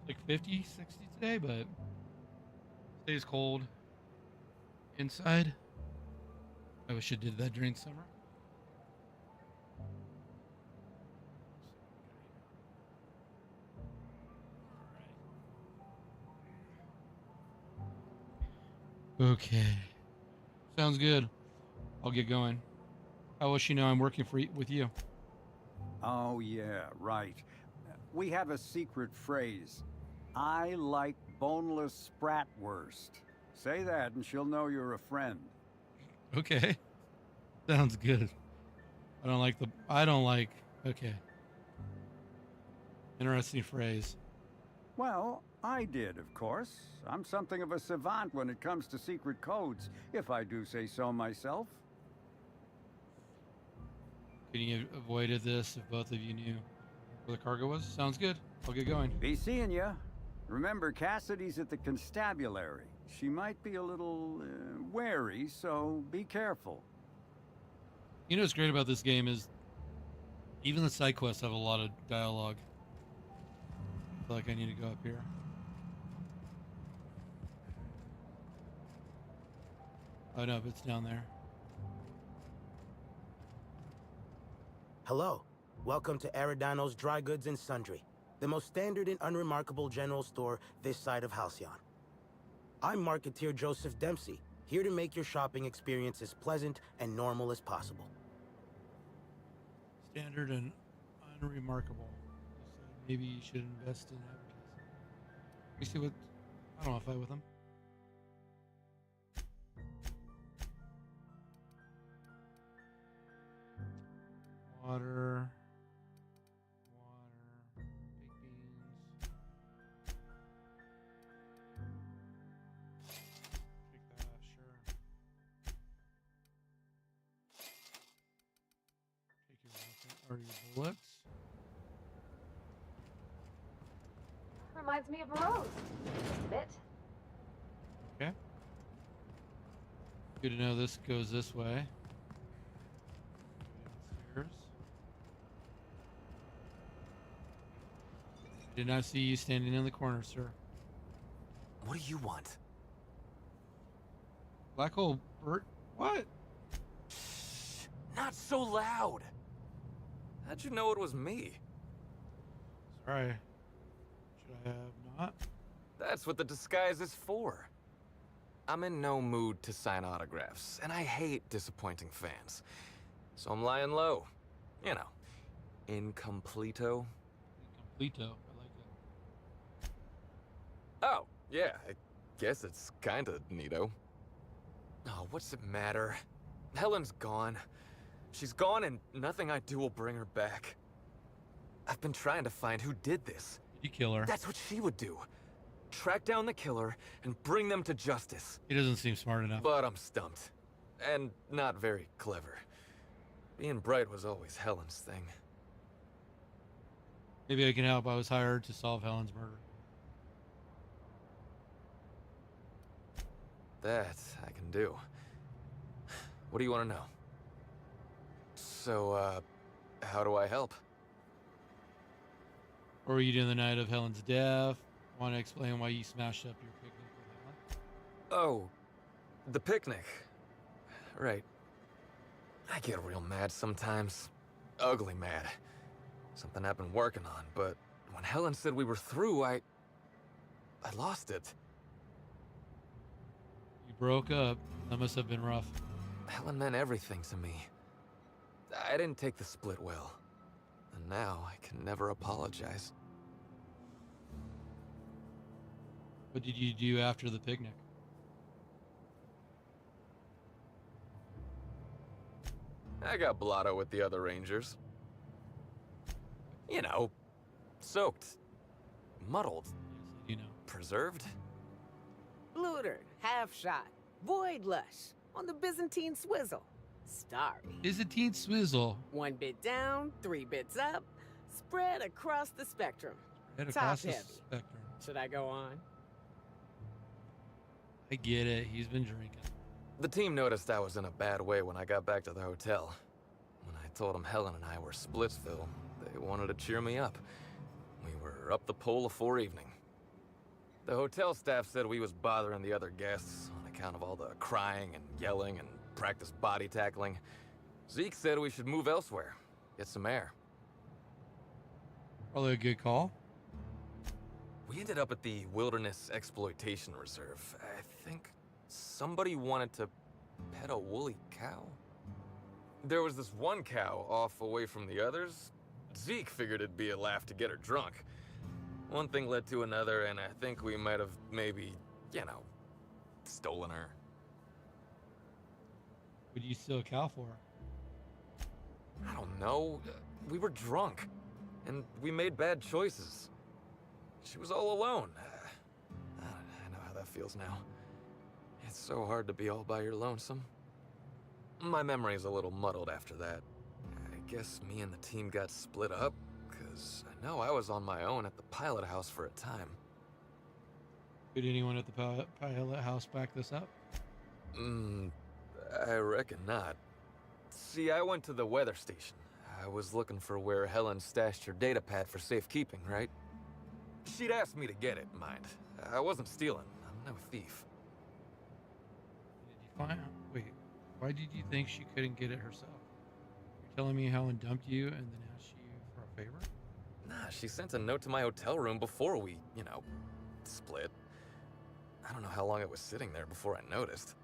It's like 50, 60 today, but stays cold inside. I wish I did that during summer. Okay. Sounds good. I'll get going. How will she know I'm working with you? Oh, yeah, right. We have a secret phrase. I like boneless spratwurst. Say that and she'll know you're a friend. Okay. Sounds good. Okay. Interesting phrase. Well, I did, of course. I'm something of a savant when it comes to secret codes, if I do say so myself. Could you have avoided this if both of you knew where the cargo was? Sounds good. I'll get going. Be seeing ya. Remember, Cassidy's at the constabulary. She might be a little wary, so be careful. You know what's great about this game is even the side quests have a lot of dialogue. I feel like I need to go up here. Oh no, but it's down there. Hello. Welcome to Aridano's Dry Goods and Sundry, the most standard and unremarkable general store this side of Halcyon. I'm marketeer Joseph Dempsey, here to make your shopping experience as pleasant and normal as possible. Standard and unremarkable. So maybe you should invest in advertising. Let me see what... I don't want to fight with him. Water, baked beans. Take that, sure. Take your rocket or your bullets. Reminds me of a rose. Just a bit. Okay. Good to know this goes this way. Downstairs. Did not see you standing in the corner, sir. What do you want? Black hole Bert? What? Shh, not so loud. How'd you know it was me? Sorry. Should I have not? That's what the disguise is for. I'm in no mood to sign autographs, and I hate disappointing fans. So I'm lying low. You know, incompleto. Incompleto. I like that. Oh, yeah, I guess it's kinda neato. Oh, what's it matter? Helen's gone. She's gone and nothing I do will bring her back. I've been trying to find who did this. You kill her. That's what she would do. Track down the killer and bring them to justice. He doesn't seem smart enough. But I'm stumped. And not very clever. Being bright was always Helen's thing. Maybe I can help. I was hired to solve Helen's murder. That I can do. What do you want to know? So, how do I help? What were you doing the night of Helen's death? Want to explain why you smashed up your picnic with Helen? Oh, the picnic. Right. I get real mad sometimes. Ugly mad. Something I've been working on, but when Helen said we were through, I lost it. You broke up. That must have been rough. Helen meant everything to me. I didn't take the split well. And now I can never apologize. What did you do after the picnic? I got blotto with the other Rangers. You know, soaked, muddled, you know, preserved. Blooter, half shot, void lush, on the Byzantine swizzle. Starry. Byzantine swizzle. 1 bit down, 3 bits up, spread across the spectrum. Spread Top across the heavy. spectrum. Should I go on? I get it. He's been drinking. The team noticed I was in a bad way when I got back to the hotel. When I told them Helen and I were Splitsville, they wanted to cheer me up. We were up the pole afore evening. The hotel staff said we was bothering the other guests on account of all the crying and yelling and practice body tackling. Zeke said we should move elsewhere, get some air. Probably a good call. We ended up at the Wilderness Exploitation Reserve. I think somebody wanted to pet a woolly cow. There was this one cow off away from the others. Zeke figured it'd be a laugh to get her drunk. One thing led to another, and I think we might have maybe, you know, stolen her. What did you steal a cow for? I don't know. We were drunk. and we made bad choices. She was all alone. I know how that feels now. It's so hard to be all by your lonesome. My memory's a little muddled after that. I guess me and the team got split up, because I know I was on my own at the pilot house for a time. Did anyone at the pilot house back this up? I reckon not. See, I went to the weather station. I was looking for where Helen stashed her data pad for safekeeping, right? She'd asked me to get it, mind. I wasn't stealing. I'm no thief. Did you find? Wait, why did you think she couldn't get it herself? You're telling me Helen dumped you and then asked you for a favor? Nah, she sent a note to my hotel room before we, split. I don't know how long it was sitting there before I noticed.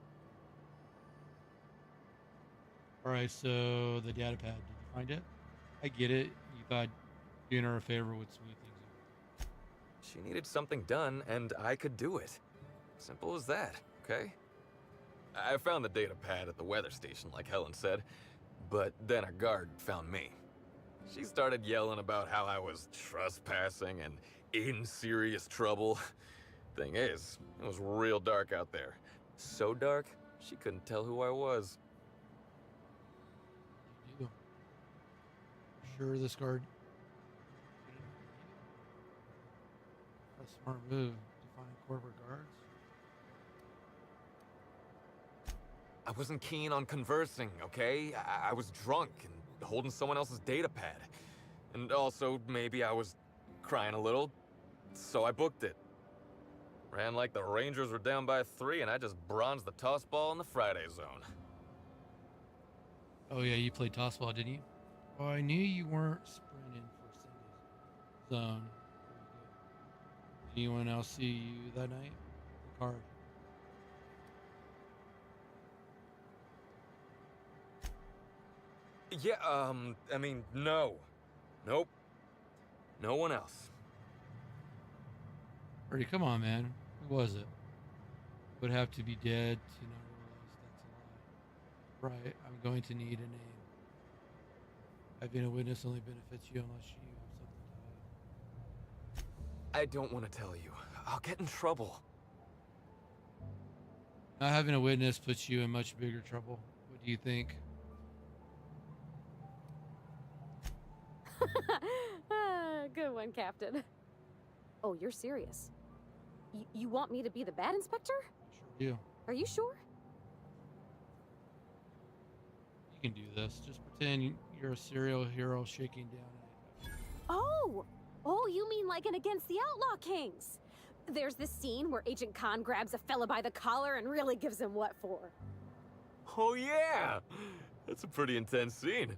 Alright, so the data pad, did you find it? I get it. You thought doing her a favor would smooth things over. She needed something done, and I could do it. Simple as that, okay? I found the data pad at the weather station, like Helen said, but then a guard found me. She started yelling about how I was trespassing and in serious trouble. Thing is, it was real dark out there. So dark, she couldn't tell who I was. You do. Sure this guard... A smart move to find corporate guards. I wasn't keen on conversing, okay? I was drunk and holding someone else's data pad. And also, maybe I was crying a little, so I booked it. Ran like the Rangers were down by 3, and I just bronzed the toss ball in the Friday zone. Oh yeah, you played toss ball, didn't you? Oh, I knew you weren't sprinting for Sunday's zone. Did anyone else see you that night? The card. Yeah, I mean, no. Nope. No one else. Brady, come on, man. Who was it? Would have to be dead to not realize that's a lie. Right, I'm going to need a name. Having a witness only benefits you unless you have something to hide. I don't want to tell you. I'll get in trouble. Not having a witness puts you in much bigger trouble. What do you think? Good one, Captain. Oh, you're serious? You want me to be the bad inspector? Sure do. Are you sure? You can do this. Just pretend you're a serial hero shaking down. Oh, you mean like in Against the Outlaw Kings? There's this scene where Agent Khan grabs a fella by the collar and really gives him what for. Oh yeah! That's a pretty intense scene.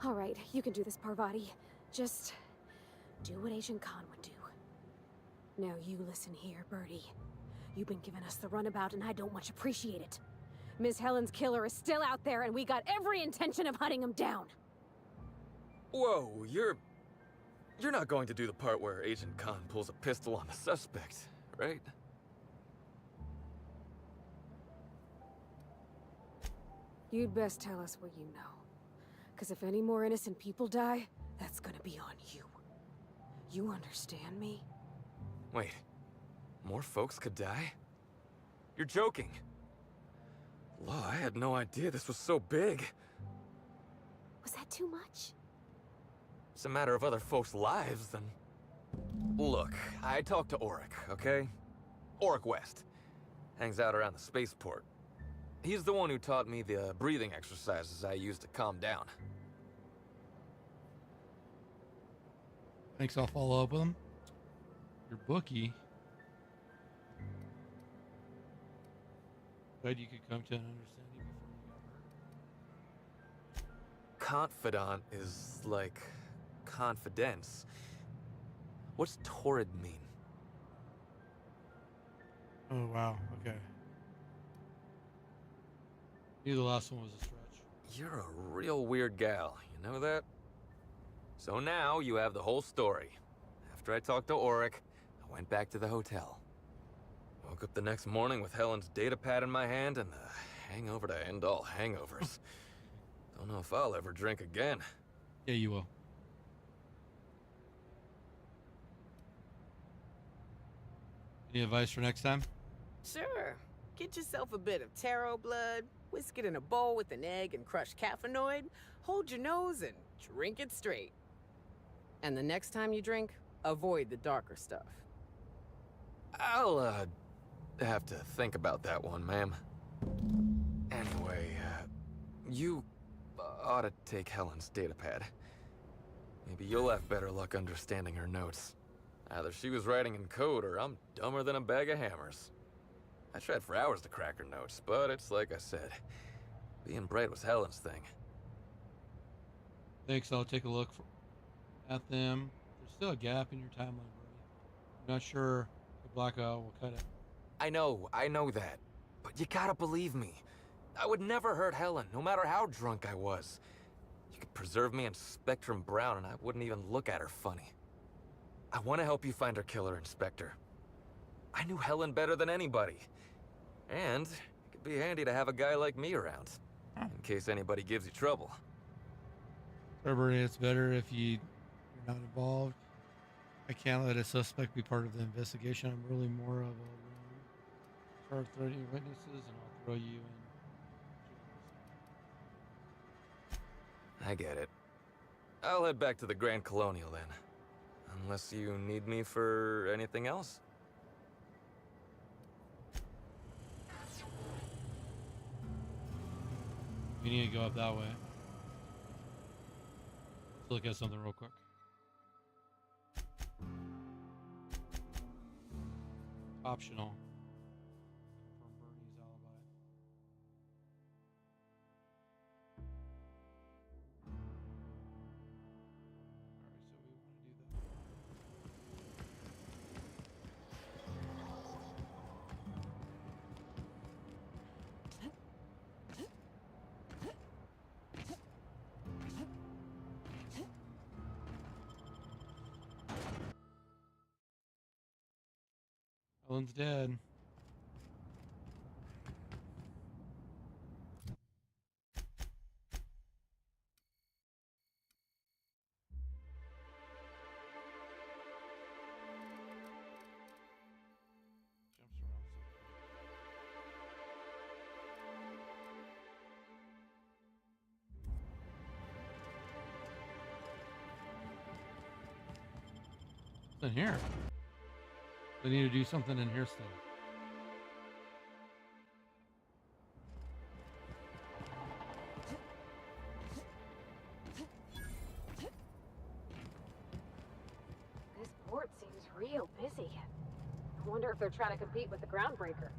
All right, you can do this, Parvati. Just do what Agent Khan would do. Now you listen here, Birdie. You've been giving us the runabout and I don't much appreciate it. Miss Helen's killer is still out there and we got every intention of hunting him down. Whoa, you're not going to do the part where Agent Khan pulls a pistol on the suspect, right? You'd best tell us what you know. Because if any more innocent people die, that's gonna be on you. You understand me? Wait, more folks could die? You're joking. Law, I had no idea this was so big. Was that too much? It's a matter of other folks' lives, then. Look, I talked to Auric, okay? Auric West. Hangs out around the spaceport. He's the one who taught me the breathing exercises I use to calm down. Thanks, I'll follow up with him. Your bookie. Glad you could come to an understanding before you got hurt. Confidant is like confidence. What's torrid mean? Oh, wow. Okay. Knew the last one was a stretch. You're a real weird gal, you know that? So now you have the whole story. After I talked to Auric, I went back to the hotel. Woke up the next morning with Helen's data pad in my hand and the hangover to end all hangovers. Don't know if I'll ever drink again. Yeah, you will. Any advice for next time? Sure. Get yourself a bit of taro blood, whisk it in a bowl with an egg and crushed caffeinoid, hold your nose and drink it straight. And the next time you drink, avoid the darker stuff. I'll, have to think about that one, ma'am. Anyway, you ought to take Helen's datapad. Maybe you'll have better luck understanding her notes. Either she was writing in code or I'm dumber than a bag of hammers. I tried for hours to crack her notes, but it's like I said. Being bright was Helen's thing. Thanks, I'll take a look at them. There's still a gap in your timeline, buddy. I'm not sure the blackout will cut it. I know that. But you gotta believe me. I would never hurt Helen, no matter how drunk I was. You could preserve me in Spectrum Brown and I wouldn't even look at her funny. I want to help you find her killer, Inspector. I knew Helen better than anybody. And it could be handy to have a guy like me around, in case anybody gives you trouble. Herbert, it's better if you're not involved. I can't let a suspect be part of the investigation. I'm really more of a start threatening witnesses and I'll throw you in. I get it. I'll head back to the Grand Colonial then. Unless you need me for anything else? We need to go up that way. Let's look at something real quick. Optional. From Bernie's alibi. Alright, so we want to do that. Helen's dead. Jumps around so quick. What's in here? They need to do something in here still. This port seems real busy. I wonder if they're trying to compete with the Groundbreaker.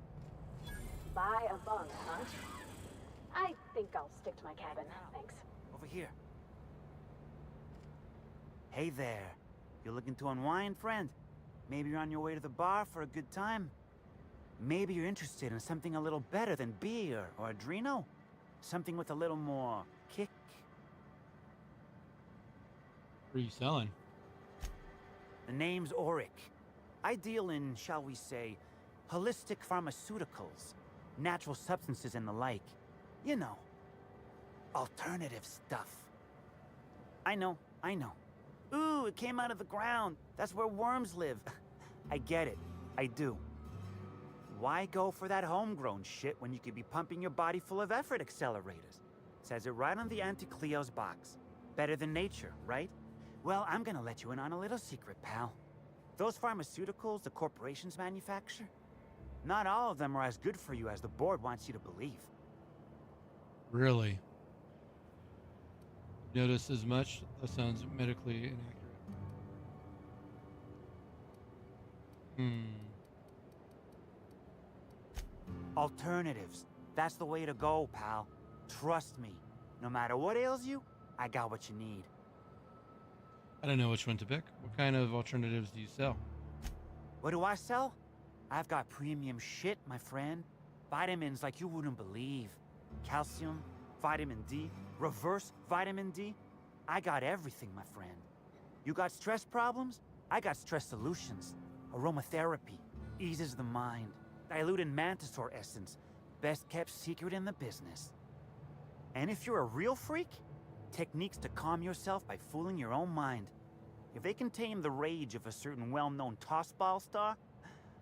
Buy a bunk, huh? I think I'll stick to my cabin, thanks. Over here. Hey there. You looking to unwind, friend? Maybe you're on your way to the bar for a good time. Maybe you're interested in something a little better than beer or Adreno. Something with a little more kick. What are you selling? The name's Auric. I deal in, shall we say, holistic pharmaceuticals, natural substances and the like. You know, alternative stuff. I know. Ooh, it came out of the ground. That's where worms live. I get it. I do. Why go for that homegrown shit when you could be pumping your body full of effort accelerators? Says it right on the Auntie Cleo's box. Better than nature, right? Well, I'm gonna let you in on a little secret, pal. Those pharmaceuticals the corporations manufacture, not all of them are as good for you as the board wants you to believe. Really? Notice as much? That sounds medically inaccurate. Alternatives. That's the way to go, pal. Trust me. No matter what ails you, I got what you need. I don't know which one to pick. What kind of alternatives do you sell? What do I sell? I've got premium shit, my friend. Vitamins like you wouldn't believe. Calcium, vitamin D, reverse vitamin D. I got everything, my friend. You got stress problems? I got stress solutions. Aromatherapy eases the mind. Diluted mantisaur essence, best kept secret in the business. And if you're a real freak, techniques to calm yourself by fooling your own mind. If they can tame the rage of a certain well-known tossball star,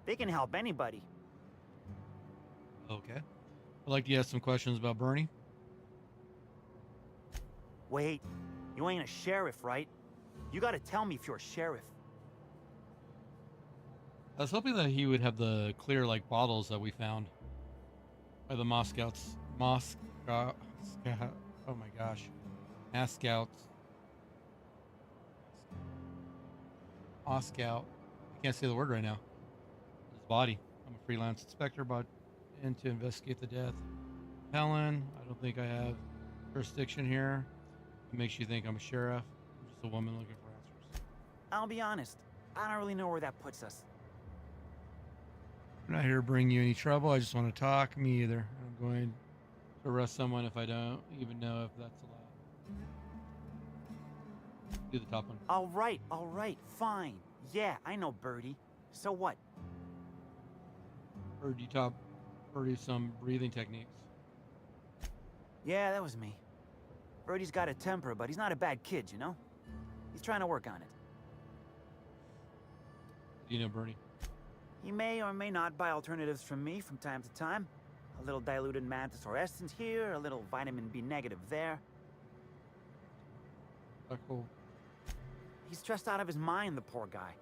They can help anybody. Okay. I'd like to ask some questions about Bernie. Wait, you ain't a sheriff, right? You gotta tell me if you're a sheriff. I was hoping that he would have the clear, like, bottles that we found by the Moscouts. Oh my gosh. Moscouts. Moscow. I can't say the word right now. His body. I'm a freelance inspector, brought in to investigate the death. Helen, I don't think I have jurisdiction here. It makes you think I'm a sheriff. I'm just a woman looking for answers. I'll be honest, I don't really know where that puts us. I'm not here to bring you any trouble. I just want to talk. Me either. I'm going to arrest someone if I don't even know if that's allowed. Do the top one. All right, fine. Yeah, I know Birdie. So what? Birdie some breathing techniques. Yeah, that was me. Birdie's got a temper, but he's not a bad kid, you know? He's trying to work on it. Do you know Bernie? He may or may not buy alternatives from me from time to time. A little diluted mantisaur essence here, a little vitamin B negative there. Cool. He's stressed out of his mind, the poor guy.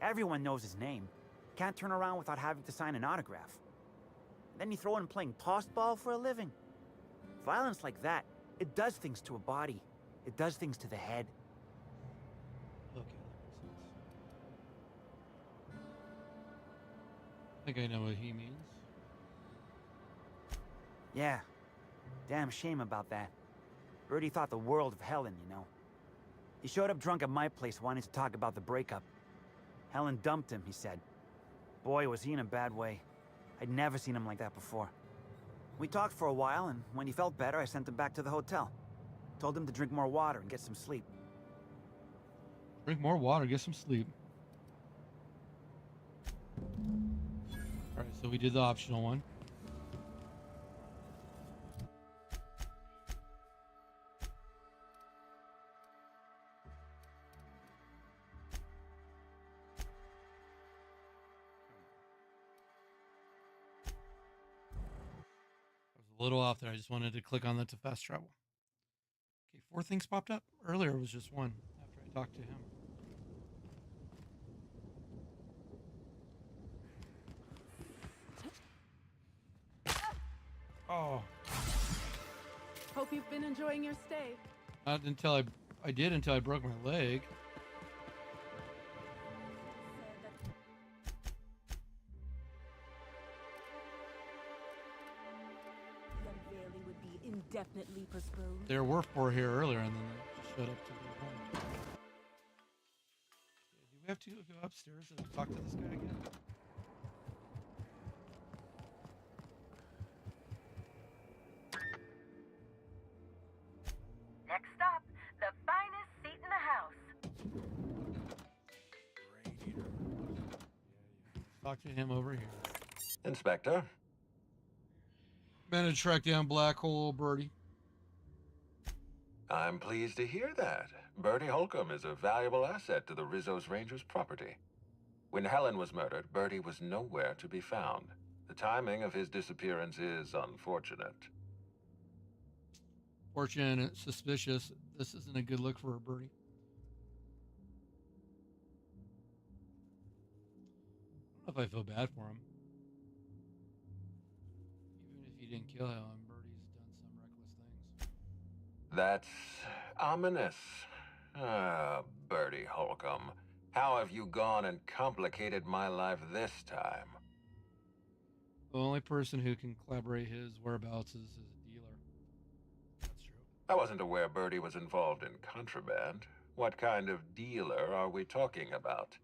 Everyone knows his name. Can't turn around without having to sign an autograph. Then you throw in playing tossball for a living. Violence like that, it does things to a body. It does things to the head. Okay, that makes sense. I think I know what he means. Yeah. Damn shame about that. Birdie thought the world of Helen, you know. He showed up drunk at my place wanting to talk about the breakup. Helen dumped him, he said. Boy, was he in a bad way. I'd never seen him like that before. We talked for a while, and when he felt better, I sent him back to the hotel. Told him to drink more water and get some sleep. Drink more water, get some sleep. Alright, so we did the optional one. A little off there. I just wanted to click on that to fast travel. Okay, 4 things popped up. Earlier was just one after I talked to him. Oh. Hope you've been enjoying your stay. Not until I did until I broke my leg. Indefinitely postponed. There were 4 here earlier, and then they just showed up to the one. Okay, do we have to go upstairs and talk to this guy again? Next stop, the finest seat in the house. Talk to him over here. Inspector. Managed to track down Black Hole Birdie. I'm pleased to hear that. Bertie Holcomb is a valuable asset to the Rizzo's Rangers property. When Helen was murdered, Bertie was nowhere to be found. The timing of his disappearance is unfortunate. Fortunate, suspicious. This isn't a good look for Birdie. I don't know if I feel bad for him. Even if he didn't kill Helen, Birdie's done some reckless things. That's ominous. Ah, Bertie Holcomb. How have you gone and complicated my life this time? The only person who can collaborate his whereabouts is his dealer. That's true. I wasn't aware Bertie was involved in contraband. What kind of dealer are we talking about?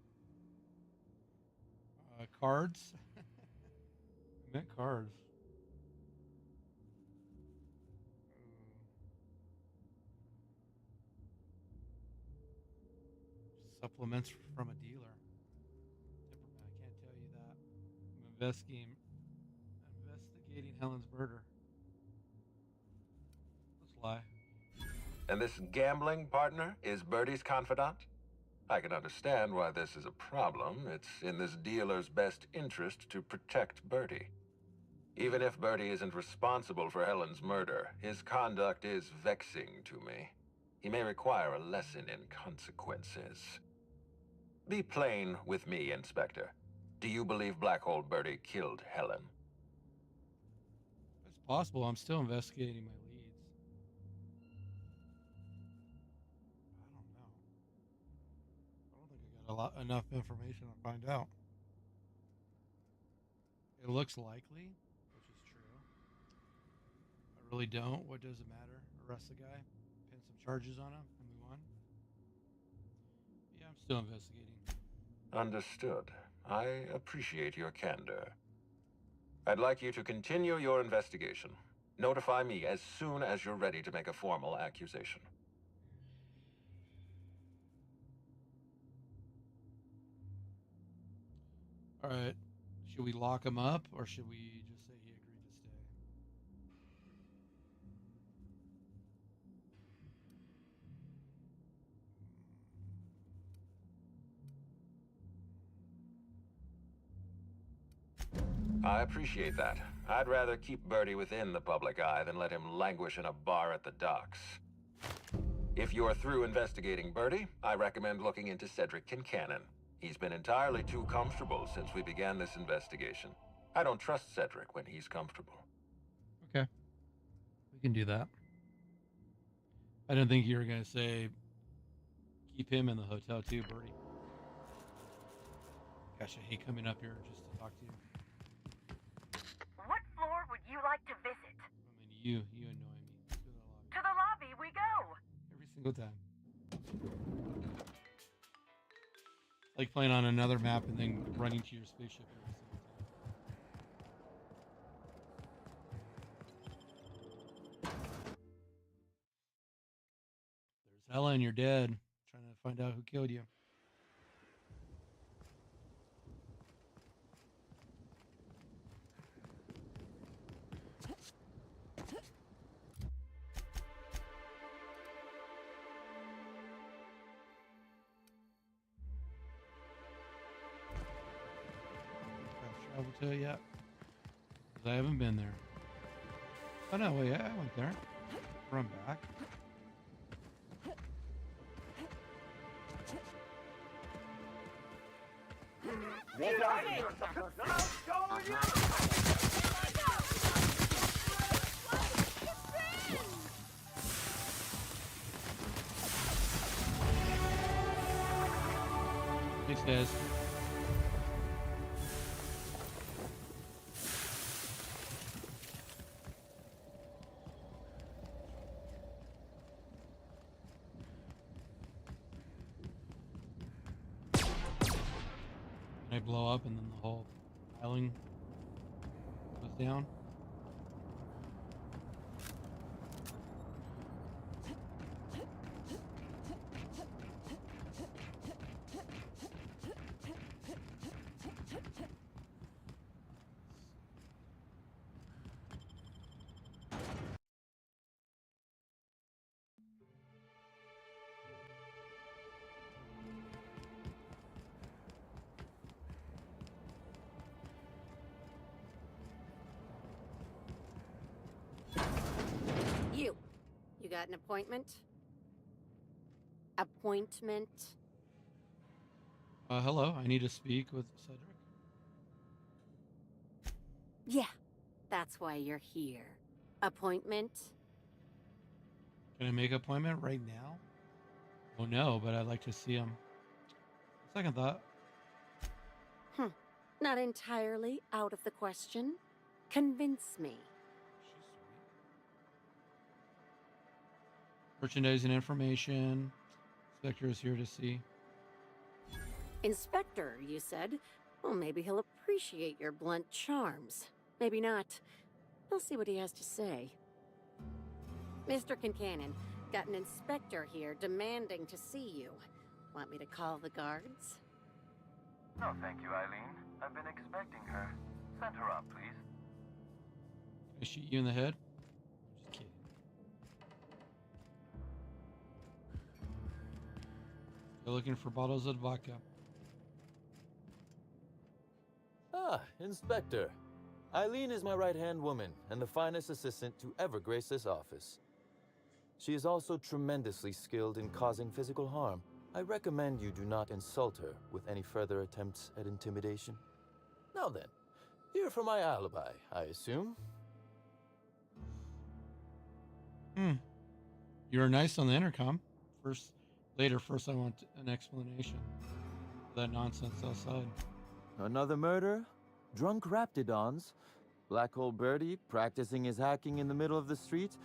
Cards? I meant cards. Supplements from a dealer. Never mind, I can't tell you that. I'm investigating Helen's murder. Let's lie. And this gambling partner is Bertie's confidant? I can understand why this is a problem. It's in this dealer's best interest to protect Bertie. Even if Bertie isn't responsible for Helen's murder, his conduct is vexing to me. He may require a lesson in consequences. Be plain with me, Inspector. Do you believe Black Hole Bertie killed Helen? It's possible. I'm still investigating my leads. I don't know. I don't think I got enough information to find out. It looks likely, which is true. I really don't. What does it matter? Arrest the guy, pin some charges on him, and move on. Yeah, I'm still investigating. Understood. I appreciate your candor. I'd like you to continue your investigation. Notify me as soon as you're ready to make a formal accusation. All right. Should we lock him up, or should we just say he agreed to stay? I appreciate that. I'd rather keep Bertie within the public eye than let him languish in a bar at the docks. If you're through investigating Bertie, I recommend looking into Cedric Kincannon. He's been entirely too comfortable since we began this investigation. I don't trust Cedric when he's comfortable. Okay. We can do that. I didn't think you were going to say keep him in the hotel too, Bertie. Gosh, I hate coming up here just to talk to you. What floor would you like to visit? I mean, you annoy me. Let's go To the lobby we go! every single time. Like playing on another map and then running to your spaceship every single time. There's Helen, you're dead. Trying to find out who killed you. Travel to it yet? Because I haven't been there. Oh no, wait, I went there. Run back. Thanks, guys. Can I blow up and then the whole piling goes down? You got an appointment? Appointment? Hello, I need to speak with Cedric. Yeah, that's why you're here. Appointment? Can I make an appointment right now? Oh no, but I'd like to see him. Second thought. Not entirely out of the question. Convince me. Merchandising information. Inspector is here to see. Inspector, you said? Well, maybe he'll appreciate your blunt charms. Maybe not. We'll see what he has to say. Mr. Kincannon, got an inspector here demanding to see you. Want me to call the guards? No, thank you, Eileen. I've been expecting her. Send her up, please. Can I shoot you in the head? Just kidding. They're looking for bottles of vodka. Ah, Inspector. Eileen is my right-hand woman and the finest assistant to ever grace this office. She is also tremendously skilled in causing physical harm. I recommend you do not insult her with any further attempts at intimidation. Now then, here for my alibi, I assume. You were nice on the intercom. Later, I want an explanation for that nonsense outside. Another murder? Drunk Raptidons? Black Hole Birdie practicing his hacking in the middle of the street?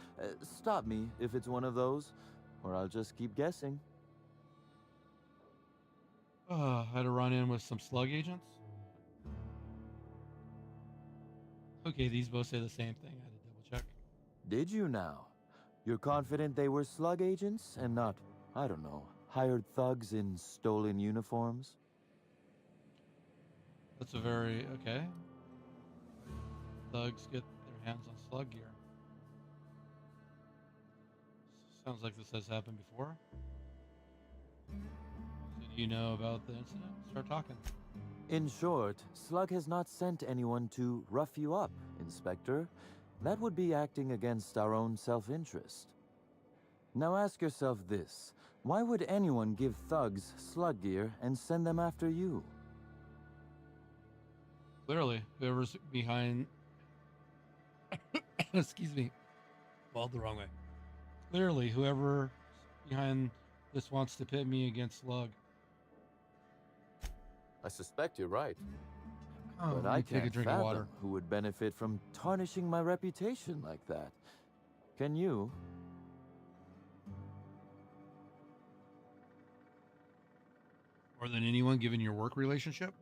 Stop me if it's one of those, or I'll just keep guessing. Had to run in with some slug agents. Okay, these both say the same thing. I had to double check. Did you now? You're confident they were slug agents and not, I don't know, hired thugs in stolen uniforms? That's a very... okay. Thugs get their hands on slug gear. Sounds like this has happened before. So do you know about the incident? Start talking. In short, Slug has not sent anyone to rough you up, Inspector. That would be acting against our own self-interest. Now ask yourself this. Why would anyone give thugs slug gear and send them after you? Clearly, whoever's behind... Excuse me. Balled the wrong way. Clearly, whoever behind this wants to pit me against Slug. I suspect you're right. Oh, But let I me take a can't drink of fathom water. who would benefit from tarnishing my reputation like that. Can you? More than anyone, given your work relationship?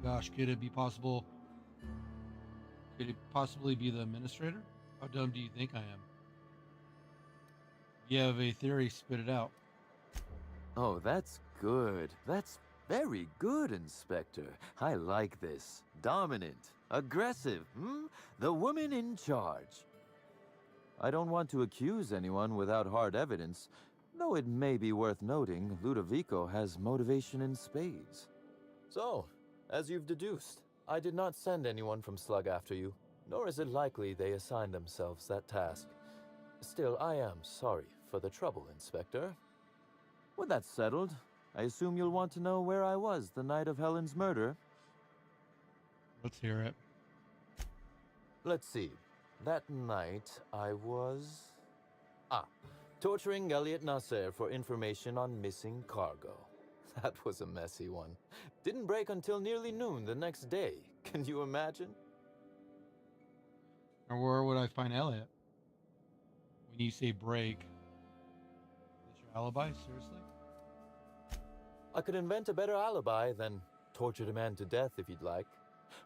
Gosh, could it be possible? Could it possibly be the administrator? How dumb do you think I am? You have a theory, spit it out. Oh, that's good. That's very good, Inspector. I like this. Dominant, aggressive, The woman in charge. I don't want to accuse anyone without hard evidence, though it may be worth noting Ludovico has motivation in spades. So, as you've deduced, I did not send anyone from Slug after you, nor is it likely they assigned themselves that task. Still, I am sorry for the trouble, Inspector. With that settled, I assume you'll want to know where I was the night of Helen's murder. Let's hear it. Let's see. That night, I was... torturing Elliot Nasser for information on missing cargo. That was a messy one. Didn't break until nearly noon the next day. Can you imagine? Or where would I find Elliot? When you say break, is your alibi? Seriously? I could invent a better alibi than torture a man to death if you'd like.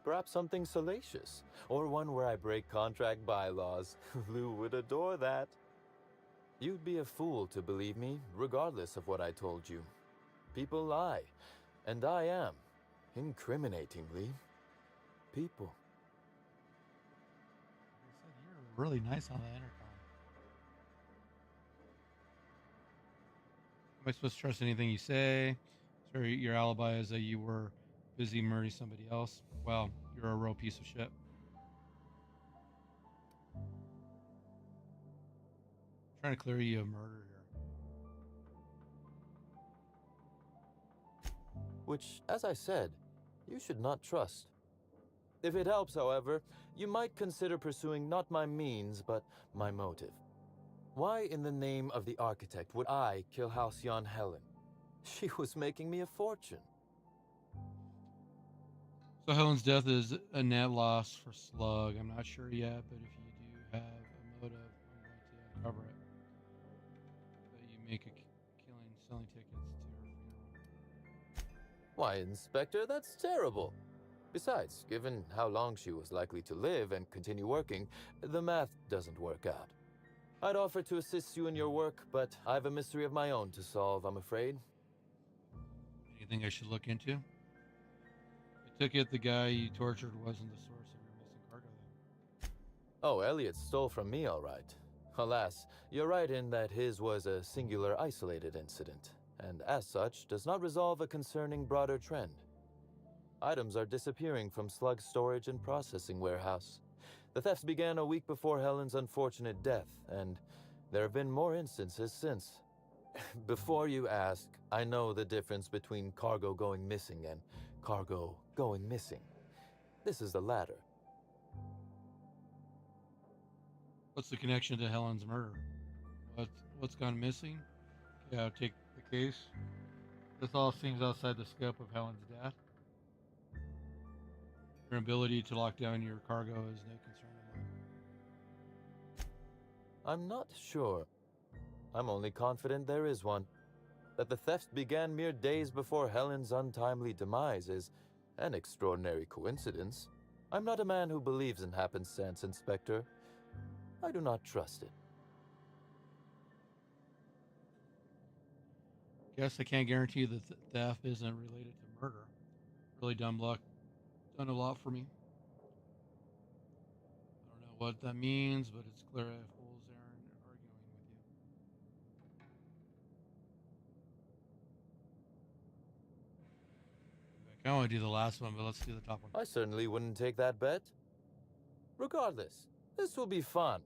Perhaps something salacious, or one where I break contract bylaws. Lou would adore that. You'd be a fool to believe me, regardless of what I told you. People lie, and I am, incriminatingly, people. You're really nice on the intercom. Am I supposed to trust anything you say? So your alibi is that you were busy murdering somebody else? Well, you're a real piece of shit. I'm trying to clear you of murder here. Which, as I said, you should not trust. If it helps, however, you might consider pursuing not my means, but my motive. Why in the name of the architect would I kill Halcyon Helen? She was making me a fortune. So Helen's death is a net loss for Slug. I'm not sure yet, but if you do have a motive, I'm going to uncover it. But you make a killing selling tickets to her funeral. Why, Inspector, that's terrible. Besides, given how long she was likely to live and continue working, the math doesn't work out. I'd offer to assist you in your work, but I have a mystery of my own to solve, I'm afraid. Anything I should look into? I took it the guy you tortured wasn't the source of your missing cargo then. Oh, Elliot stole from me, all right. Alas, you're right in that his was a singular, isolated incident, and as such, does not resolve a concerning broader trend. Items are disappearing from Slug's storage and processing warehouse. The thefts began a week before Helen's unfortunate death, and there have been more instances since. Before you ask, I know the difference between cargo going missing and cargo going missing. This is the latter. What's the connection to Helen's murder? What's gone missing? Yeah, I'll take the case. This all seems outside the scope of Helen's death. Your ability to lock down your cargo is no concern of mine. I'm not sure. I'm only confident there is one. That the thefts began mere days before Helen's untimely demise is an extraordinary coincidence. I'm not a man who believes in happenstance, Inspector. I do not trust it. Guess I can't guarantee that theft isn't related to murder. Really dumb luck. Done a lot for me. I don't know what that means, but it's clear I have fool's errand arguing with you. I kind of want to do the last one, but let's do the top one. I certainly wouldn't take that bet. Regardless, this will be fun.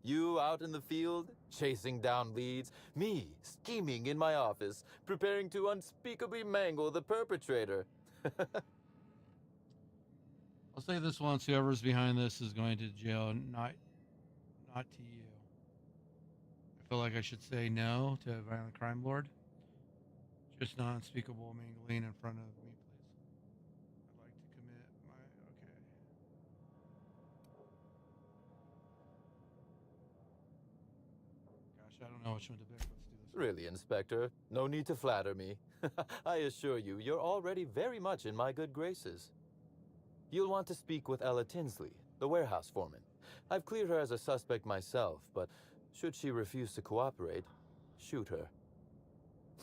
You out in the field, chasing down leads. Me, scheming in my office, preparing to unspeakably mangle the perpetrator. I'll say this once: whoever's behind this is going to jail. Not to you. I feel like I should say no to a violent crime lord. Just not unspeakable mangling in front of me, please. I'd like to commit my okay. Gosh, I don't know which one to pick. Let's do this. Really, Inspector, no need to flatter me. I assure you, you're already very much in my good graces. You'll want to speak with Ella Tinsley, the warehouse foreman. I've cleared her as a suspect myself, but should she refuse to cooperate, shoot her.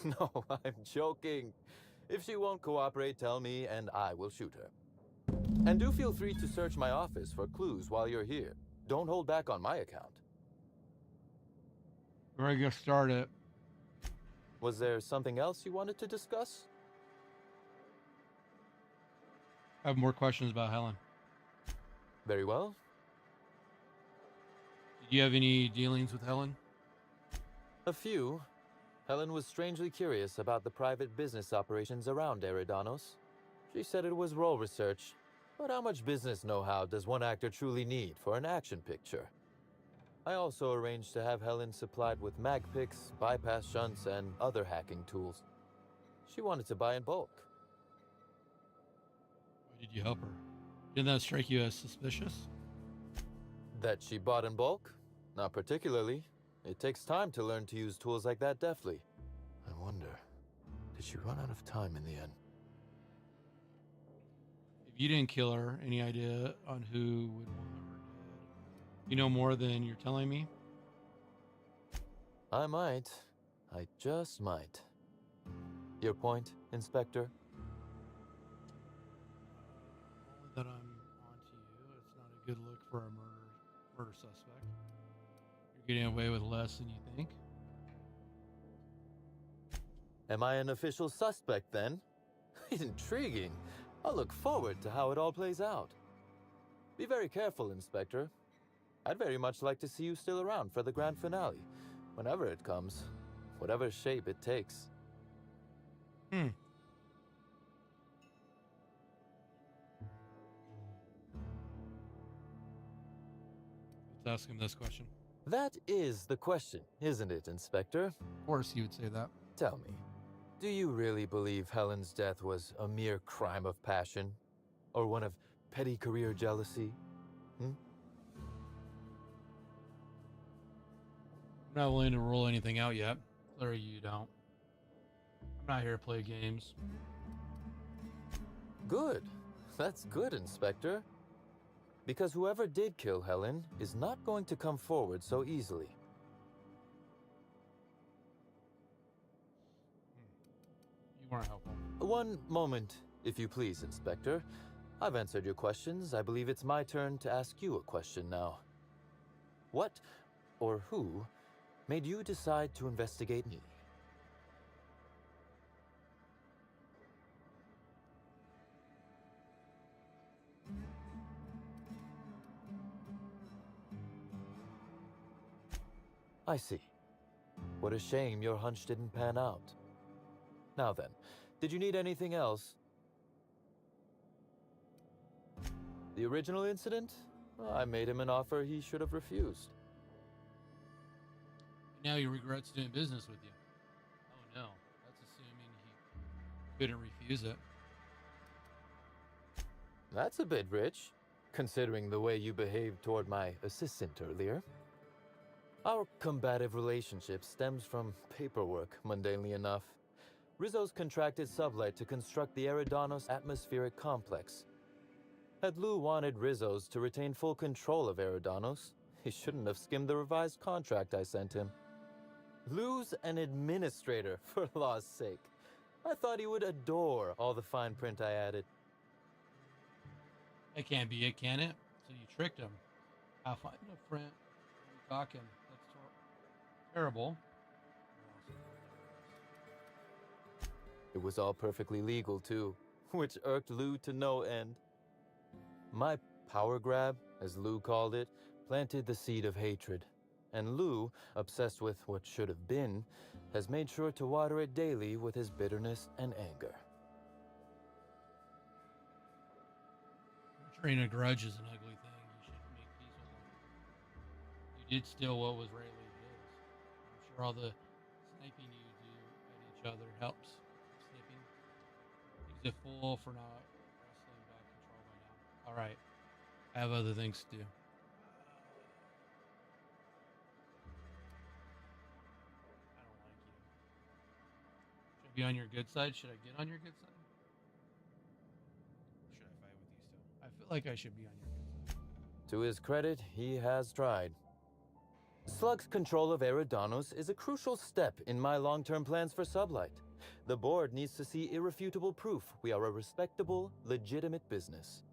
No, I'm joking. If she won't cooperate, tell me and I will shoot her. And do feel free to search my office for clues while you're here. Don't hold back on my account. Ready to get started. Was there something else you wanted to discuss? I have more questions about Helen. Very well. Did you have any dealings with Helen? A few. Helen was strangely curious about the private business operations around Eridanos. She said it was role research, but how much business know-how does one actor truly need for an action picture? I also arranged to have Helen supplied with mag picks, bypass shunts, and other hacking tools. She wanted to buy in bulk. Why did you help her? Didn't that strike you as suspicious? That she bought in bulk? Not particularly. It takes time to learn to use tools like that deftly. I wonder, did she run out of time in the end? If you didn't kill her, any idea on who would want her dead? You know more than you're telling me? I might. I just might. Your point, Inspector? Only that I'm on to you. It's not a good look for a murder suspect. You're getting away with less than you think. Am I an official suspect then? Intriguing. I'll look forward to how it all plays out. Be very careful, Inspector. I'd very much like to see you still around for the grand finale, whenever it comes, whatever shape it takes. Let's ask him this question. That is the question, isn't it, Inspector? Of course he would say that. Tell me, do you really believe Helen's death was a mere crime of passion? Or one of petty career jealousy? I'm not willing to rule anything out yet. Clearly you don't. I'm not here to play games. Good. That's good, Inspector. Because whoever did kill Helen is not going to come forward so easily. You weren't helpful. One moment, if you please, Inspector. I've answered your questions. I believe it's my turn to ask you a question now. What, or who, made you decide to investigate me? I see. What a shame your hunch didn't pan out. Now then, did you need anything else? The original incident? Well, I made him an offer he should have refused. Now he regrets doing business with you. Oh no, that's assuming he couldn't refuse it. That's a bit rich, considering the way you behaved toward my assistant earlier. Our combative relationship stems from paperwork, mundanely enough. Rizzo's contracted Sublight to construct the Eridanos atmospheric complex. Had Lou wanted Rizzo's to retain full control of Eridanos, he shouldn't have skimmed the revised contract I sent him. Lou's an administrator, for law's sake. I thought he would adore all the fine print I added. That can't be it, can it? So you tricked him. I'll find a friend. What are you talking? That's terrible. It was all perfectly legal, too, which irked Lou to no end. My power grab, as Lou called it, planted the seed of hatred. And Lou, obsessed with what should have been, has made sure to water it daily with his bitterness and anger. Betraying a grudge is an ugly thing. You should make peace with him. You did steal what was rightly his. I'm sure all the sniping you do at each other helps. Snipping. He's a fool for not wrestling back control by now. Alright. I have other things to do. I don't like you. Should I be on your good side? Should I get on your good side? Or should I fight with you still? I feel like I should be on your good side. To his credit, he has tried. Slug's control of Eridanos is a crucial step in my long-term plans for Sublight. The board needs to see irrefutable proof we are a respectable, legitimate business.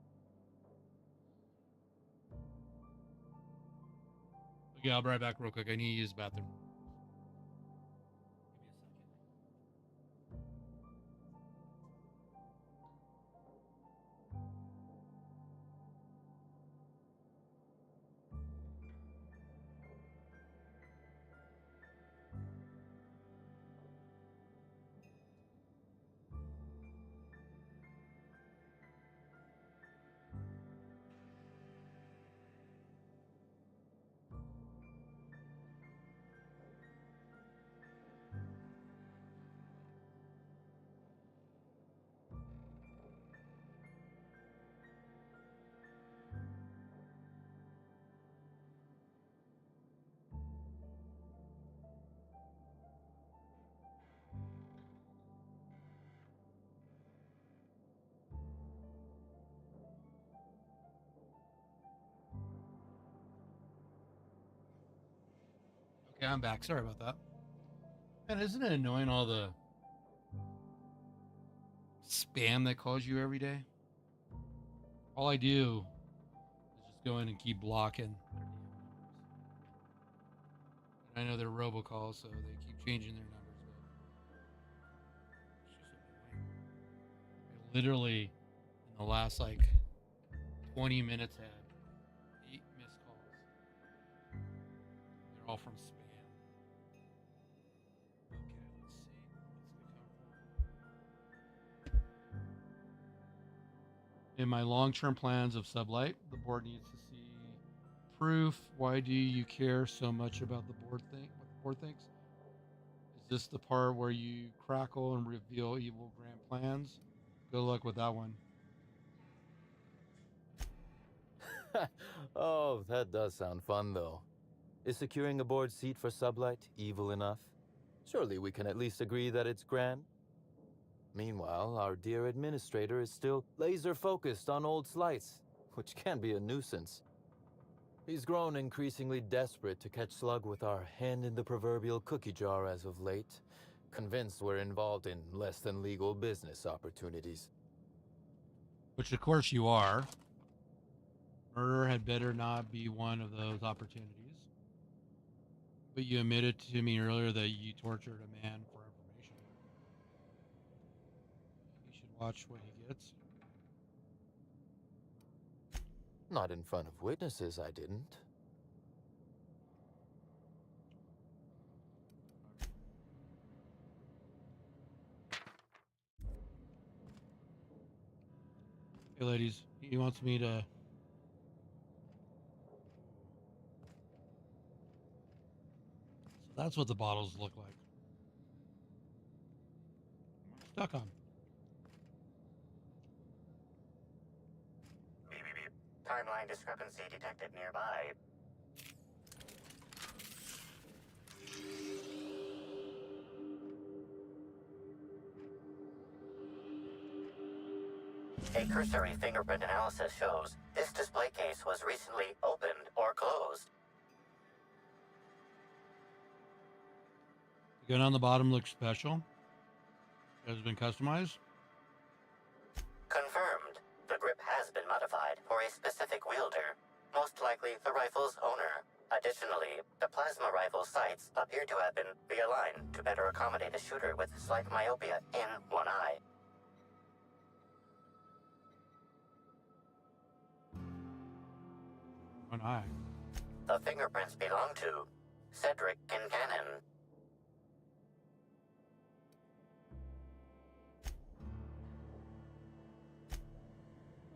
Okay, I'll be right back real quick. I need to use the bathroom. Okay, I'm back. Sorry about that. Man, isn't it annoying all the spam that calls you every day? All I do is just go in and keep blocking their damn numbers. And I know they're robocalls, so they keep changing their numbers, but it's just annoying. I literally, in the last 20 minutes, had 8 missed calls. They're all from spam. In my long-term plans of Sublight, the board needs to see proof. Why do you care so much about the board thing? What the board thinks? Is this the part where you crackle and reveal evil grand plans? Good luck with that one. Oh, that does sound fun, though. Is securing a board seat for Sublight evil enough? Surely we can at least agree that it's grand? Meanwhile, our dear administrator is still laser-focused on old slights, which can be a nuisance. He's grown increasingly desperate to catch Slug with our hand in the proverbial cookie jar as of late, convinced we're involved in less than legal business opportunities. Which, of course, you are. Murder had better not be one of those opportunities. But you admitted to me earlier that you tortured a man for information. You should watch what he gets. Not in front of witnesses, I didn't. Okay, ladies. He wants me to. So that's what the bottles look like. Stuck on. Timeline discrepancy detected nearby. A cursory fingerprint analysis shows this display case was recently opened or closed. The gun on the bottom looks special. Has been customized. Confirmed. The grip has been modified for a specific wielder, most likely the rifle's owner. Additionally, the plasma rifle sights appear to have been realigned to better accommodate a shooter with slight myopia in one eye. One eye. The fingerprints belong to Cedric Kincannon.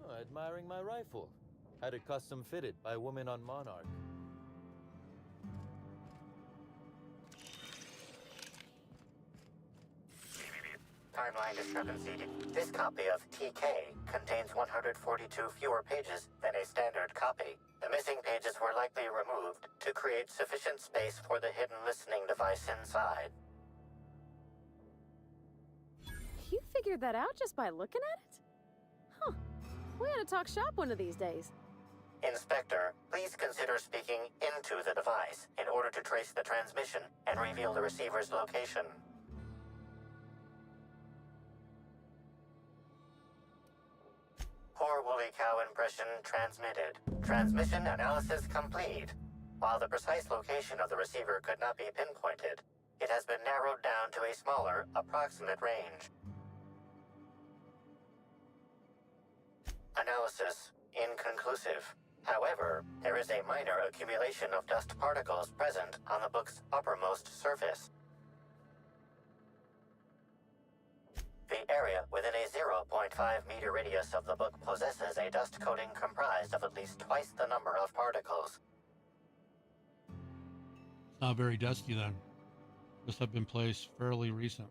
Oh, admiring my rifle. Had it custom fitted by a woman on Monarch. Timeline discrepancy. This copy of TK contains 142 fewer pages than a standard copy. The missing pages were likely removed to create sufficient space for the hidden listening device inside. You figured that out just by looking at it? Huh. We ought to talk shop one of these days. Inspector, please consider speaking into the device in order to trace the transmission and reveal the receiver's location. Poor woolly cow impression transmitted. Transmission analysis complete. While the precise location of the receiver could not be pinpointed, it has been narrowed down to a smaller, approximate range. Analysis inconclusive. However, there is a minor accumulation of dust particles present on the book's uppermost surface. The area within a 0.5-meter radius of the book possesses a dust coating comprised of at least twice the number of particles. It's not very dusty then. Must have been placed fairly recent.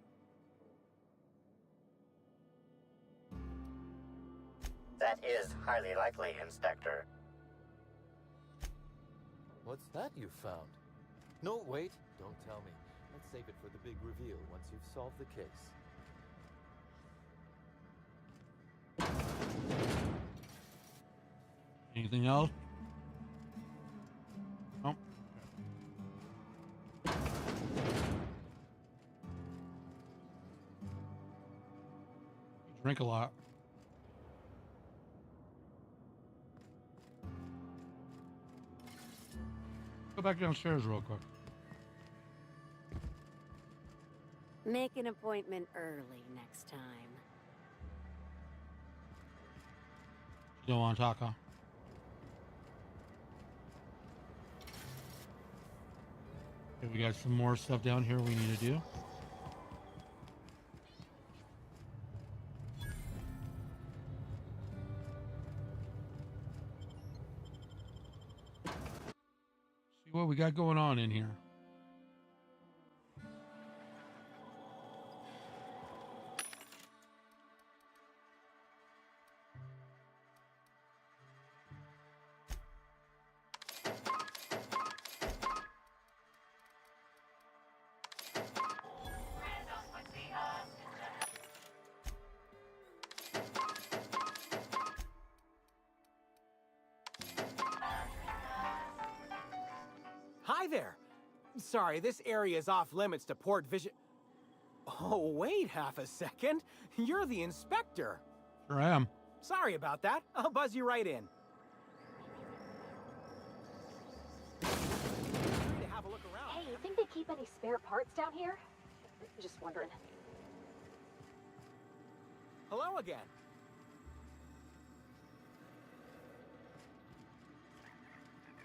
That is highly likely, Inspector. What's that you found? No, wait, don't tell me. Let's save it for the big reveal once you've solved the case. Anything else? Nope. You drink a lot. Go back downstairs real quick. Make an appointment early next time. You don't want to talk, huh? Okay, we got some more stuff down here we need to do. See what we got going on in here. Hi there. Sorry, this area is off limits to port vision. Oh, wait half a second. You're the inspector. Sure am. Sorry about that. I'll buzz you right in. Hey, you think they keep any spare parts down here? Just wondering. Hello again.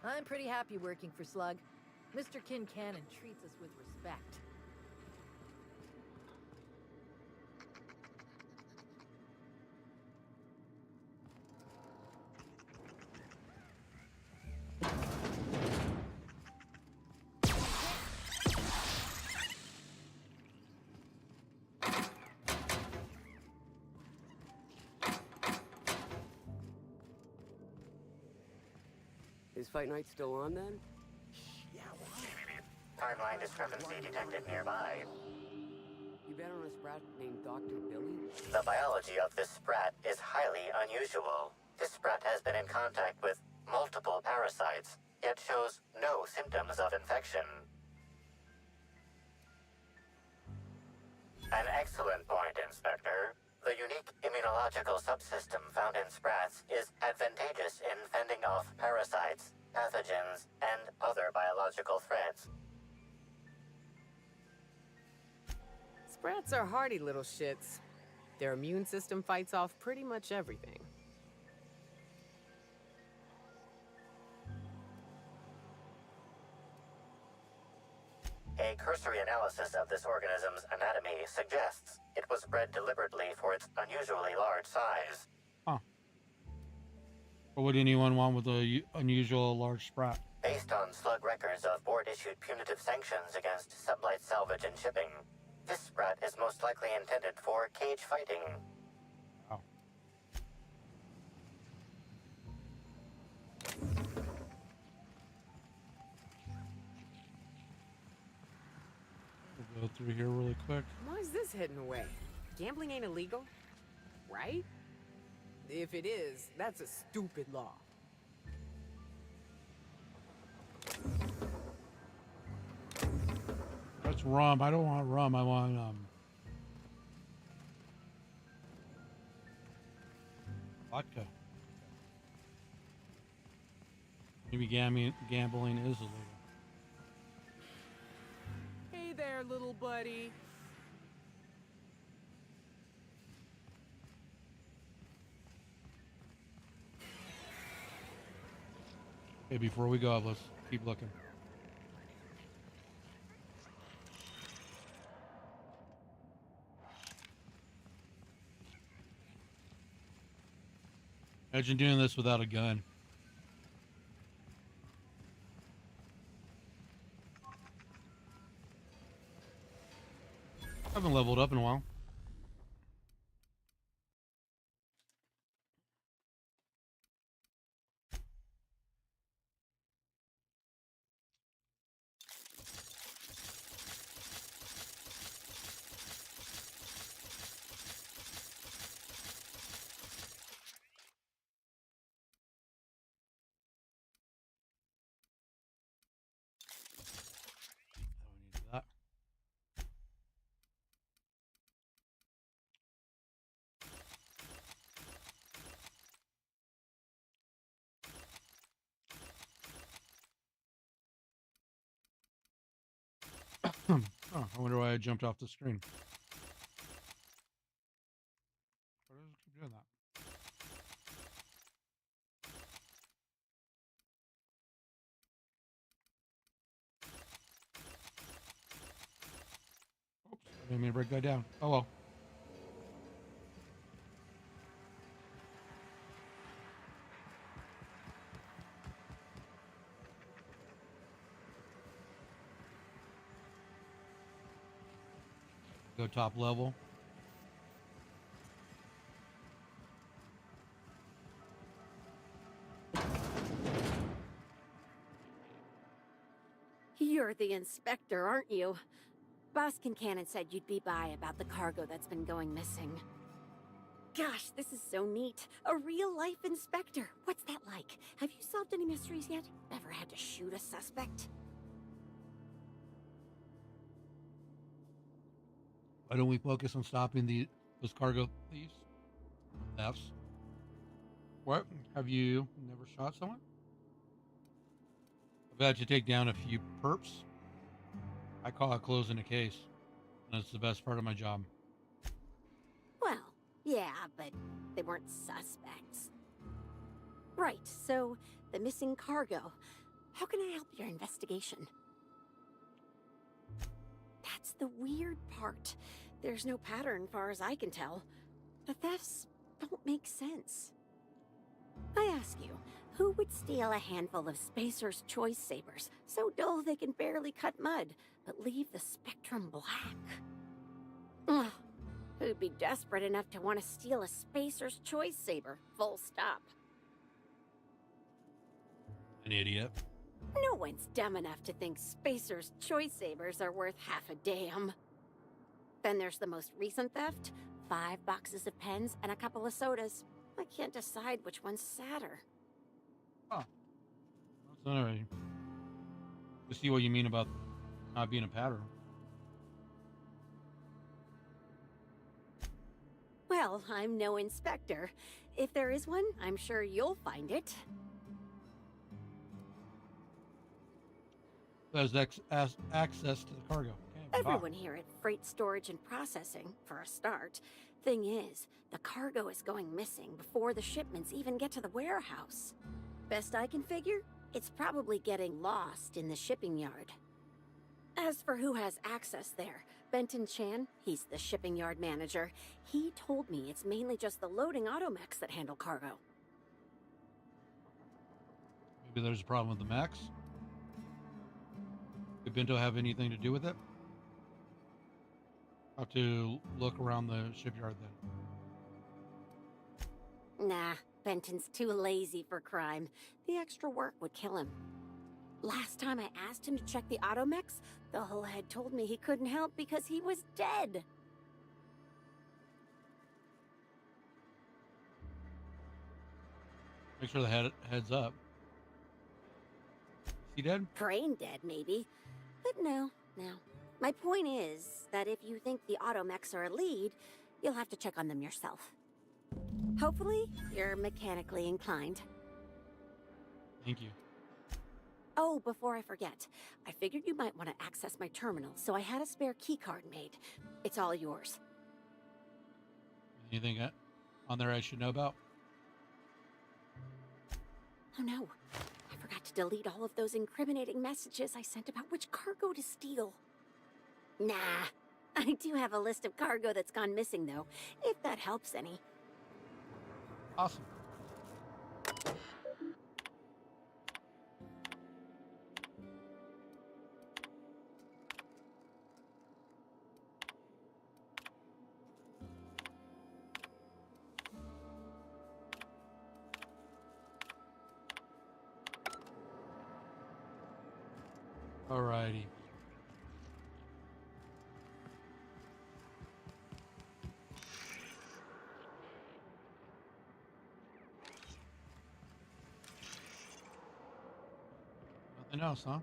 I'm pretty happy working for Slug. Mr. Kincannon treats us with respect. Is Fight Night still on then? Timeline discrepancy detected nearby. You bet on a sprat named Dr. Billy? The biology of this sprat is highly unusual. This sprat has been in contact with multiple parasites, yet shows no symptoms of infection. An excellent point, Inspector. The unique immunological subsystem found in sprats is advantageous in fending off parasites, pathogens, and other biological threats. Sprats are hardy little shits. Their immune system fights off pretty much everything. A cursory analysis of this organism's anatomy suggests it was bred deliberately for its unusually large size. Huh. What would anyone want with a unusual large sprat? Based on slug records of board-issued punitive sanctions against sublight salvage and shipping, this sprat is most likely intended for cage fighting. Wow. We'll go through here really quick. Why is this hidden away? Gambling ain't illegal, right? If it is, that's a stupid law. That's rum. I don't want rum. I want vodka. Maybe gambling is illegal. Hey there, little buddy. Hey, before we go, let's keep looking. Imagine doing this without a gun. I haven't leveled up in a while. That. Oh, I wonder why I jumped off the screen. Why does it keep doing that? Oops, I didn't mean to break that down. Oh well. Go top level. You're the inspector, aren't you? Boss Kincannon said you'd be by about the cargo that's been going missing. Gosh, this is so neat. A real-life inspector. What's that like? Have you solved any mysteries yet? Ever had to shoot a suspect? Why don't we focus on stopping those cargo thieves? Thefts. What? Have you never shot someone? I've had to take down a few perps. I call it closing a case. That's the best part of my job. Well, yeah, but they weren't suspects. Right, so the missing cargo. How can I help your investigation? That's the weird part. There's no pattern far as I can tell. The thefts don't make sense. I ask you, who would steal a handful of Spacer's Choice Sabers, so dull they can barely cut mud, but leave the spectrum black? Ugh. Who'd be desperate enough to want to steal a Spacer's Choice Saber, full stop? An idiot. No one's dumb enough to think Spacer's choice sabers are worth half a damn. Then there's the most recent theft. 5 boxes of pens and a couple of sodas. I can't decide which one's sadder. Huh. That's alright. To see what you mean about not being a pattern. Well, I'm no inspector. If there is one, I'm sure you'll find it. There's access to the cargo. Okay, Everyone here at Freight Storage and Processing, for a start. Thing is, the cargo is going missing before the shipments even get to the warehouse. Best I can figure, it's probably getting lost in the shipping yard. As for who has access there, Benton Chan, he's the shipping yard manager. He told me it's mainly just the loading automechs that handle cargo. Maybe there's a problem with the mechs. Did Bento have anything to do with it? I'll have to look around the shipyard then. Nah, Benton's too lazy for crime. The extra work would kill him. Last time I asked him to check the automechs, the whole head told me he couldn't help because he was dead. Make sure the head's up. Is he dead? Brain dead, maybe. But no. My point is that if you think the automechs are a lead, you'll have to check on them yourself. Hopefully, you're mechanically inclined. Thank you. Oh, before I forget, I figured you might want to access my terminal, so I had a spare keycard made. It's all yours. Anything on there I should know about? Oh no, I forgot to delete all of those incriminating messages I sent about which cargo to steal. Nah, I do have a list of cargo that's gone missing though, if that helps any. Awesome. Alrighty. Nothing else, huh?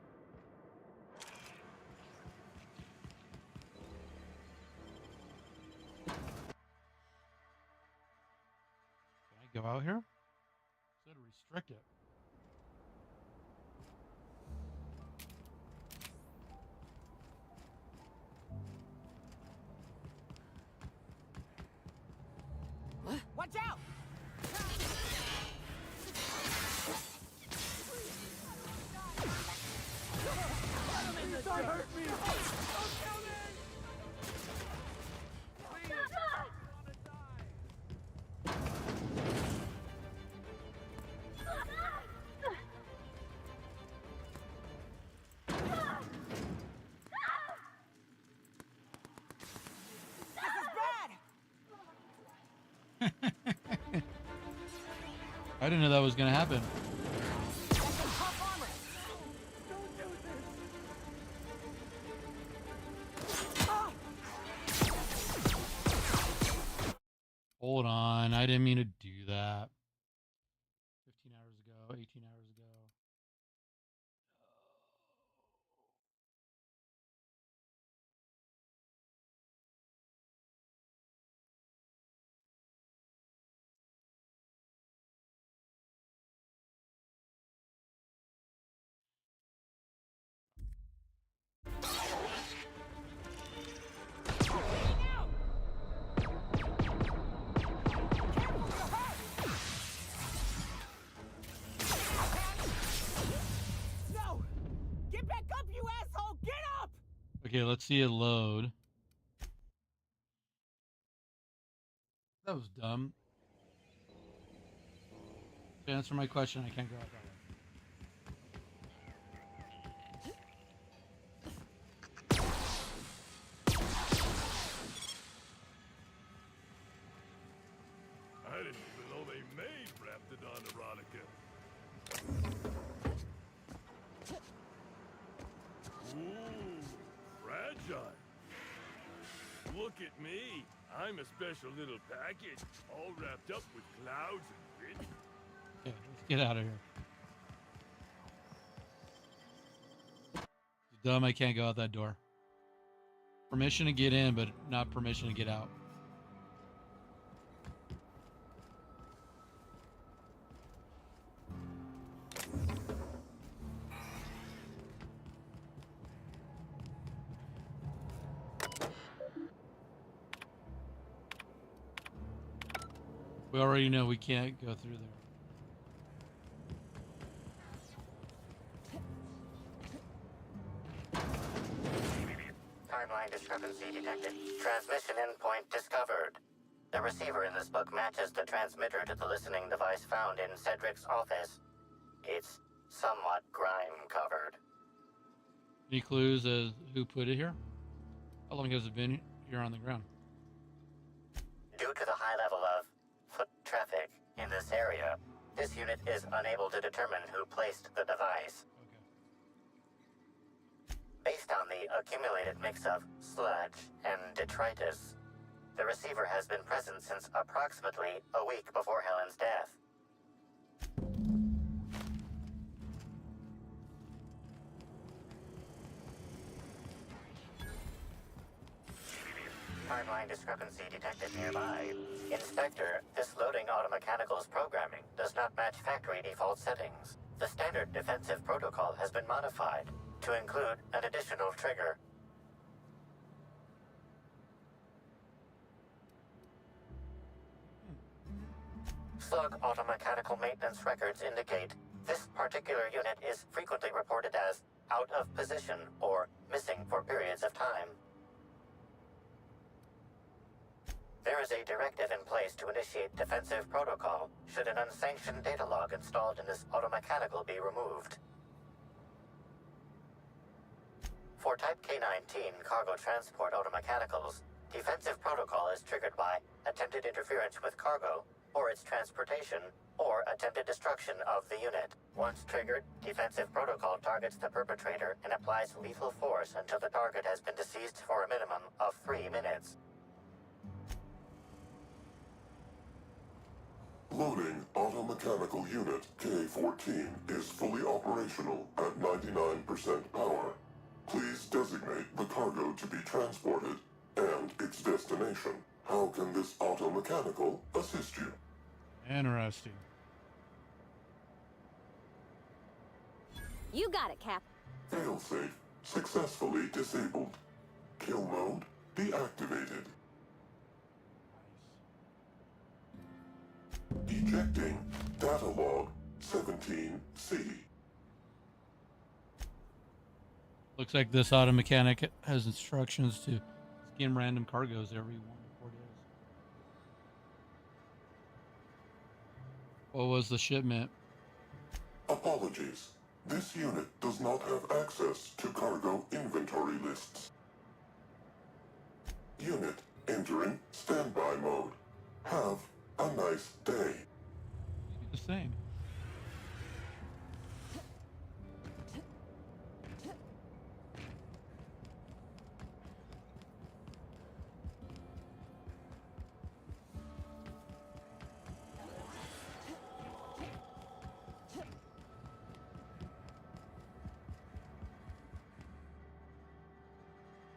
Can I go out here? It said restrict it. Watch out! Don't hurt me! Don't kill me! I didn't know that was going to happen. Hold on, I didn't mean to do that. 15 hours ago, 18 hours ago. No! Get back up, you asshole! Get up! Okay, let's see it load. That was dumb. To answer my question, I can't go out that way. I didn't even know they made Raptidon erotica. look at me. I'm a special little package, all wrapped up with clouds and wind. Okay, let's get out of here. Dumb, I can't go out that door. Permission to get in, but not permission to get out. We already know we can't go through there. Timeline discrepancy detected. Transmission endpoint discovered. The receiver in this book matches the transmitter to the listening device found in Cedric's office. It's somewhat grime-covered. Any clues as who put it here? How long has it been here on the ground? Due to the high level of foot traffic in this area, this unit is unable to determine who placed the device. Based on the accumulated mix of sludge and detritus, the receiver has been present since approximately a week before Helen's death. Timeline discrepancy detected nearby. Inspector, this loading automechanical's programming does not match factory default settings. The standard defensive protocol has been modified to include an additional trigger. Slug automechanical maintenance records indicate this particular unit is frequently reported as out of position or missing for periods of time. There is a directive in place to initiate defensive protocol should an unsanctioned data log installed in this automechanical be removed. For Type K-19 cargo transport automechanicals, defensive protocol is triggered by attempted interference with cargo, or its transportation, or attempted destruction of the unit. Once triggered, defensive protocol targets the perpetrator and applies lethal force until the target has been deceased for a minimum of 3 minutes. Loading automechanical unit K-14 is fully operational at 99% power. Please designate the cargo to be transported and its destination. How can this automechanical assist you? Interesting. You got it, Cap. Failsafe successfully disabled. Kill mode deactivated. Ejecting data log 17C. Looks like this auto mechanic has instructions to skim random cargoes every 1 to 4 days. What was the shipment? Apologies. This unit does not have access to cargo inventory lists. Unit entering standby mode. Have a nice day. The same.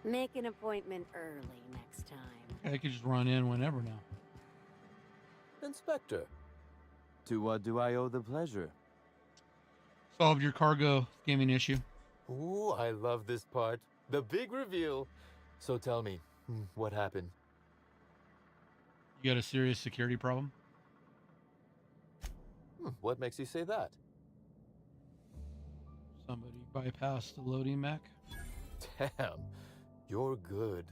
Make an appointment early next time. I could just run in whenever now. Inspector, to what do I owe the pleasure? Solved your cargo skimming issue. Ooh, I love this part. The big reveal. So tell me, what happened? You got a serious security problem? What makes you say that? Somebody bypassed the loading mech? Damn, you're good.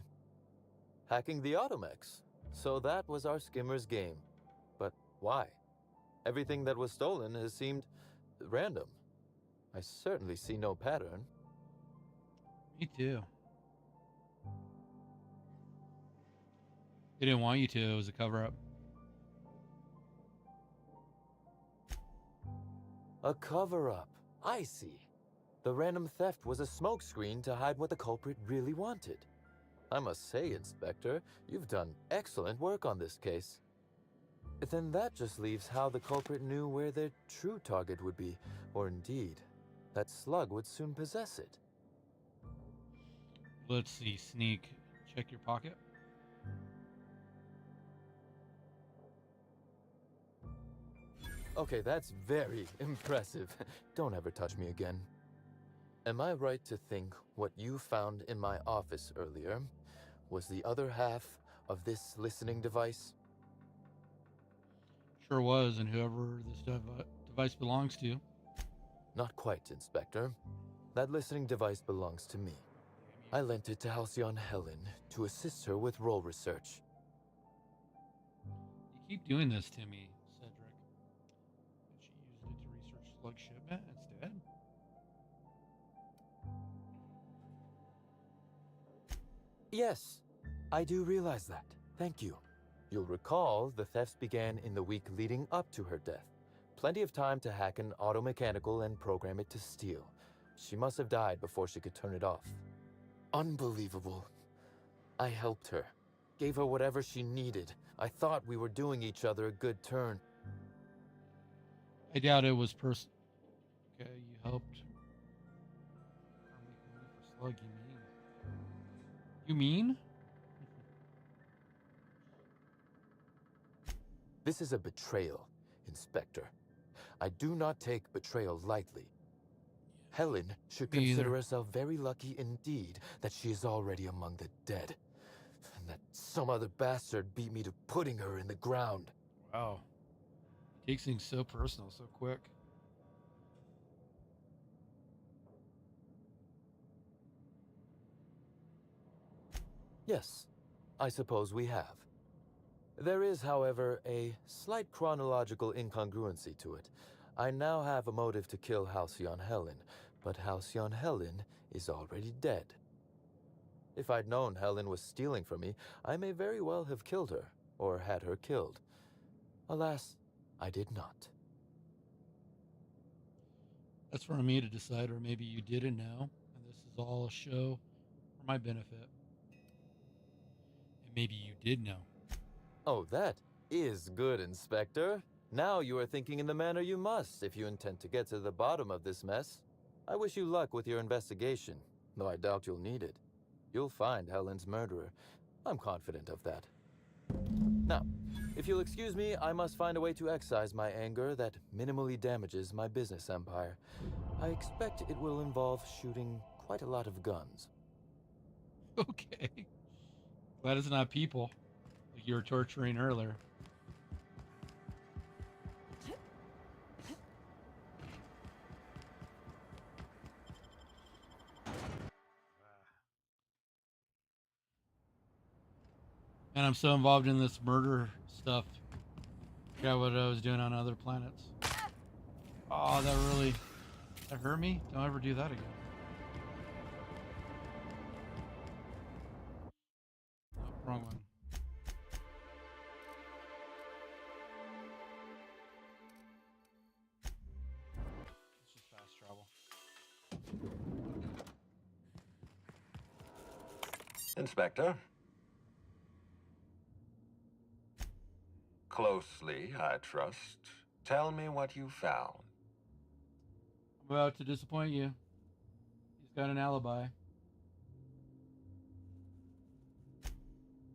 Hacking the Automex. So that was our skimmer's game. But why? Everything that was stolen has seemed random. I certainly see no pattern. Me too. They didn't want you to. It was a cover-up. A cover-up. I see. The random theft was a smokescreen to hide what the culprit really wanted. I must say, Inspector, you've done excellent work on this case. Then that just leaves how the culprit knew where their true target would be, or indeed, that Slug would soon possess it. Let's see. Sneak. Check your pocket. Okay, that's very impressive. Don't ever touch me again. Am I right to think what you found in my office earlier was the other half of this listening device? Sure was, and whoever this device belongs to. Not quite, Inspector. That listening device belongs to me. I lent it to Halcyon Helen to assist her with role research. You keep doing this to me, Cedric. And she used it to research Slug shipment instead? Yes, I do realize that. Thank you. You'll recall the thefts began in the week leading up to her death. Plenty of time to hack an automechanical and program it to steal. She must have died before she could turn it off. Unbelievable. I helped her. Gave her whatever she needed. I thought we were doing each other a good turn. I doubt it was Okay, you helped her make money for Slug, you mean? You mean? This is a betrayal, Inspector. I do not take betrayal lightly. Helen should consider herself very lucky indeed that she is already among the dead. And that some other bastard beat me to putting her in the ground. Wow. He takes things so personal, so quick. Yes, I suppose we have. There is, however, a slight chronological incongruency to it. I now have a motive to kill Halcyon Helen, but Halcyon Helen is already dead. If I'd known Helen was stealing from me, I may very well have killed her, or had her killed. Alas, I did not. That's for me to decide, or maybe you didn't know, and this is all a show for my benefit. And maybe you did know. Oh, that is good, Inspector. Now you are thinking in the manner you must if you intend to get to the bottom of this mess. I wish you luck with your investigation, though I doubt you'll need it. You'll find Helen's murderer. I'm confident of that. Now, if you'll excuse me, I must find a way to excise my anger that minimally damages my business empire. I expect it will involve shooting quite a lot of guns. Okay. Glad it's not people like you were torturing earlier. And I'm so involved in this murder stuff. Forgot what I was doing on other planets. Oh, that hurt me? Don't ever do that again. Oh, wrong one. It's just fast travel. Inspector? Closely, I trust. Tell me what you found. I'm about to disappoint you. He's got an alibi.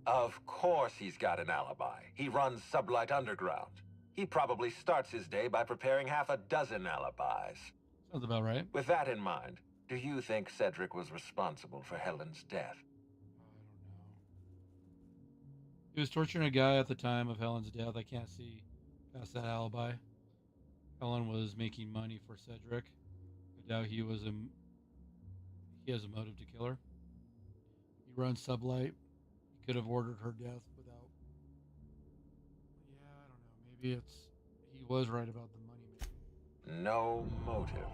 Of course he's got an alibi. He runs Sublight Underground. He probably starts his day by preparing half a dozen alibis. Sounds about right. With that in mind, do you think Cedric was responsible for Helen's death? He was torturing a guy at the time of Helen's death. I can't see past that alibi. Helen was making money for Cedric. I doubt he has a motive to kill her. He runs Sublight. He could have ordered her death without. Yeah, I don't know. Maybe he was right about the money making. No motive.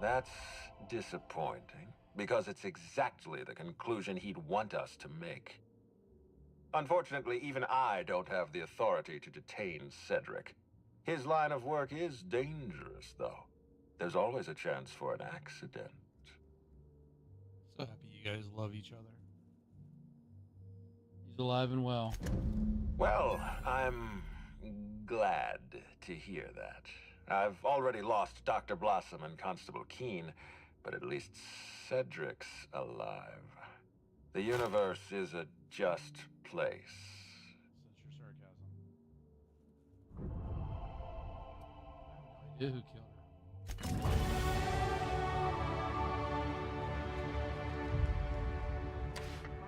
That's disappointing, because it's exactly the conclusion he'd want us to make. Unfortunately, even I don't have the authority to detain Cedric. His line of work is dangerous, though. There's always a chance for an accident. So happy you guys love each other. He's alive and well. Well, I'm glad to hear that. I've already lost Dr. Blossom and Constable Keene, but at least Cedric's alive. The universe is a just place. That's your sarcasm. I have no idea who killed her.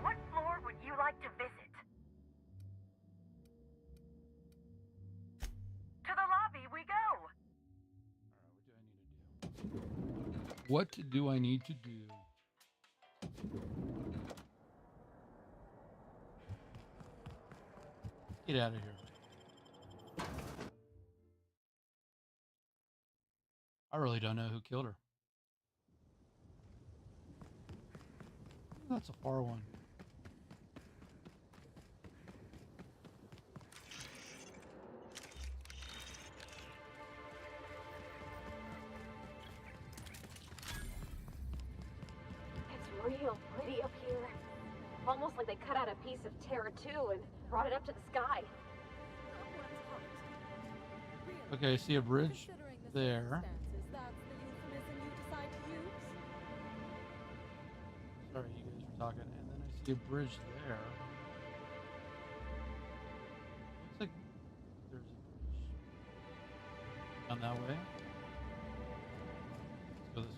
What floor would you like to visit? To the lobby we go! What do I need to do? Get out of here. I really don't know who killed her. That's a far one. It's real pretty up here. Almost like they cut out a piece of Terra 2 and brought it up to the sky. Okay, I see a bridge there. Sorry, you guys were talking. And then I see a bridge there. Looks like there's a bridge down that way. Let's go this way.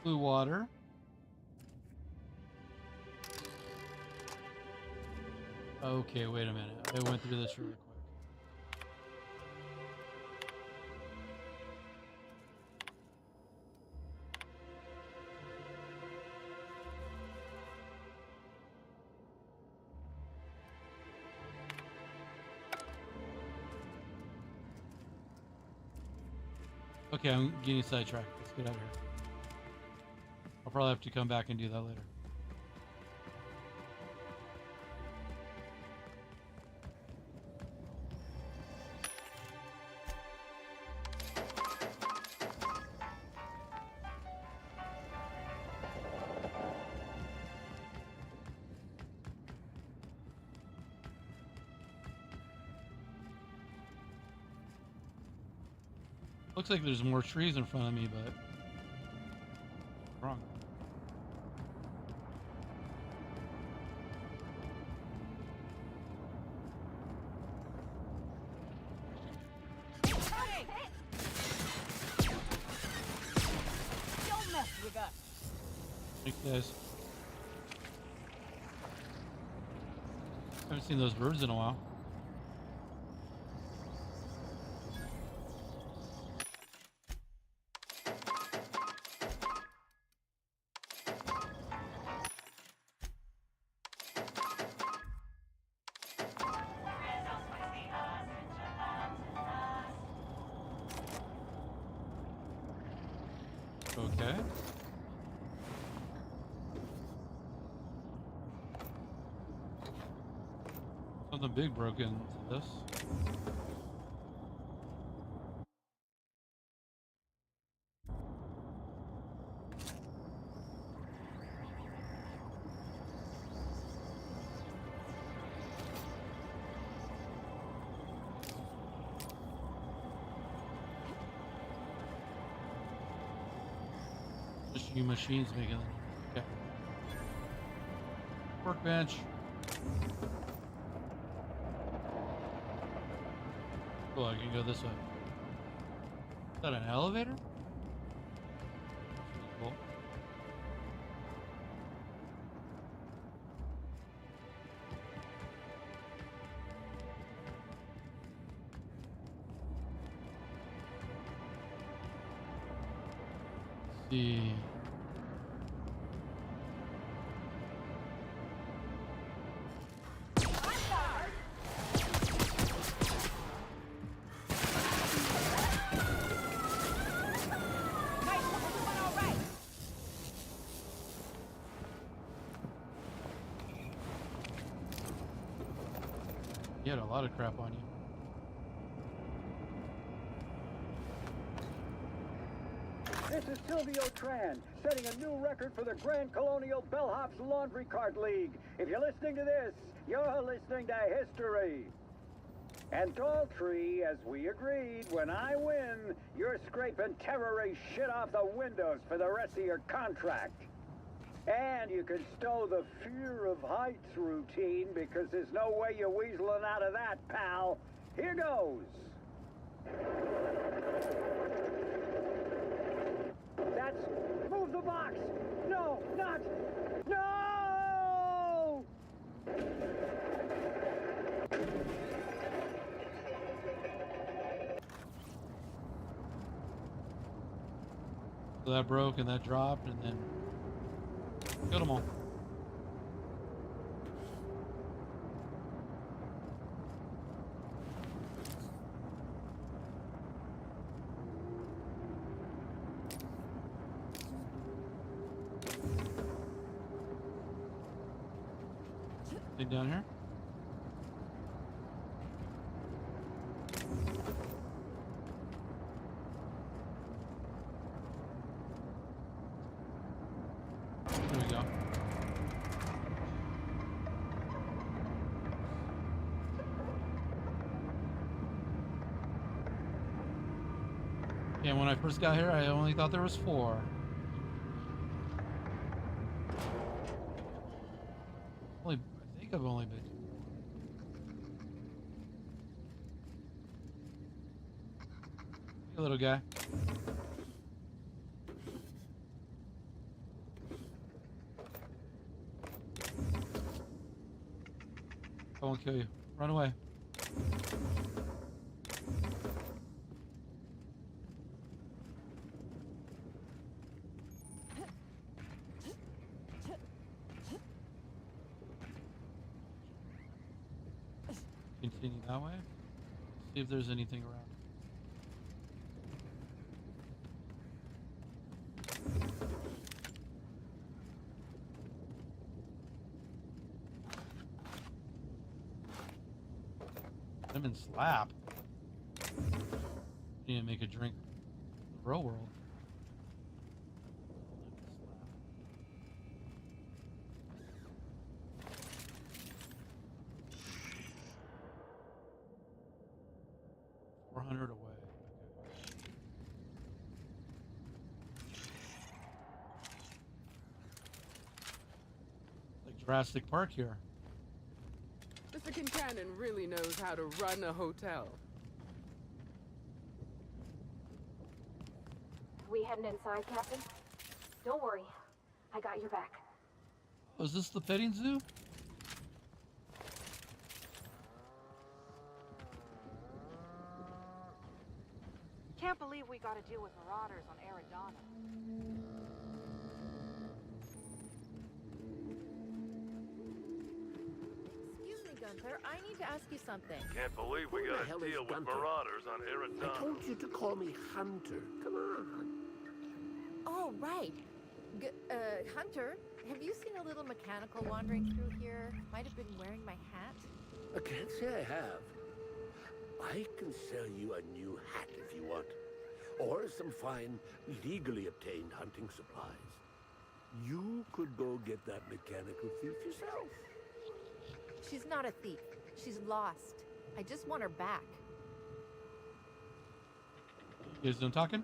Blue water. Okay, wait a minute. I went through this really quick. Okay, I'm getting sidetracked. Let's get out of here. I'll probably have to come back and do that later. Looks like there's more trees in front of me, but wrong. Hey! Don't mess with us. Thanks, guys. Haven't seen those birds in a while. Okay. Something big broke into this. Just you machines making it. Okay. Workbench. Cool, I can go this way. Is that an elevator? That's really cool. Let's see. You had a lot of crap on you. This is Silvio Tran, setting a new record for the Grand Colonial Bellhops Laundry Cart League. If you're listening to this, you're listening to history. And Daltrey, as we agreed, when I win, you're scraping terrorist shit off the windows for the rest of your contract. And you can stow the fear of heights routine because there's no way you're weaseling out of that, pal. Here goes. That's... Move the box! No, not... No! So that broke and that dropped and then killed them all. Anything down here? There we go. Yeah, when I first got here, I only thought there was 4. I think I've only been. Hey, little guy. I won't kill you. Run away. Continue that way. See if there's anything around. Lemon slap. Need to make a drink in the real world. Lemon slap. 400 away. Like Jurassic Park here. Mr. Kincannon really knows how to run a hotel. We heading inside, Captain? Don't worry. I got your back. Oh, is this the petting zoo? Can't believe we gotta deal with marauders on Aridana. Excuse me, Gunther. I need to ask you something. Can't believe we Who the gotta hell is deal with Gunther? marauders on I Aridana. told you to call me Hunter. Come on. Oh, right. Hunter, have you seen a little mechanical wandering through here? Might have been wearing my hat. I can't say I have. I can sell you a new hat if you want. Or some fine, legally obtained hunting supplies. You could go get that mechanical thief yourself. She's not a thief. She's lost. I just want her back. You guys done talking?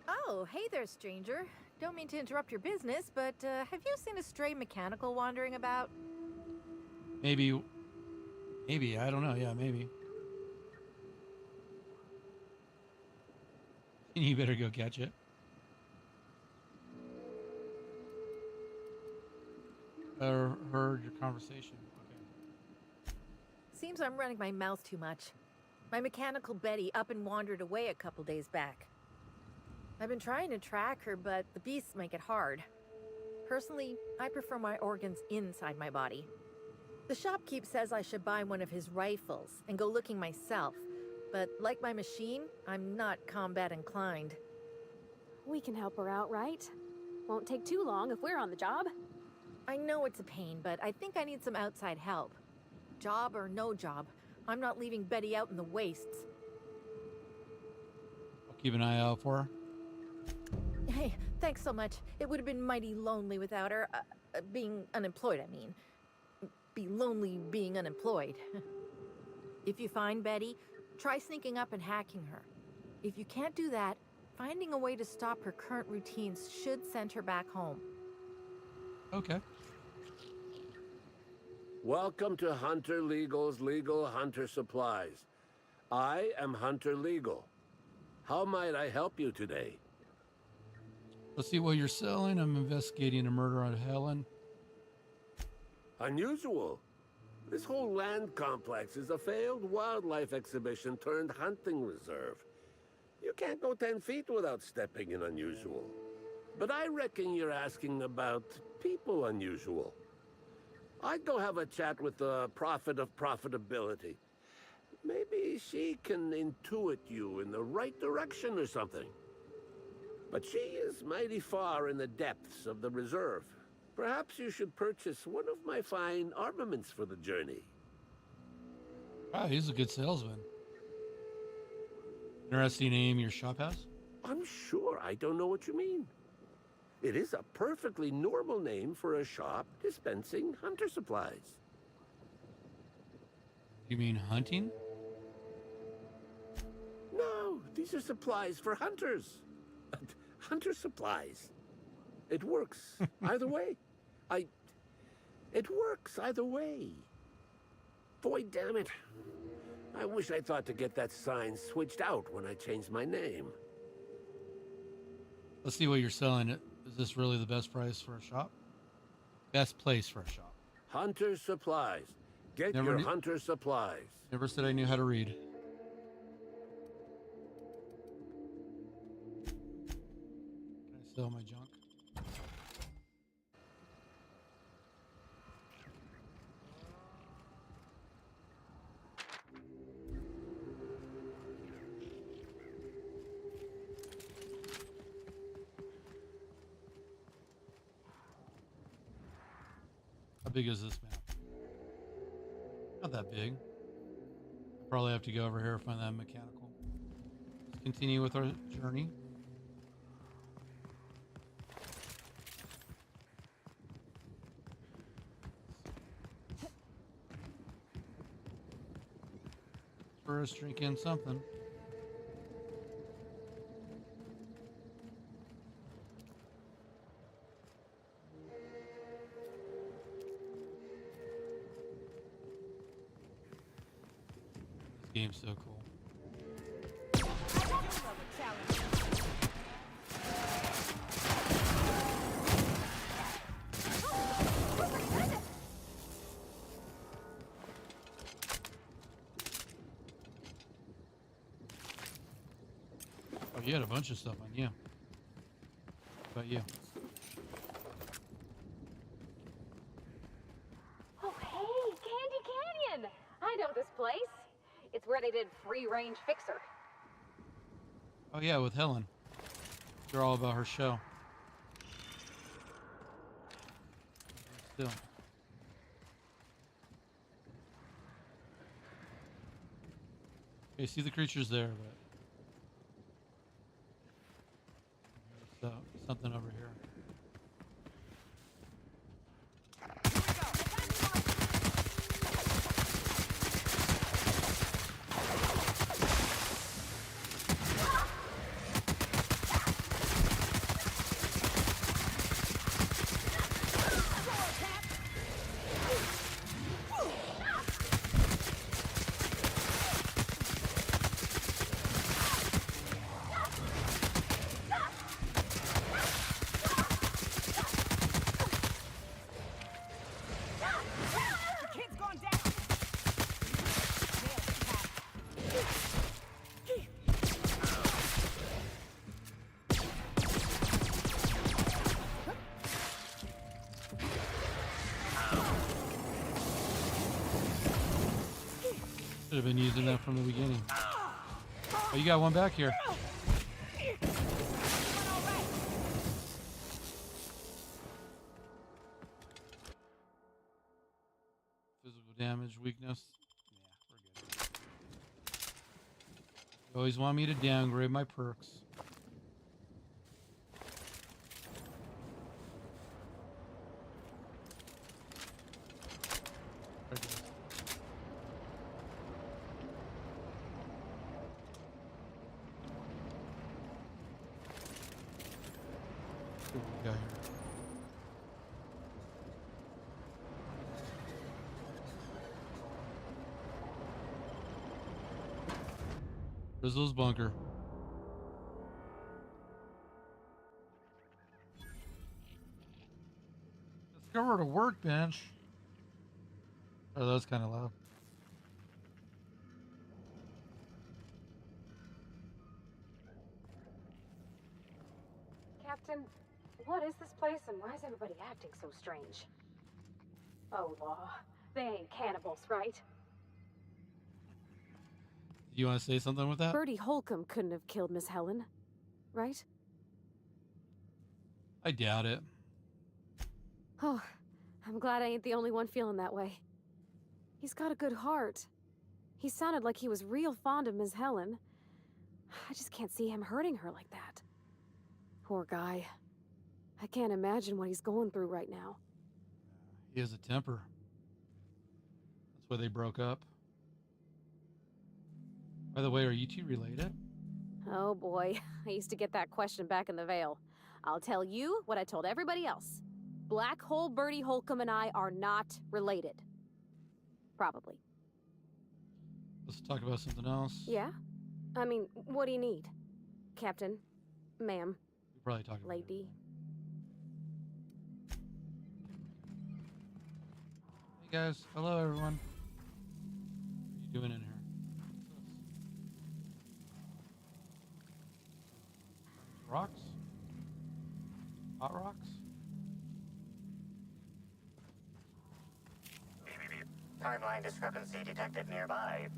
Oh, hey there, stranger. Don't mean to interrupt your business, but have you seen a stray mechanical wandering about? Maybe. Maybe. I don't know. Yeah, maybe. You better go catch it. Heard your conversation. Okay. Seems I'm running my mouth too much. My mechanical Betty up and wandered away a couple days back. I've been trying to track her, but the beasts make it hard. Personally, I prefer my organs inside my body. The shopkeep says I should buy one of his rifles and go looking myself, but like my machine, I'm not combat inclined. We can help her out, right? Won't take too long if we're on the job. I know it's a pain, but I think I need some outside help. Job or no job, I'm not leaving Betty out in the wastes. I'll keep an eye out for her. Hey, thanks so much. It would have been mighty lonely without her. Being unemployed, I mean. Be lonely being unemployed. If you find Betty, try sneaking up and hacking her. If you can't do that, finding a way to stop her current routines should send her back home. Okay. Welcome to Hunter Legal's Legal Hunter Supplies. I am Hunter Legal. How might I help you today? Let's see what you're selling. I'm investigating a murder on Helen. Unusual. This whole land complex is a failed wildlife exhibition turned hunting reserve. You can't go 10 feet without stepping in unusual. But I reckon you're asking about people unusual. I'd go have a chat with the prophet of profitability. Maybe she can intuit you in the right direction or something. But she is mighty far in the depths of the reserve. Perhaps you should purchase one of my fine armaments for the journey. Wow, he's a good salesman. Interesting name your shop has? I'm sure I don't know what you mean. It is a perfectly normal name for a shop dispensing hunter supplies. You mean hunting? No, these are supplies for hunters. Hunter supplies. It works either way. It works either way. Boy, damn it. I wish I thought to get that sign switched out when I changed my name. Let's see what you're selling. Is this really the best price for a shop? Best place for a shop. Hunter supplies. Get your hunter supplies. Never said I knew how to read. Can I sell my junk? How big is this map? Not that big. Probably have to go over here and find that mechanical. Let's continue with our journey. First, drink in something. Game's so cool. Oh, you had a bunch of stuff on you. What about you? Oh, hey, Candy Canyon! I know this place. It's where they did Free Range Fixer. Oh yeah, with Helen. They're all about her show. Still. Okay, see the creatures there, but there's something over here. Should have been using that from the beginning. Oh, you got one back here. Physical damage, weakness. Yeah, we're good. always want me to downgrade my perks. What we got here? Rizzo's bunker. Discovered a workbench. Oh, that was kind of loud. Captain, what is this place and why is everybody acting so strange? Oh, law. They ain't cannibals, right? Do you want to say something with that? Bertie Holcomb couldn't have killed Miss Helen, right? I doubt it. Oh, I'm glad I ain't the only one feeling that way. He's got a good heart. He sounded like he was real fond of Miss Helen. I just can't see him hurting her like that. Poor guy. I can't imagine what he's going through right now. He has a temper. That's why they broke up. By the way, are you two related? Oh boy, I used to get that question back in the Vale. I'll tell you what I told everybody else. Black Hole Bertie Holcomb and I are not related. Probably. Let's talk about something else. Yeah? I mean, what do you need? Captain? Ma'am? You're probably talking about Lady? Hey guys, hello everyone. What are you doing in here? What's this? Rocks? Hot rocks? Timeline discrepancy detected nearby.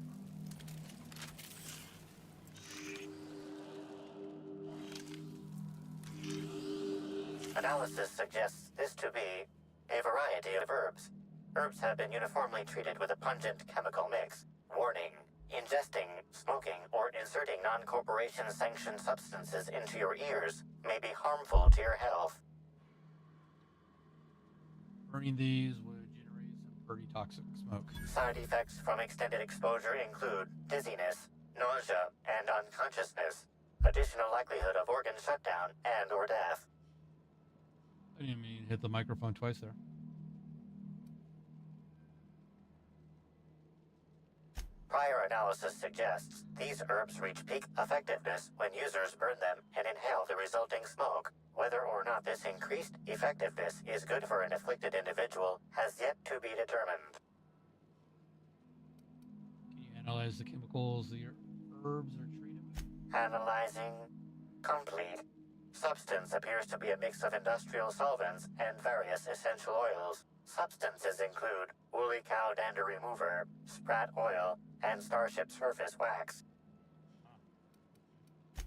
Analysis suggests this to be a variety of herbs. Herbs have been uniformly treated with a pungent chemical mix. Warning: ingesting, smoking, or inserting non-corporation sanctioned substances into your ears may be harmful to your health. Burning these would generate some pretty toxic smoke. Side effects from extended exposure include dizziness, nausea, and unconsciousness. Additional likelihood of organ shutdown and or death. I didn't mean to hit the microphone twice there. Prior analysis suggests these herbs reach peak effectiveness when users burn them and inhale the resulting smoke. Whether or not this increased effectiveness is good for an afflicted individual has yet to be determined. Can you analyze the chemicals the herbs are treated with? Analyzing complete. Substance appears to be a mix of industrial solvents and various essential oils. Substances include woolly cow dander remover, sprat oil, and starship surface wax. The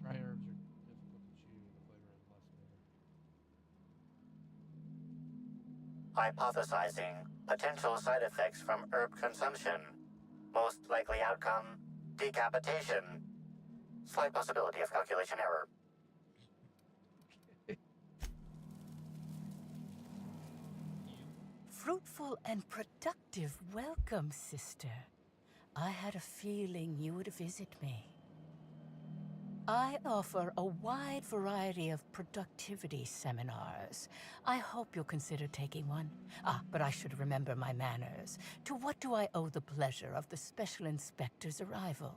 dry herbs are difficult to chew. The flavor is less bitter. Hypothesizing potential side effects from herb consumption. Most likely outcome, decapitation. Slight possibility of calculation error. Fruitful and productive welcome, sister. I had a feeling you would visit me. I offer a wide variety of productivity seminars. I hope you'll consider taking one. But I should remember my manners. To what do I owe the pleasure of the Special Inspector's arrival?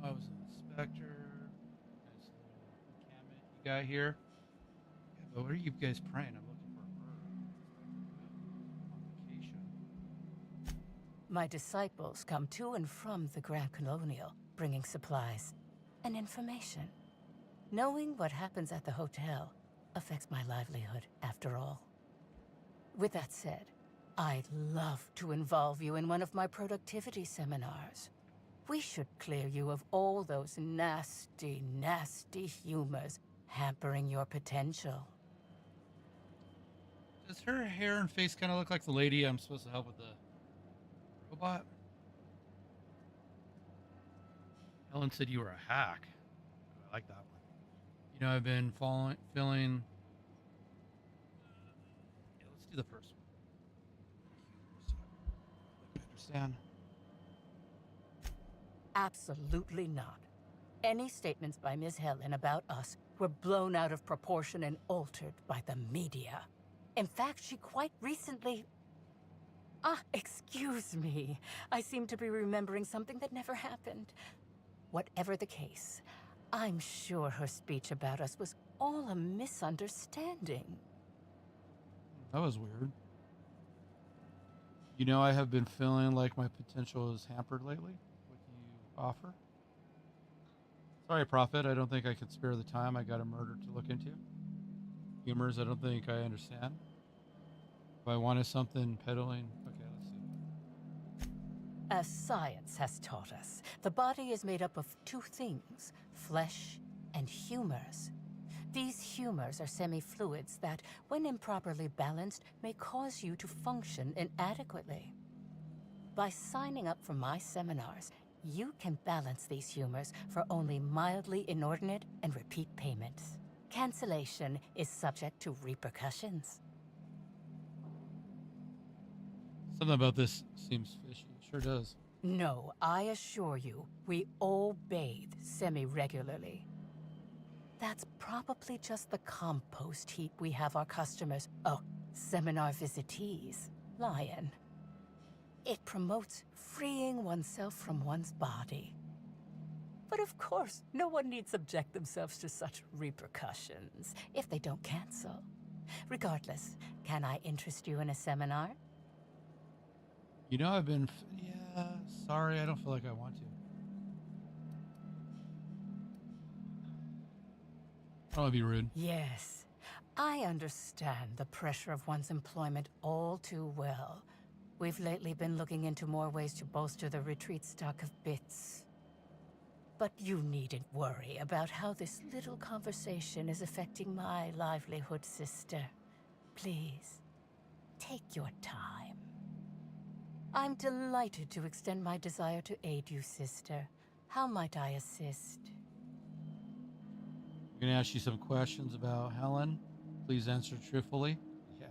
I was an inspector. Nice little encampment you got here. Yeah, but what are you guys praying? I'm looking for a bird. On vacation. My disciples come to and from the Grand Colonial, bringing supplies and information. Knowing what happens at the hotel affects my livelihood, after all. With that said, I'd love to involve you in one of my productivity seminars. We should clear you of all those nasty, nasty humors hampering your potential. Does her hair and face kind of look like the lady I'm supposed to help with the robot? Helen said you were a hack. I like that one. You know, I've been feeling. Yeah, let's do the first one. I understand. Absolutely not. Any statements by Ms. Helen about us were blown out of proportion and altered by the media. In fact, she quite recently... excuse me. I seem to be remembering something that never happened. Whatever the case, I'm sure her speech about us was all a misunderstanding. That was weird. You know, I have been feeling like my potential is hampered lately. What do you offer? Sorry, Prophet. I don't think I could spare the time. I got a murder to look into. Humors, I don't think I understand. If I wanted something peddling... Okay, let's see. As science has taught us, the body is made up of two things, flesh and humors. These humors are semi-fluids that, when improperly balanced, may cause you to function inadequately. By signing up for my seminars, you can balance these humors for only mildly inordinate and repeat payments. Cancellation is subject to repercussions. Something about this seems fishy. It sure does. No, I assure you, we all bathe semi-regularly. That's probably just the compost heap we have our customers, seminar visitees, lie in. It promotes freeing oneself from one's body. But of course, no one need subject themselves to such repercussions if they don't cancel. Regardless, can I interest you in a seminar? You know, I've been... yeah, sorry, I don't feel like I want to. I don't want to be rude. Yes, I understand the pressure of one's employment all too well. We've lately been looking into more ways to bolster the retreat stock of bits. But you needn't worry about how this little conversation is affecting my livelihood, sister. Please, take your time. I'm delighted to extend my desire to aid you, sister. How might I assist? I'm going to ask you some questions about Helen. Please answer truthfully. Yeah,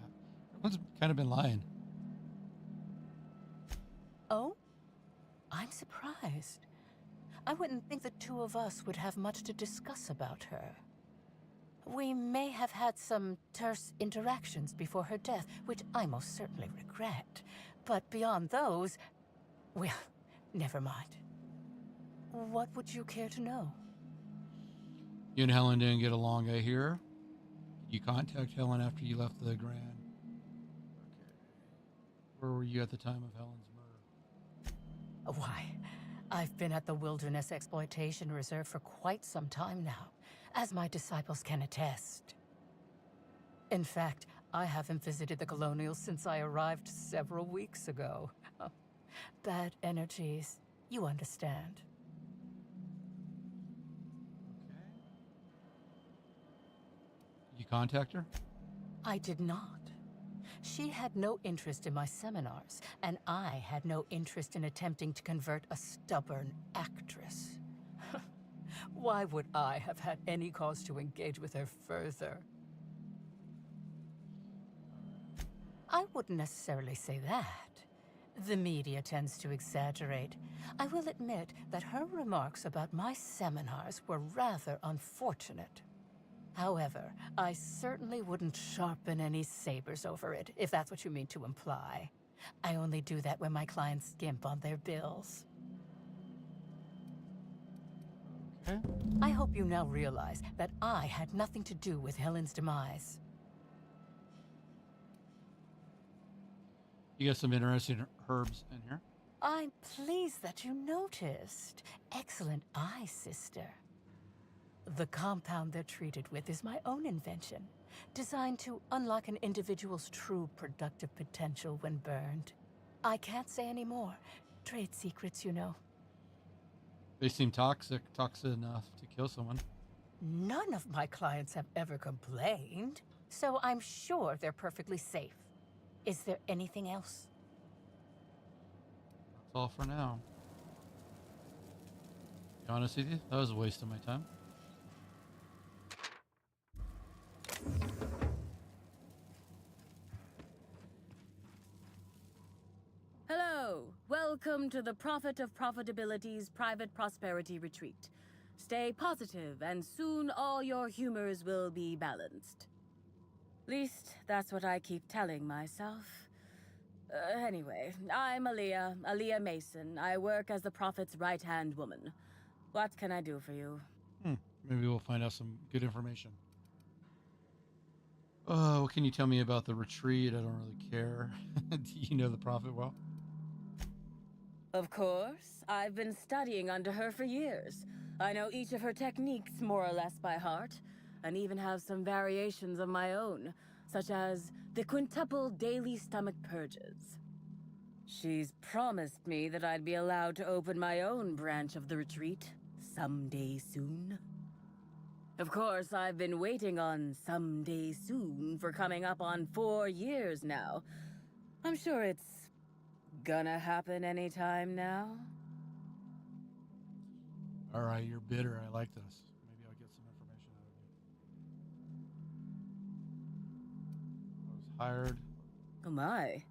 everyone's kind of been lying. Oh? I'm surprised. I wouldn't think the two of us would have much to discuss about her. We may have had some terse interactions before her death, which I most certainly regret. But beyond those, well, never mind. What would you care to know? You and Helen didn't get along, I hear. Did you contact Helen after you left the Grand? Okay. Where were you at the time of Helen's murder? Why, I've been at the Wilderness Exploitation Reserve for quite some time now, as my disciples can attest. In fact, I haven't visited the Colonial since I arrived several weeks ago. Bad energies, you understand. Did you contact her? I did not. She had no interest in my seminars, and I had no interest in attempting to convert a stubborn actress. Why would I have had any cause to engage with her further? I wouldn't necessarily say that. The media tends to exaggerate. I will admit that her remarks about my seminars were rather unfortunate. However, I certainly wouldn't sharpen any sabers over it, if that's what you mean to imply. I only do that when my clients skimp on their bills. Okay. I hope you now realize that I had nothing to do with Helen's demise. You got some interesting herbs in here. I'm pleased that you noticed. Excellent eye, sister. The compound they're treated with is my own invention, designed to unlock an individual's true productive potential when burned. I can't say any more. Trade secrets, you know. They seem toxic enough to kill someone. None of my clients have ever complained, so I'm sure they're perfectly safe. Is there anything else? That's all for now. To be honest with you, that was a waste of my time. Hello, welcome to the Prophet of Profitability's Private Prosperity Retreat. Stay positive, and soon all your humors will be balanced. Least, that's what I keep telling myself. Anyway, I'm Aaliyah Mason. I work as the Prophet's right-hand woman. What can I do for you? Maybe we'll find out some good information. Oh, what can you tell me about the retreat? I don't really care. Do you know the Prophet well? Of course. I've been studying under her for years. I know each of her techniques more or less by heart, and even have some variations of my own, such as the quintuple daily stomach purges. She's promised me that I'd be allowed to open my own branch of the retreat someday soon. Of course, I've been waiting on someday soon for coming up on 4 years now. I'm sure it's gonna happen anytime now. All right, you're bitter. I like this. Maybe I'll get some information out of you. I was hired. Oh my.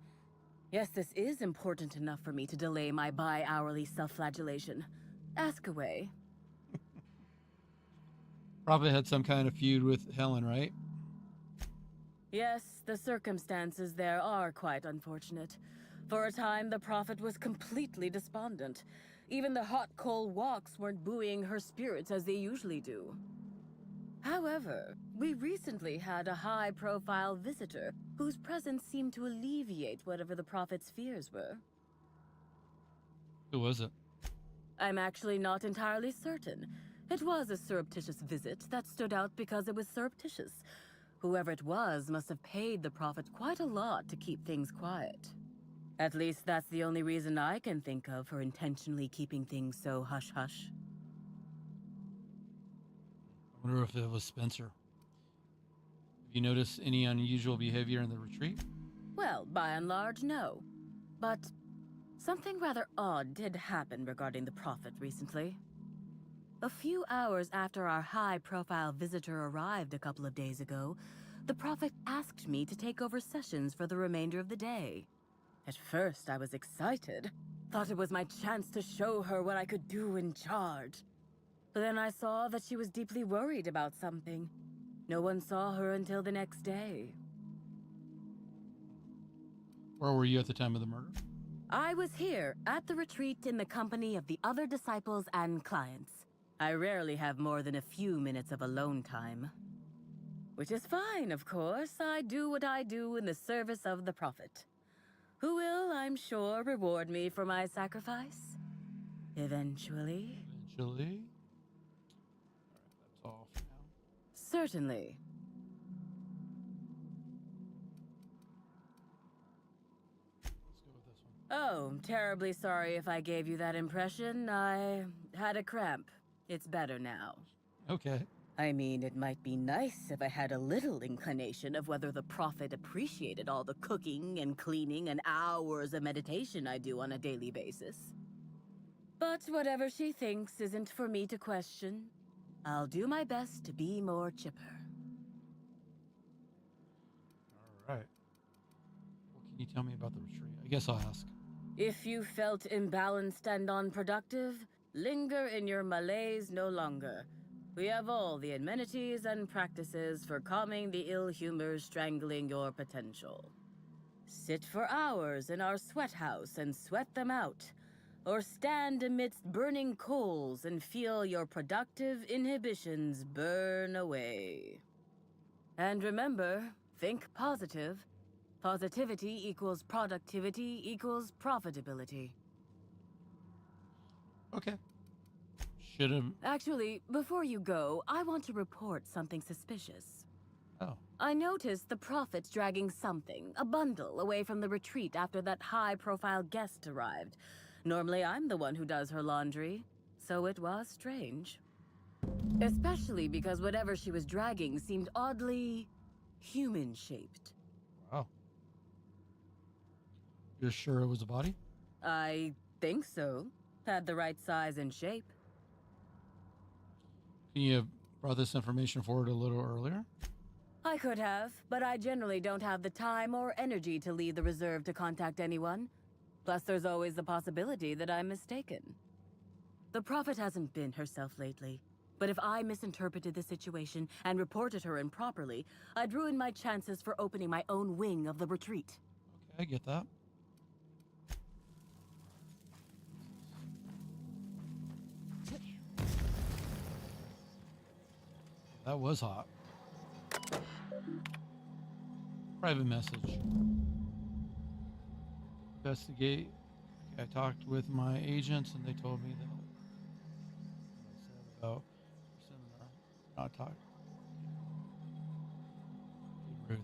Yes, this is important enough for me to delay my bi-hourly self-flagellation. Ask away. Probably had some kind of feud with Helen, right? Yes, the circumstances there are quite unfortunate. For a time, the Prophet was completely despondent. Even the hot coal walks weren't buoying her spirits as they usually do. However, we recently had a high-profile visitor whose presence seemed to alleviate whatever the Prophet's fears were. Who was it? I'm actually not entirely certain. It was a surreptitious visit that stood out because it was surreptitious. Whoever it was must have paid the Prophet quite a lot to keep things quiet. At least that's the only reason I can think of for intentionally keeping things so hush-hush. I wonder if it was Spencer. Have you noticed any unusual behavior in the retreat? Well, by and large, no. But something rather odd did happen regarding the Prophet recently. A few hours after our high-profile visitor arrived a couple of days ago, the Prophet asked me to take over sessions for the remainder of the day. At first, I was excited. Thought it was my chance to show her what I could do in charge. But then I saw that she was deeply worried about something. No one saw her until the next day. Where were you at the time of the murder? I was here, at the retreat in the company of the other disciples and clients. I rarely have more than a few minutes of alone time. Which is fine, of course. I do what I do in the service of the Prophet, who will, I'm sure, reward me for my sacrifice. Eventually. Eventually? Alright, that's all for now. Certainly. Let's go with this one. Oh, terribly sorry if I gave you that impression. I had a cramp. It's better now. Okay. I mean, it might be nice if I had a little inclination of whether the Prophet appreciated all the cooking and cleaning and hours of meditation I do on a daily basis. But whatever she thinks isn't for me to question. I'll do my best to be more chipper. All right. What can you tell me about the retreat? I guess I'll ask. If you felt imbalanced and unproductive, linger in your malaise no longer. We have all the amenities and practices for calming the ill humors strangling your potential. Sit for hours in our sweat house and sweat them out, or stand amidst burning coals and feel your productive inhibitions burn away. And remember, think positive. Positivity equals productivity equals profitability. Okay. Should have. Actually, before you go, I want to report something suspicious. Oh. I noticed the Prophet's dragging something, a bundle, away from the retreat after that high-profile guest arrived. Normally, I'm the one who does her laundry, so it was strange. Especially because whatever she was dragging seemed oddly human-shaped. Wow. You're sure it was a body? I think so. Had the right size and shape. Can you have brought this information forward a little earlier? I could have, but I generally don't have the time or energy to leave the reserve to contact anyone. Plus, there's always the possibility that I'm mistaken. The Prophet hasn't been herself lately, but if I misinterpreted the situation and reported her improperly, I'd ruin my chances for opening my own wing of the retreat. Okay, I get that. That was hot. Private message. Investigate. Okay, I talked with my agents and they told me that what I said about seminar. Not talk. Ruth.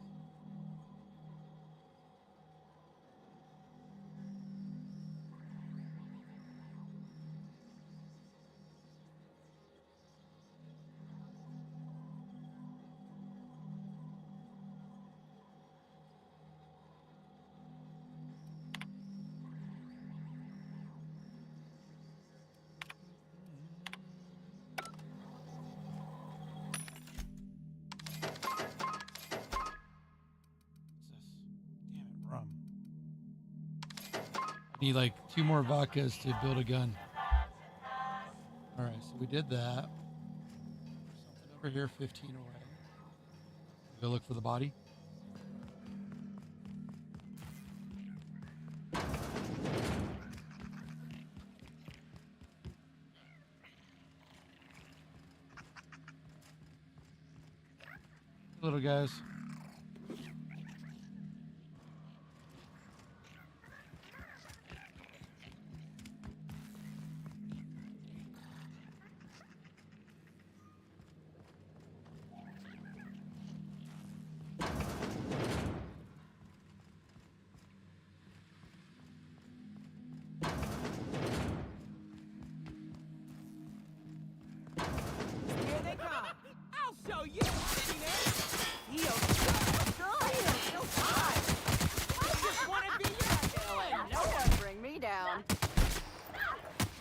Rum. Need like 2 more vodkas to build a gun. All right, so we did that. Something over here, 15 away. Go look for the body. Little guys. Here they come. I'll show you. I just want to be your villain. No one bring me down.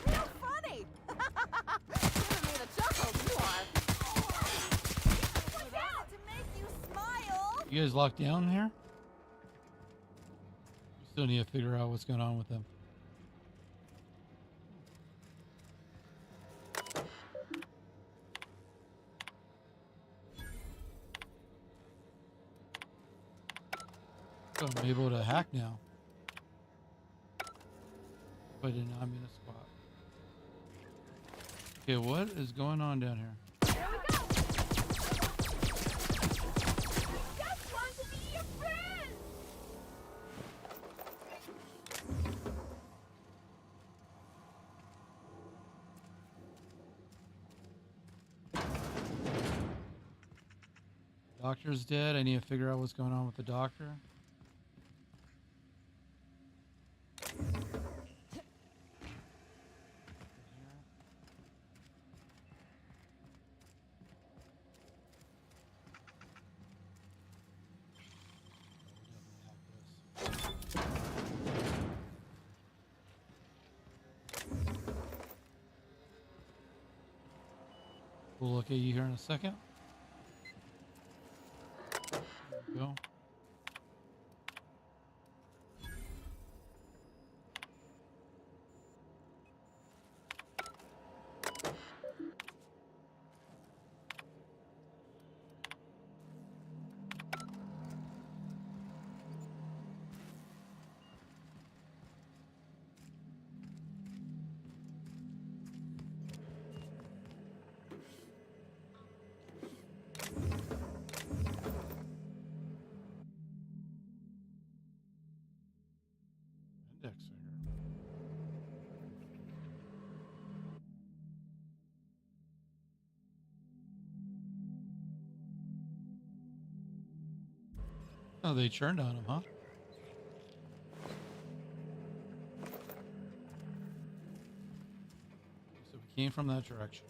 Real funny. Giving me the chuckles, you are. What's out to make you smile? You guys locked down here? We still need to figure out what's going on with them. So I'm able to hack now. But I did not mean a squat. Okay, what is going on down here? Just want to be your friend! Doctor's dead. I need to figure out what's going on with the doctor. We'll look at you here in a second. There we go. Oh, they turned on him, huh? So we came from that direction.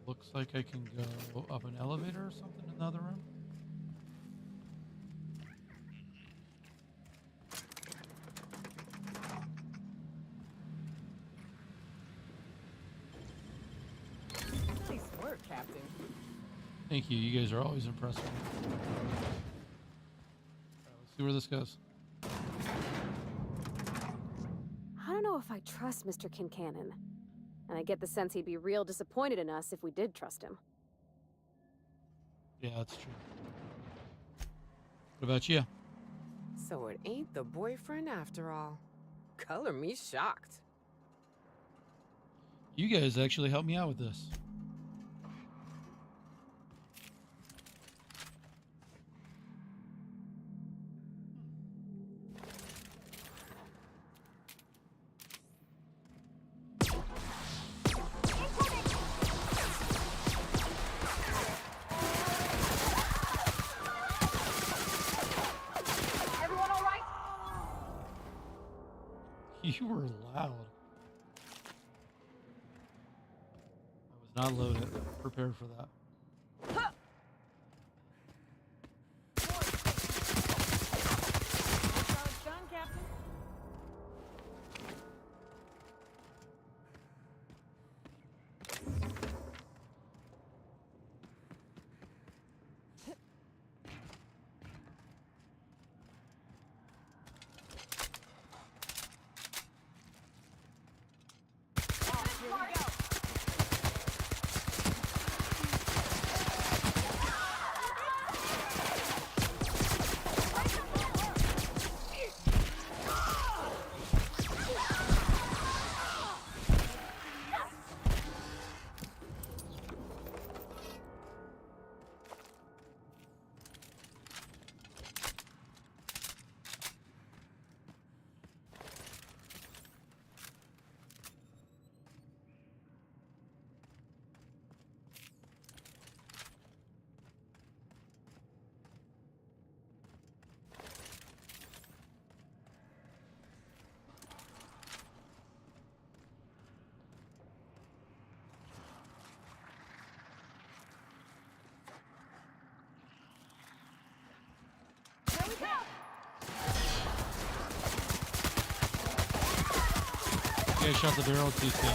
Looks like I can go up an elevator or something in the other room. Nice work, Captain. Thank you. You guys are always impressive. All right, let's see where this goes. I don't know if I trust Mr. Kincannon. And I get the sense he'd be real disappointed in us if we did trust him. Yeah, that's true. What about you? So it ain't the boyfriend after all. Color me shocked. You guys actually helped me out with this. Everyone all right? You were loud. I was not loaded, prepared for that. Done, Captain. Here we go. Okay, shot the barrel too soon.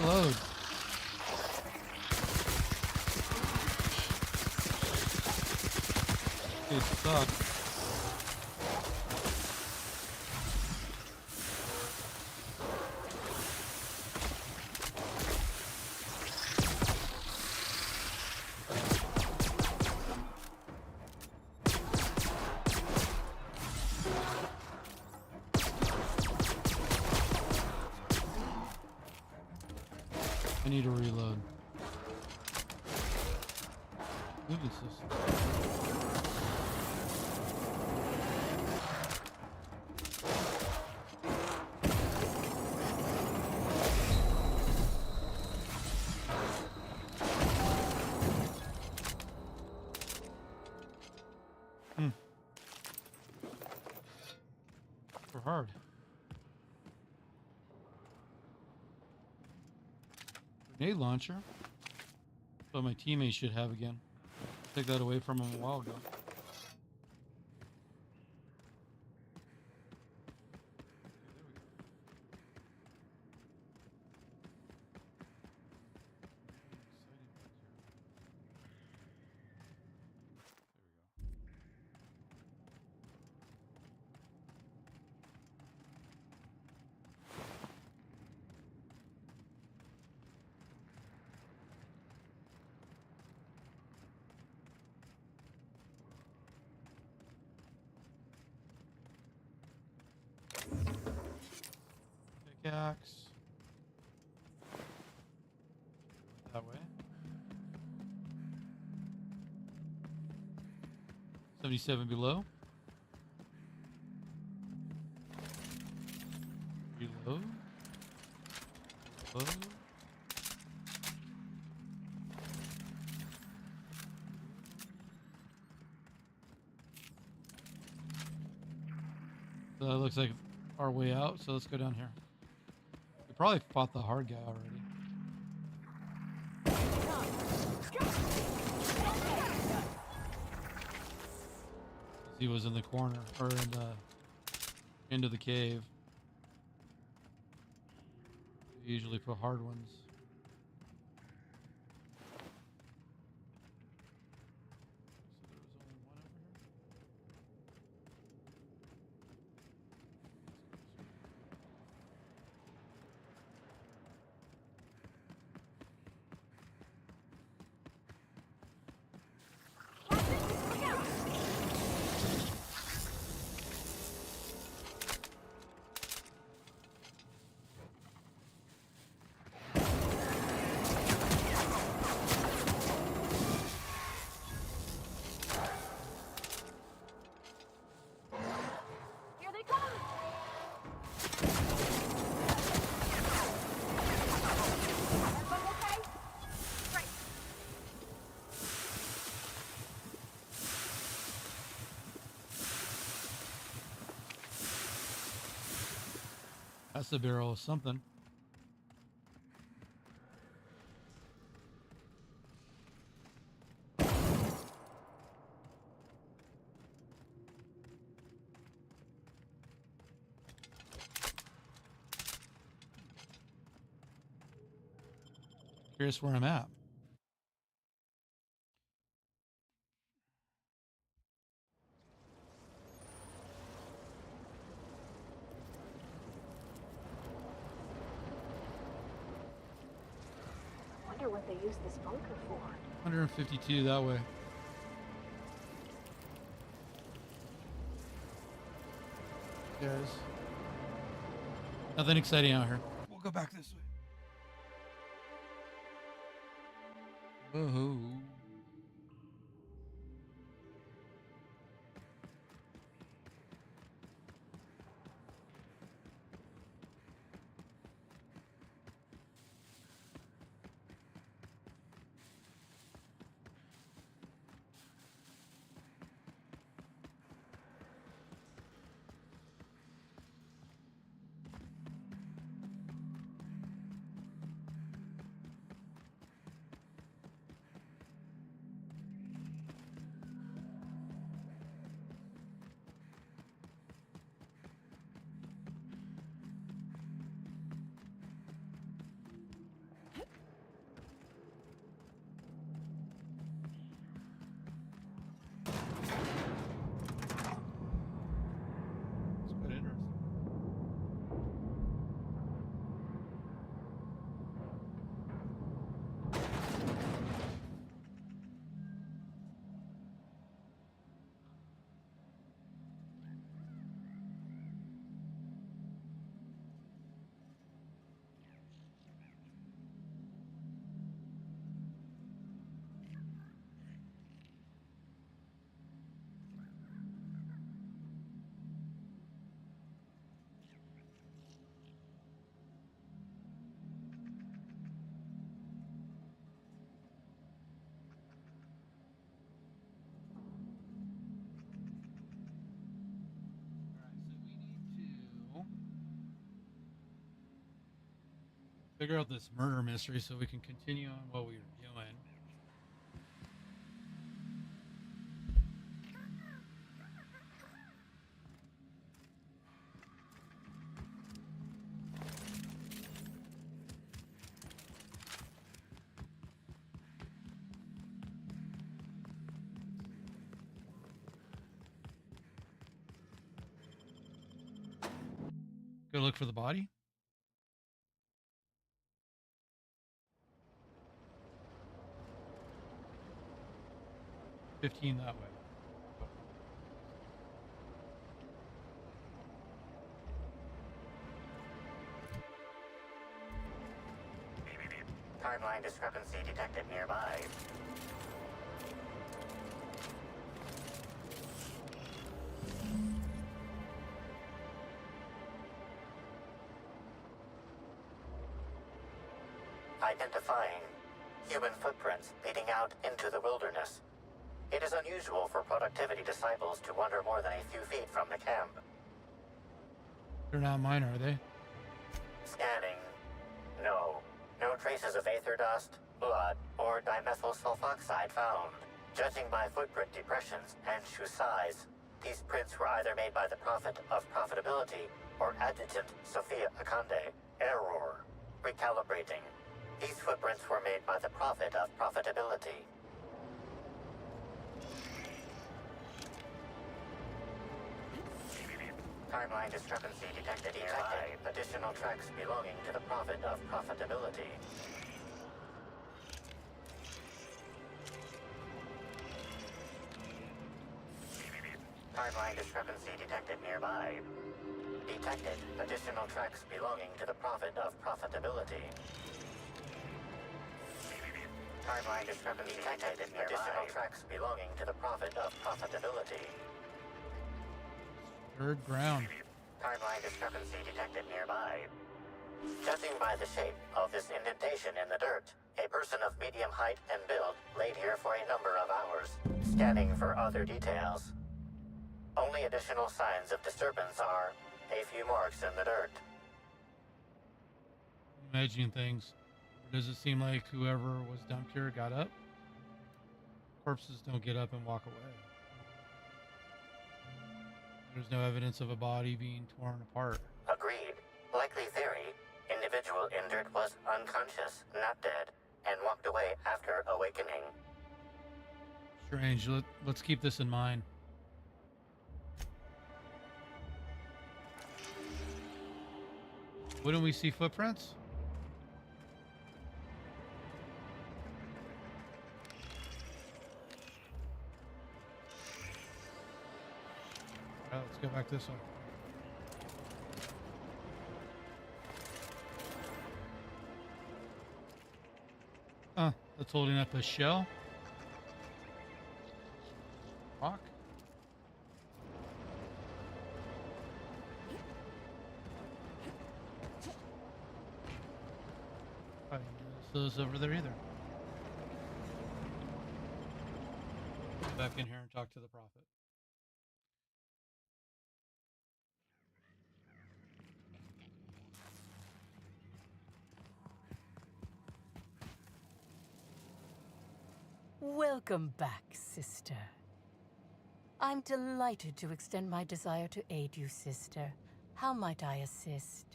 Reload. It sucks. I need to reload. Moving system. Super hard. Grenade launcher. But my teammates should have again. Took that away from them a while ago. Pickaxe. That way. 77 below. Reload. Reload. So that looks like our way out, so let's go down here. We probably fought the hard guy already. He was in the corner, or in the into the cave. We usually put hard ones. Here they come! Everyone okay? Great. That's the barrel of something. Curious where I'm at. Wonder what they use this bunker for. 152 that way. Guys. Nothing exciting out here. We'll go back this way. Whoa. Figure out this murder mystery so we can continue on what we were doing. Go look for the body. $15 that way. Timeline discrepancy detected nearby. Identifying human footprints leading out into the wilderness. It is unusual for productivity disciples to wander more than a few feet from the camp. They're not mine, are they? Scanning. No. No traces of aether dust, blood, or dimethyl sulfoxide found. Judging by footprint depressions and shoe size, these prints were either made by the Prophet of Profitability or Adjutant Sophia Akande. Error. Recalibrating. These footprints were made by the Prophet of Profitability. Timeline discrepancy detected nearby. Additional tracks belonging to the Prophet of Profitability. Timeline discrepancy detected nearby. Detected additional tracks belonging to the Prophet of Profitability. Timeline discrepancy detected nearby. Additional tracks belonging to the Prophet of Profitability. Third ground. Timeline discrepancy detected nearby. Judging by the shape of this indentation in the dirt, a person of medium height and build laid here for a number of hours, scanning for other details. Only additional signs of disturbance are a few marks in the dirt. Imagining things. Or does it seem like whoever was dumped here got up? Corpses don't get up and walk away. There's no evidence of a body being torn apart. Agreed. Likely theory. Individual injured was unconscious, not dead, and walked away after awakening. Strange. Let's keep this in mind. Wouldn't we see footprints? All right, let's go back this way. That's holding up a shell. Rock. I didn't notice those over there either. Go back in here and talk to the prophet. Welcome back, sister. I'm delighted to extend my desire to aid you, sister. How might I assist?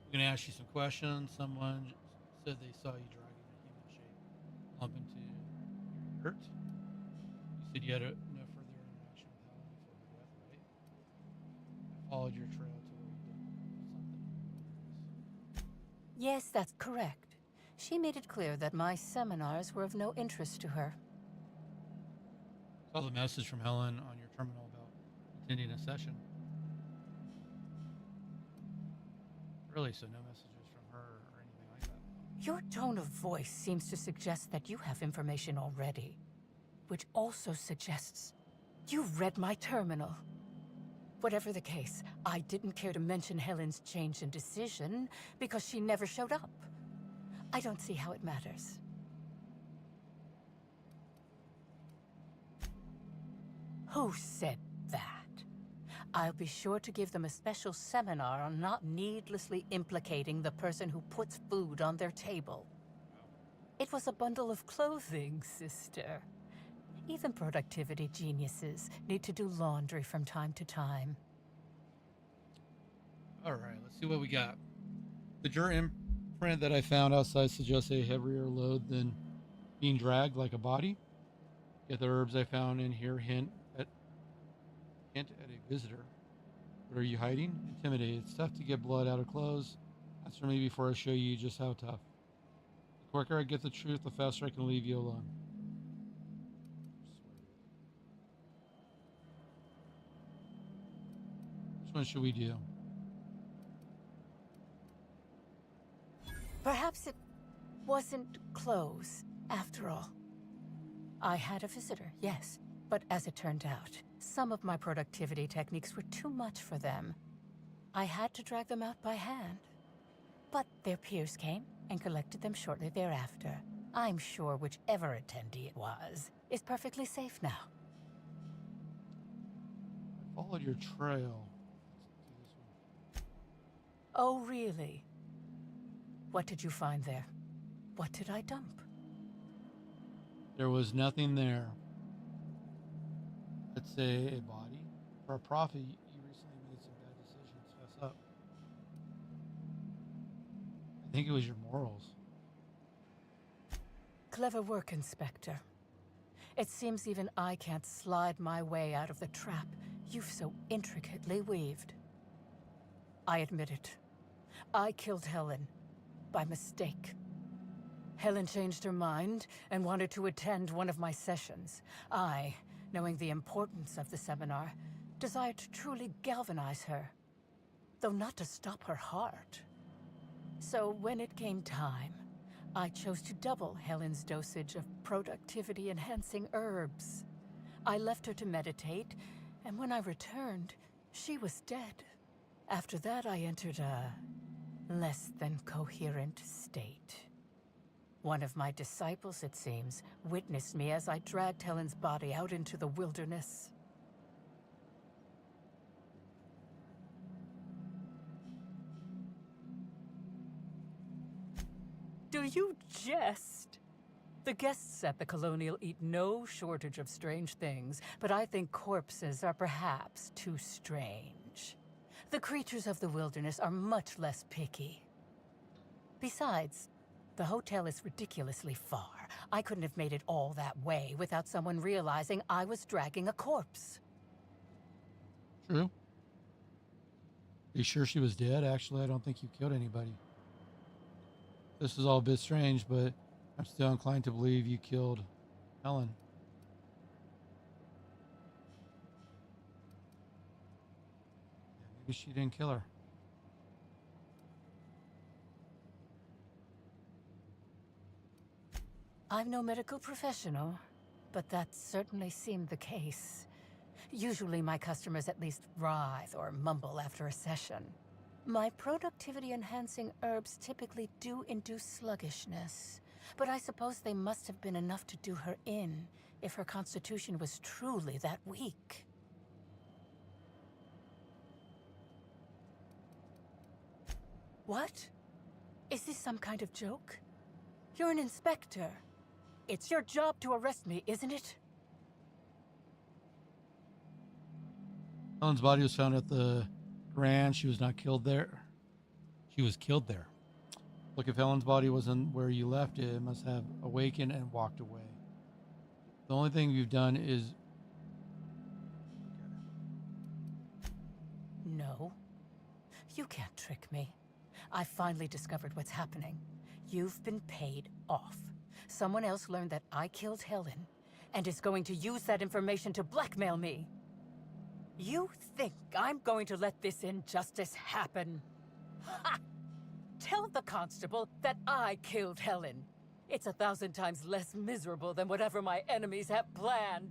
I'm going to ask you some questions. Someone said they saw you dragging a human-shaped lump into dirt. You said you had no further interaction with Helen before her death, right? I followed your trail to where you did something. Yes, that's correct. She made it clear that my seminars were of no interest to her. Saw the message from Helen on your terminal about attending a session. Really, so no messages from her or anything like that. Your tone of voice seems to suggest that you have information already, which also suggests you read my terminal. Whatever the case, I didn't care to mention Helen's change in decision because she never showed up. I don't see how it matters. Who said that? I'll be sure to give them a special seminar on not needlessly implicating the person who puts food on their table. It was a bundle of clothing, sister. Even productivity geniuses need to do laundry from time to time. All right, let's see what we got. The dirt imprint that I found outside suggests a heavier load than being dragged like a body. Yet the herbs I found in here hint at a visitor. What are you hiding? Intimidated. It's tough to get blood out of clothes. Answer me before I show you just how tough. The quicker I get the truth, the faster I can leave you alone. Which one should we do? wasn't close, after all. I had a visitor, yes, but as it turned out, some of my productivity techniques were too much for them. I had to drag them out by hand. But their peers came and collected them shortly thereafter. I'm sure whichever attendee it was is perfectly safe now. I followed your trail. Let's do this one. Oh, really? What did you find there? What did I dump? There was nothing there. Let's say a body. For a profit, you recently made some bad decisions. Fess up. I think it was your morals. Clever work, Inspector. It seems even I can't slide my way out of the trap you've so intricately weaved. I admit it. I killed Helen. By mistake. Helen changed her mind and wanted to attend one of my sessions. I, knowing the importance of the seminar, desired to truly galvanize her, though not to stop her heart. So when it came time, I chose to double Helen's dosage of productivity-enhancing herbs. I left her to meditate, and when I returned, she was dead. After that, I entered a less than coherent state. One of my disciples, it seems, witnessed me as I dragged Helen's body out into the wilderness. Do you jest? The guests at the Colonial eat no shortage of strange things, but I think corpses are perhaps too strange. The creatures of the wilderness are much less picky. Besides, the hotel is ridiculously far. I couldn't have made it all that way without someone realizing I was dragging a corpse. True. Are you sure she was dead? Actually, I don't think you killed anybody. This is all a bit strange, but I'm still inclined to believe you killed Helen. Yeah, maybe she didn't kill her. I'm no medical professional, but that certainly seemed the case. Usually my customers at least writhe or mumble after a session. My productivity-enhancing herbs typically do induce sluggishness, but I suppose they must have been enough to do her in if her constitution was truly that weak. What? Is this some kind of joke? You're an inspector. It's your job to arrest me, isn't it? Helen's body was found at the ranch. She was not killed there. She was killed there. Look, if Helen's body wasn't where you left it, it must have awakened and walked away. The only thing you've done is... No. You can't trick me. I finally discovered what's happening. You've been paid off. Someone else learned that I killed Helen and is going to use that information to blackmail me. You think I'm going to let this injustice happen? Ha! Tell the constable that I killed Helen. It's 1,000 times less miserable than whatever my enemies have planned.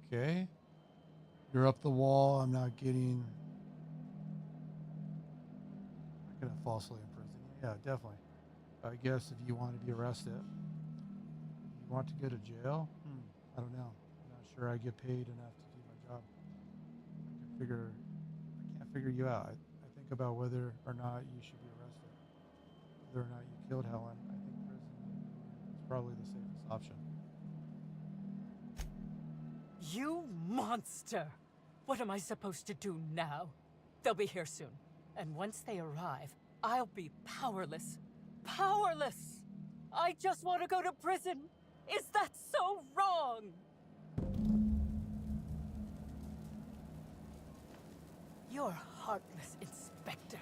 Okay. You're up the wall. I'm not getting... I'm not going to falsely imprison you. Yeah, definitely. I guess if you want to be arrested. If you want to go to jail? I don't know. I'm not sure I get paid enough to do my job. I can't figure you out. I think about whether or not you should be arrested. Whether or not you killed Helen. I think prison is probably the safest option. You monster! What am I supposed to do now? They'll be here soon. And once they arrive, I'll be powerless. Powerless! I just want to go to prison! Is that so wrong? You're a heartless, Inspector.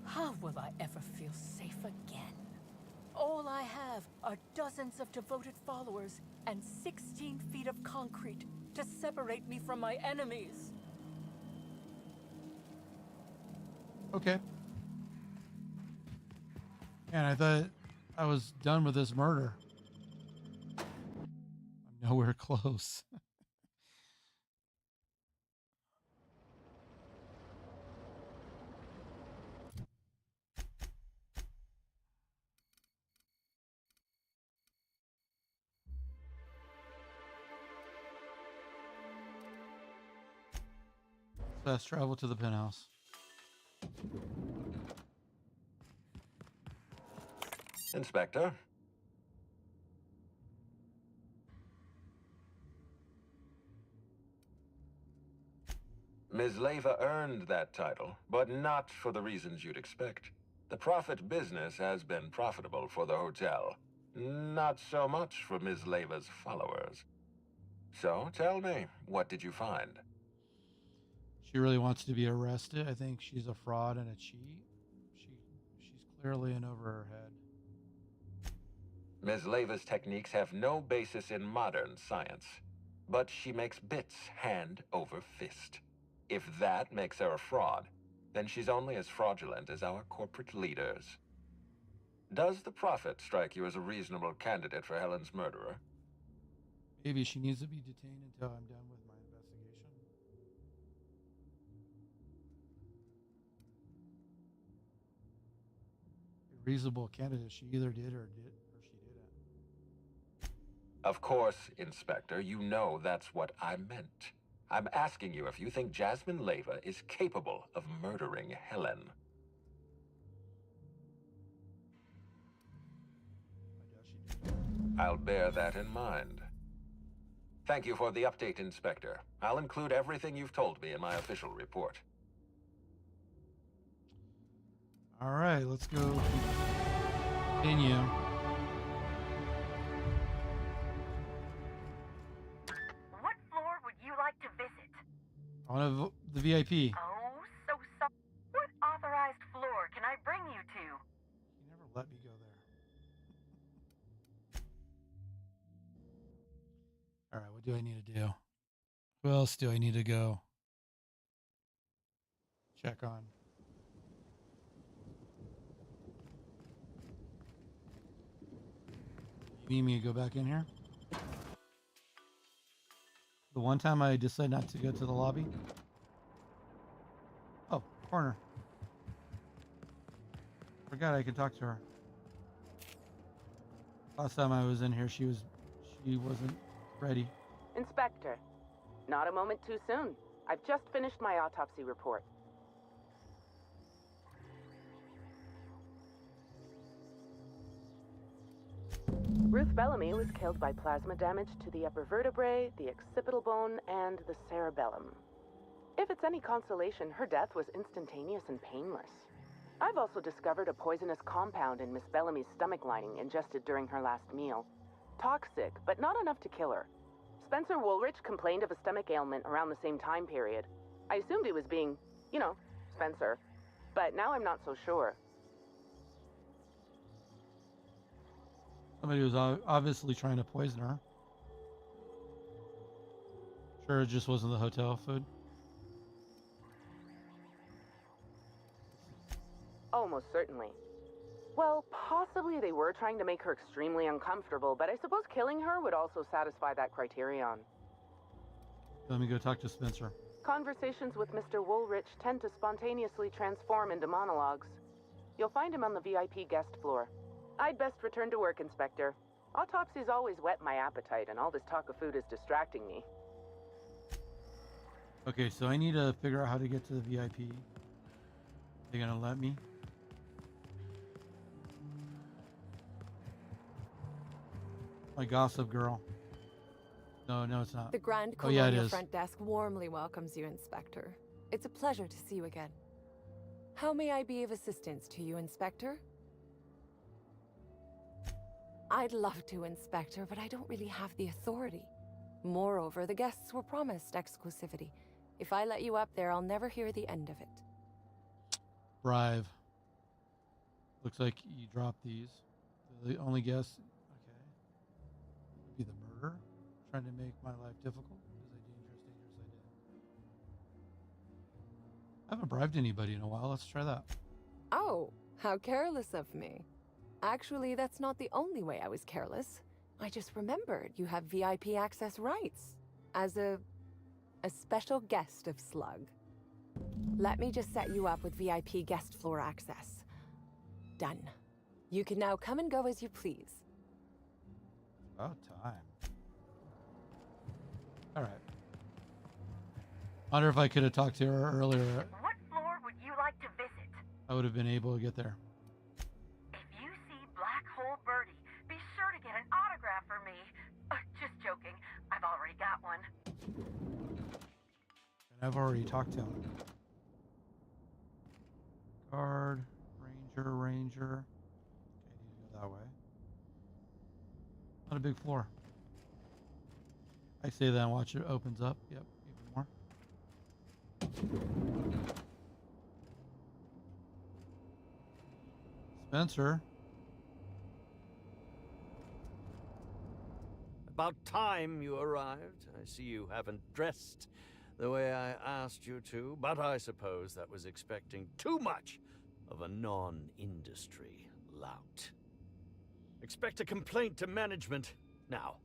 How will I ever feel safe again? All I have are dozens of devoted followers and 16 feet of concrete to separate me from my enemies. Okay. Man, I thought I was done with this murder. I'm nowhere close. Fast travel to the penthouse. Inspector? Ms. Leva earned that title, but not for the reasons you'd expect. The profit business has been profitable for the hotel. Not so much for Ms. Leva's followers. So, tell me, what did you find? She really wants to be arrested. I think she's a fraud and a cheat. She's clearly in over her head. Ms. Leva's techniques have no basis in modern science, but she makes bits hand over fist. If that makes her a fraud, then she's only as fraudulent as our corporate leaders. Does the Prophet strike you as a reasonable candidate for Helen's murderer? Maybe she needs to be detained until I'm done with my investigation. A reasonable candidate. She either did or she didn't. Of course, Inspector, you know that's what I meant. I'm asking you if you think Jasmine Leva is capable of murdering Helen. I'll bear that in mind. Thank you for the update, Inspector. I'll include everything you've told me in my official report. All right, let's go continue. What floor would you like to visit? I want the VIP. Oh, so. What authorized floor can I bring you to? You never let me go there. All right, what do I need to do? Who else do I need to go check on? You need me to go back in here? The one time I decided not to go to the lobby? Oh, corner. Forgot I could talk to her. Last time I was in here, she wasn't ready. Inspector, not a moment too soon. I've just finished my autopsy report. Ruth Bellamy was killed by plasma damage to the upper vertebrae, the occipital bone, and the cerebellum. If it's any consolation, her death was instantaneous and painless. I've also discovered a poisonous compound in Miss Bellamy's stomach lining ingested during her last meal. Toxic, but not enough to kill her. Spencer Woolrich complained of a stomach ailment around the same time period. I assumed he was being, Spencer. But now I'm not so sure. Somebody was obviously trying to poison her. Sure, it just wasn't the hotel food. Almost certainly. Well, possibly they were trying to make her extremely uncomfortable, but I suppose killing her would also satisfy that criterion. Let me go talk to Spencer. Conversations with Mr. Woolrich tend to spontaneously transform into monologues. You'll find him on the VIP guest floor. I'd best return to work, Inspector. Autopsies always whet my appetite, and all this talk of food is distracting me. Okay, so I need to figure out how to get to the VIP. They gonna let me? My gossip girl. No, it's not. The Grand Oh, yeah, it Colonial is. Front Desk warmly welcomes you, Inspector. It's a pleasure to see you again. How may I be of assistance to you, Inspector? I'd love to, Inspector, but I don't really have the authority. Moreover, the guests were promised exclusivity. If I let you up there, I'll never hear the end of it. Bribe. Looks like you dropped these. The only guess. Okay. Could be the murder. Trying to make my life difficult. Is a dangerous idea. I haven't bribed anybody in a while. Let's try that. Oh, how careless of me. Actually, that's not the only way I was careless. I just remembered you have VIP access rights as a special guest of Slug. Let me just set you up with VIP guest floor access. Done. You can now come and go as you please. About time. All right. I wonder if I could have talked to her earlier. What floor would you like to visit? I would have been able to get there. If you see Black Hole Birdie, be sure to get an autograph for me. Just joking. I've already got one. And I've already talked to him. Guard, ranger. Okay, I need to go that way. Not a big floor. I say that and watch it opens up. Yep, even more. Spencer. About time you arrived. I see you haven't dressed the way I asked you to, but I suppose that was expecting too much of a non-industry lout. Expect a complaint to management. Now,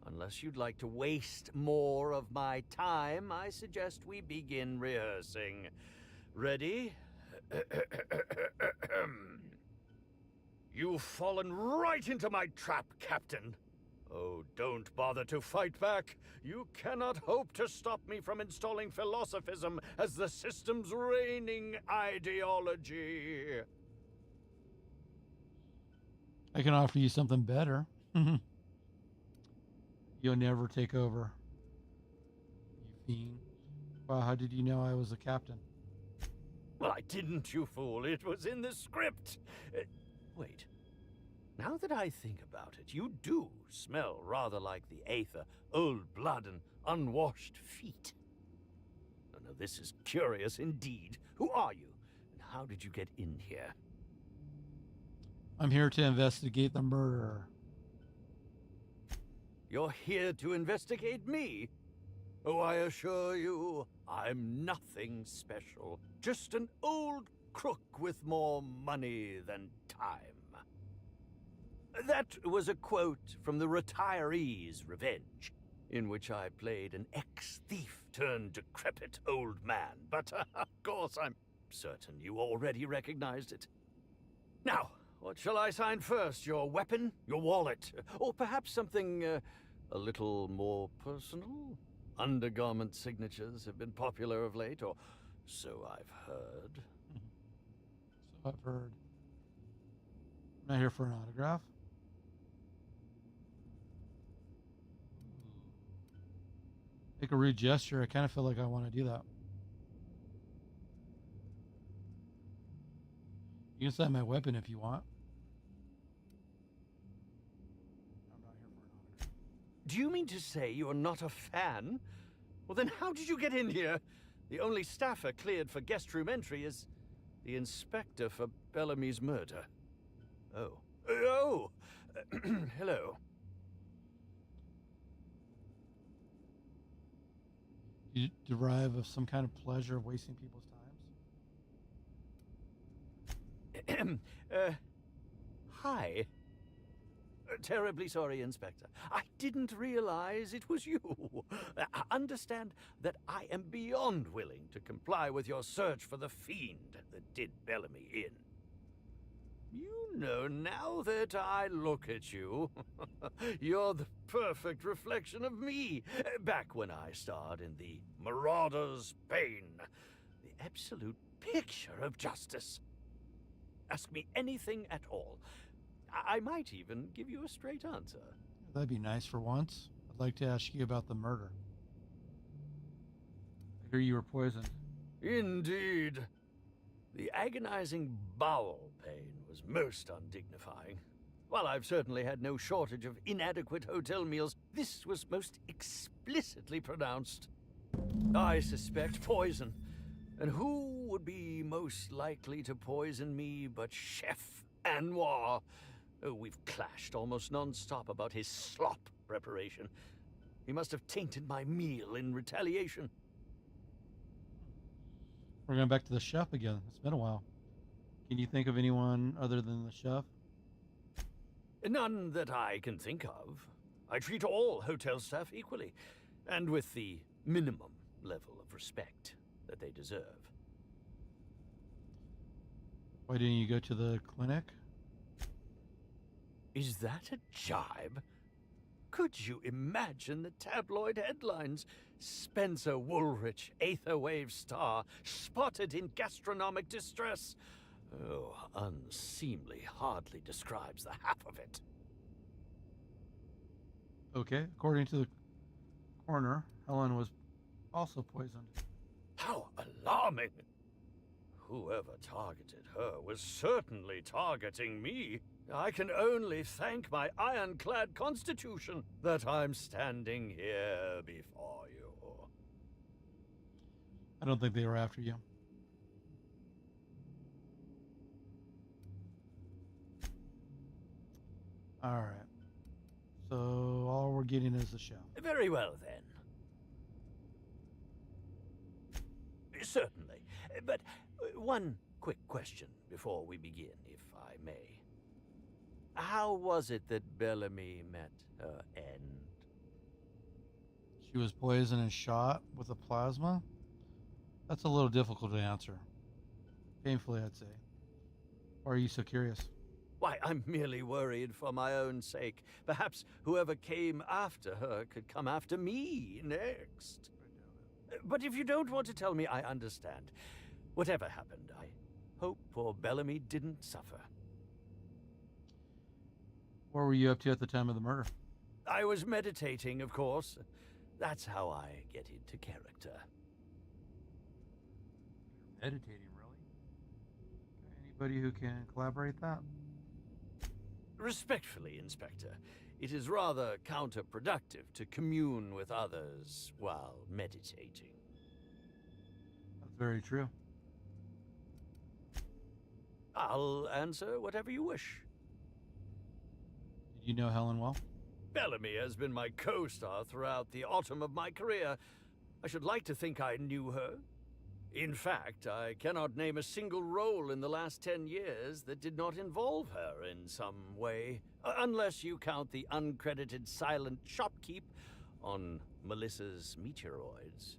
unless you'd like to waste more of my time, I suggest we begin rehearsing. Ready? You've fallen right into my trap, Captain. Oh, don't bother to fight back. You cannot hope to stop me from installing philosophism as the system's reigning ideology. I can offer you something better. You'll never take over. You fiend. Wow, how did you know I was a captain? Well, I didn't, you fool. It was in the script. Wait. Now that I think about it, you do smell rather like the Aether, old blood and unwashed feet. Oh, no, this is curious indeed. Who are you? And how did you get in here? I'm here to investigate the murderer. You're here to investigate me? Oh, I assure you, I'm nothing special. Just an old crook with more money than time. That was a quote from The Retiree's Revenge, in which I played an ex-thief turned decrepit old man. But, of course, I'm certain you already recognized it. Now, what shall I sign first? Your weapon? Your wallet? Or perhaps something a little more personal? Undergarment signatures have been popular of late, or so I've heard. So I've heard. I'm not here for an autograph. Make a rude gesture. I kind of feel like I want to do that. You can sign my weapon if you want. I'm not here for an autograph. Do you mean to say you're not a fan? Well, then how did you get in here? The only staffer cleared for guest room entry is the inspector for Bellamy's murder. Oh. Oh! Hello. You derive of some kind of pleasure of wasting people's times? Hi. Terribly sorry, Inspector. I didn't realize it was you. Understand that I am beyond willing to comply with your search for the fiend that did Bellamy in. You know, now that I look at you, you're the perfect reflection of me, back when I starred in the Marauder's Bane, the absolute picture of justice. Ask me anything at all. I might even give you a straight answer. That'd be nice for once. I'd like to ask you about the murder. I hear you were poisoned. Indeed. The agonizing bowel pain was most undignifying. While I've certainly had no shortage of inadequate hotel meals, this was most explicitly pronounced. I suspect poison. And who would be most likely to poison me but Chef Anwar? Oh, we've clashed almost non-stop about his slop preparation. He must have tainted my meal in retaliation. We're going back to the chef again. It's been a while. Can you think of anyone other than the chef? None that I can think of. I treat all hotel staff equally, and with the minimum level of respect that they deserve. Why didn't you go to the clinic? Is that a jibe? Could you imagine the tabloid headlines? Spencer Woolrich, Aetherwave star, spotted in gastronomic distress. Oh, unseemly hardly describes the half of it. Okay, according to the coroner, Helen was also poisoned. How alarming! Whoever targeted her was certainly targeting me. I can only thank my ironclad constitution that I'm standing here before you. I don't think they were after you. All right. So all we're getting is the shell. Very well, then. Certainly. But one quick question before we begin, if I may. How was it that Bellamy met her end? She was poisoned and shot with a plasma? That's a little difficult to answer. Painfully, I'd say. Why are you so curious? Why, I'm merely worried for my own sake. Perhaps whoever came after her could come after me next. But if you don't want to tell me, I understand. Whatever happened, I hope poor Bellamy didn't suffer. What were you up to at the time of the murder? I was meditating, of course. That's how I get into character. Meditating, really? Anybody who can collaborate that? Respectfully, Inspector, it is rather counterproductive to commune with others while meditating. That's very true. I'll answer whatever you wish. Did you know Helen well? Bellamy has been my co-star throughout the autumn of my career. I should like to think I knew her. In fact, I cannot name a single role in the last 10 years that did not involve her in some way, unless you count the uncredited silent shopkeep on Melissa's meteoroids.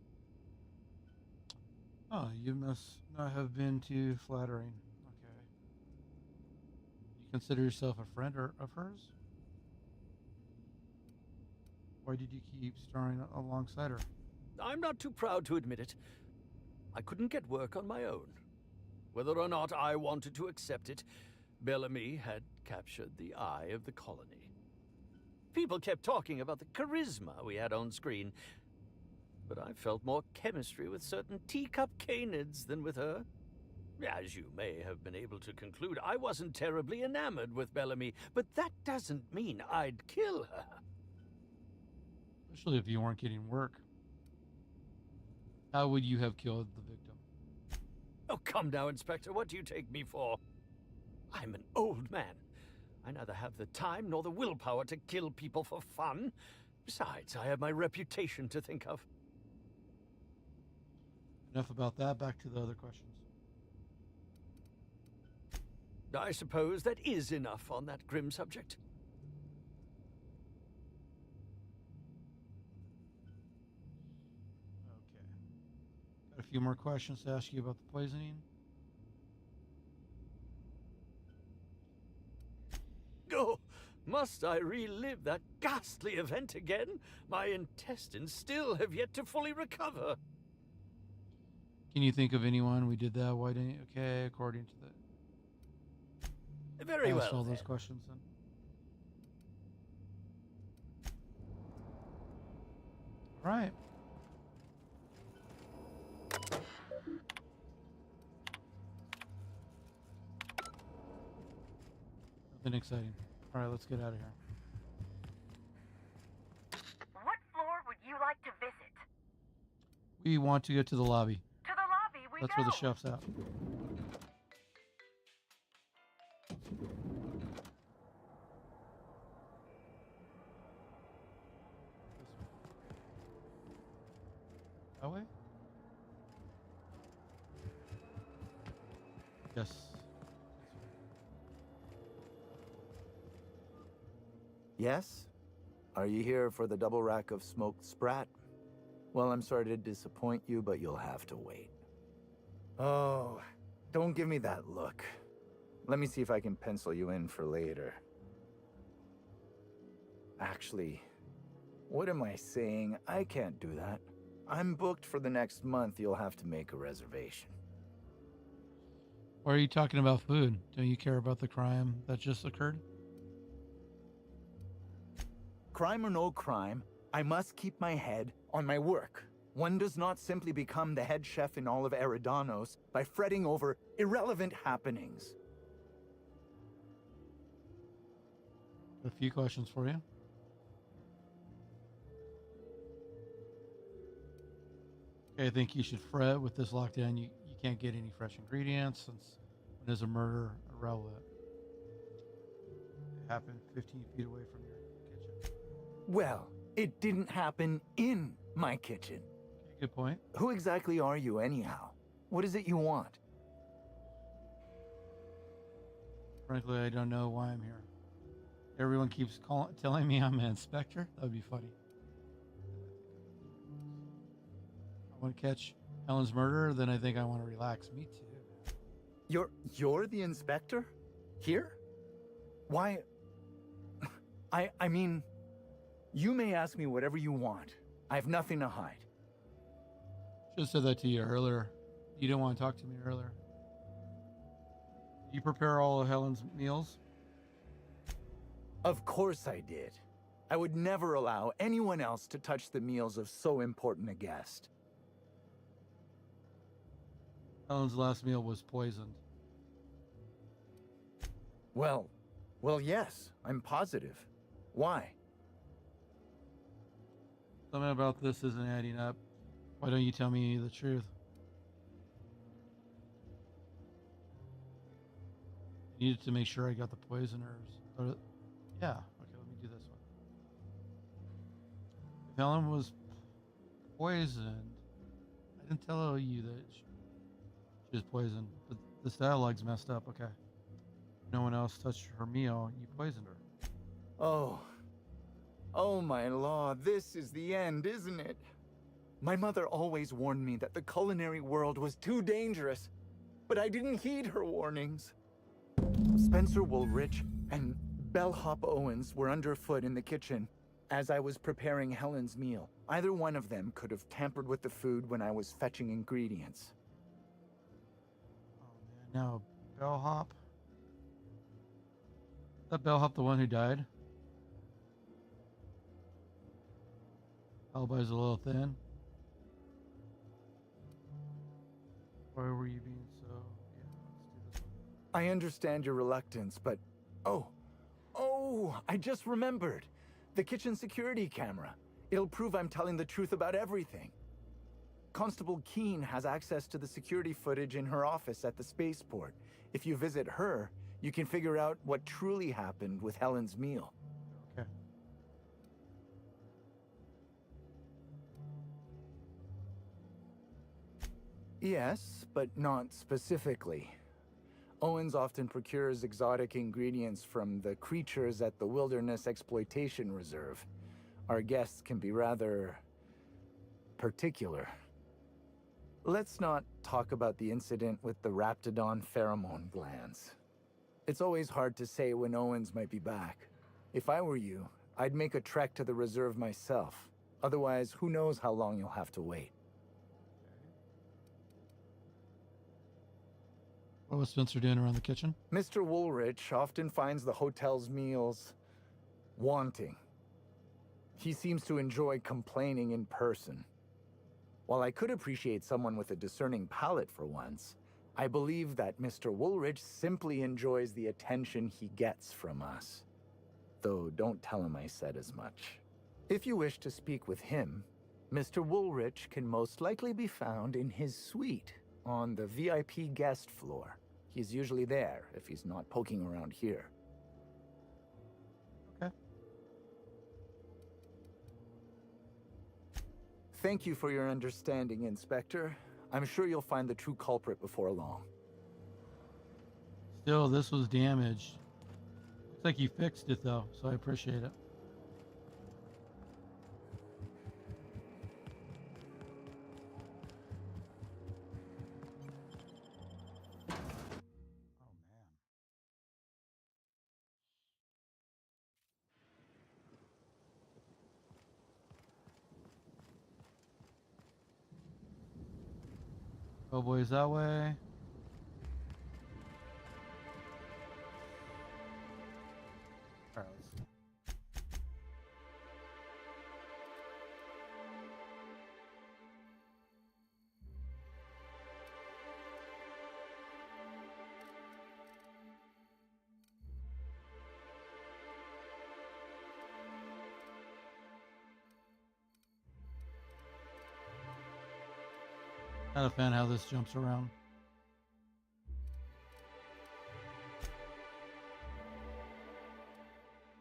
Oh, you must not have been too flattering. Okay. You consider yourself a friend of hers? Why did you keep starring alongside her? I'm not too proud to admit it. I couldn't get work on my own. Whether or not I wanted to accept it, Bellamy had captured the eye of the colony. People kept talking about the charisma we had on screen, but I felt more chemistry with certain teacup canids than with her. As you may have been able to conclude, I wasn't terribly enamored with Bellamy, but that doesn't mean I'd kill her. Especially if you weren't getting work. How would you have killed the victim? Oh, come now, Inspector. What do you take me for? I'm an old man. I neither have the time nor the willpower to kill people for fun. Besides, I have my reputation to think of. Enough about that. Back to the other questions. I suppose that is enough on that grim subject. Got a few more questions to ask you about the poisoning. Oh, must I relive that ghastly event again? My intestines still have yet to fully recover. Can you think of anyone we did that? Why didn't you? Okay, according to the... Very well, all those then. questions then. All right. Nothing exciting. All right, let's get out of here. What floor would you like to visit? We want to get to the lobby. To the lobby we That's go. where the chef's at. That way? Yes. Yes? Are you here for the double rack of smoked sprat? Well, I'm sorry to disappoint you, but you'll have to wait. Oh, don't give me that look. Let me see if I can pencil you in for later. Actually, what am I saying? I can't do that. I'm booked for the next month. You'll have to make a reservation. Why are you talking about food? Don't you care about the crime that just occurred? Crime or no crime, I must keep my head on my work. One does not simply become the head chef in all of Eridanos by fretting over irrelevant happenings. A few questions for you. Okay, I think you should fret with this lockdown. You can't get any fresh ingredients since when is a murder irrelevant? It happened 15 feet away from your kitchen. Well, it didn't happen in my kitchen. Okay, good point. Who exactly are you anyhow? What is it you want? Frankly, I don't know why I'm here. Everyone keeps telling me I'm an inspector. That would be funny. I want to catch Helen's murderer, then I think I want to relax. Me too. You're the inspector? Here? Why? I mean, you may ask me whatever you want. I have nothing to hide. Should have said that to you earlier. You didn't want to talk to me earlier. You prepare all of Helen's meals? Of course I did. I would never allow anyone else to touch the meals of so important a guest. Helen's last meal was poisoned. Well, yes, I'm positive. Why? Something about this isn't adding up. Why don't you tell me the truth? I needed to make sure I got the poisoners. Yeah, okay, let me do this one. If Helen was poisoned, I didn't tell you that she was poisoned, but this dialogue's messed up, okay. No one else touched her meal, you poisoned her. Oh my law, this is the end, isn't it? My mother always warned me that the culinary world was too dangerous, but I didn't heed her warnings. Spencer Woolrich and Bellhop Owens were underfoot in the kitchen as I was preparing Helen's meal. Either one of them could have tampered with the food when I was fetching ingredients. Oh man, now Bellhop? Is that Bellhop the one who died? Alibi's a little thin. Why were you being so... Yeah, let's do this one. I understand your reluctance, but... Oh, I just remembered. The kitchen security camera. It'll prove I'm telling the truth about everything. Constable Keene has access to the security footage in her office at the spaceport. If you visit her, you can figure out what truly happened with Helen's meal. Okay. Yes, but not specifically. Owens often procures exotic ingredients from the creatures at the Wilderness Exploitation Reserve. Our guests can be rather particular. Let's not talk about the incident with the Raptidon pheromone glands. It's always hard to say when Owens might be back. If I were you, I'd make a trek to the reserve myself. Otherwise, who knows how long you'll have to wait. What was Spencer doing around the kitchen? Mr. Woolrich often finds the hotel's meals wanting. He seems to enjoy complaining in person. While I could appreciate someone with a discerning palate for once, I believe that Mr. Woolrich simply enjoys the attention he gets from us. Though don't tell him I said as much. If you wish to speak with him, Mr. Woolrich can most likely be found in his suite on the VIP guest floor. He's usually there if he's not poking around here. Okay. Thank you for your understanding, Inspector. I'm sure you'll find the true culprit before long. Still, this was damaged. Looks like you fixed it though, so I appreciate it. Bellboy's that way. Alright, let's see. Not a fan how this jumps around.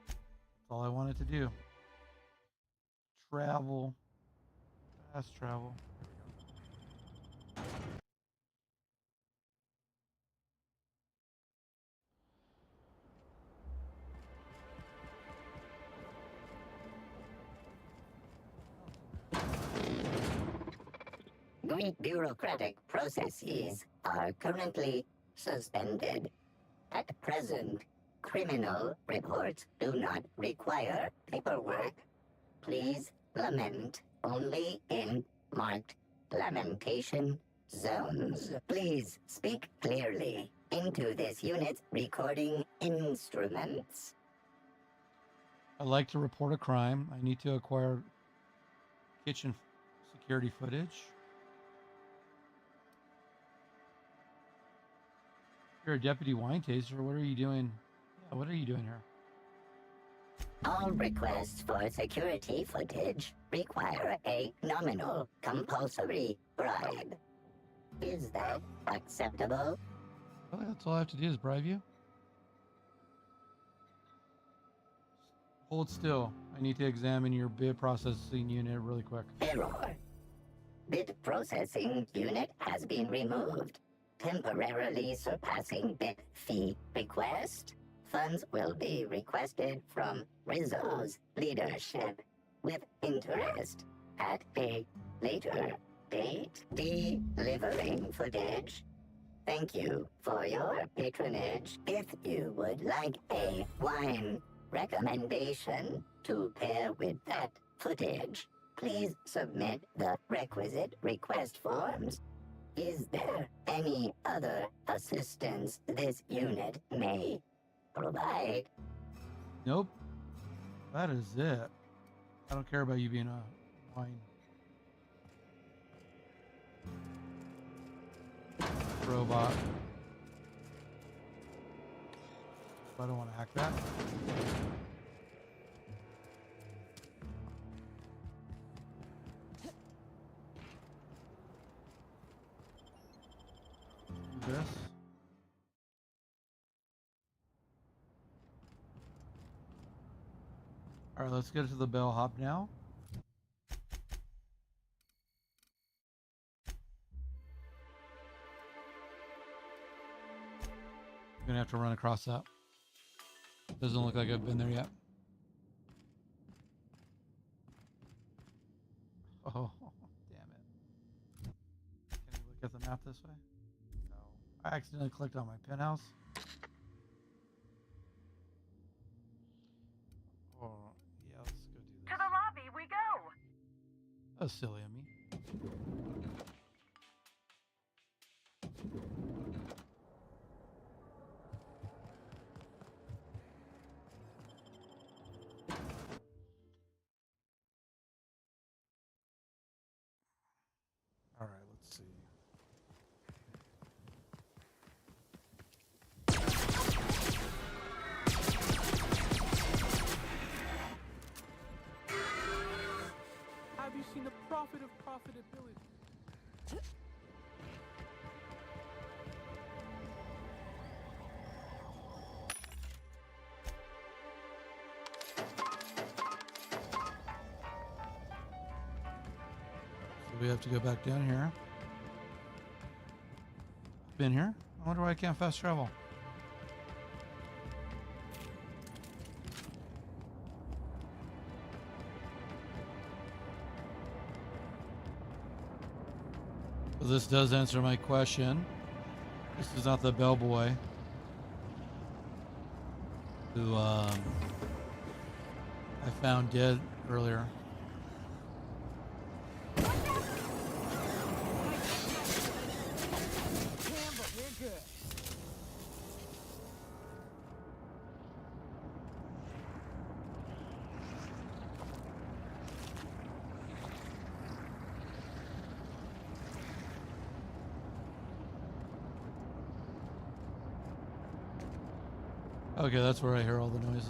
That's all I wanted to do. Travel. Fast travel. There we go. Great bureaucratic processes are currently suspended. At present, criminal reports do not require paperwork. Please lament only in marked lamentation zones. Please speak clearly into this unit's recording instruments. I'd like to report a crime. I need to acquire kitchen security footage. You're a deputy wine taster. What are you doing? Yeah, what are you doing here? All requests for security footage require a nominal compulsory bribe. Is that acceptable? Really, that's all I have to do is bribe you? Hold still. I need to examine your bid processing unit really quick. Error. Bid processing unit has been removed. Temporarily surpassing bid fee request. Funds will be requested from Rizzo's leadership with interest at a later date. Delivering footage. Thank you for your patronage. If you would like a wine recommendation to pair with that footage, please submit the requisite request forms. Is there any other assistance this unit may provide? Nope. That is it. I don't care about you being a wine robot. I don't want to hack that. Do this. All right, let's get to the bellhop now. I'm gonna have to run across that. Doesn't look like I've been there yet. Oh, damn it. Can you look at the map this way? No. I accidentally clicked on my penthouse. Oh, yeah, let's go do this. To the lobby we go! That was silly of me. All right, let's see. Have you seen the profit of profitability? So we have to go back down here. Been here? I wonder why I can't fast travel. Well, this does answer my question. This is not the bellboy who I found dead earlier. Okay, that's where I hear all the noises.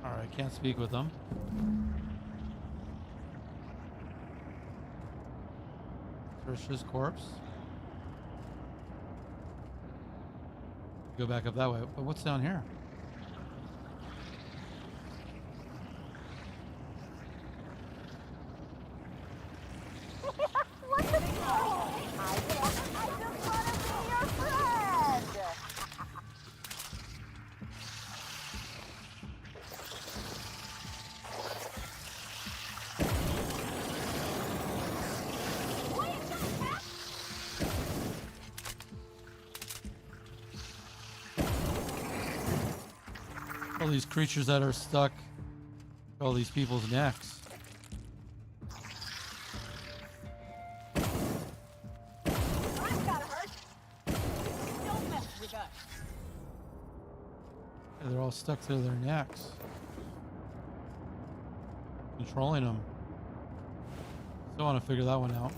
Alright, can't speak with them. Search his corpse. Go back up that way. But what's down here? All these creatures that are stuck to all these people's necks. Yeah, they're all stuck to their necks. Controlling them. Still want to figure that one out.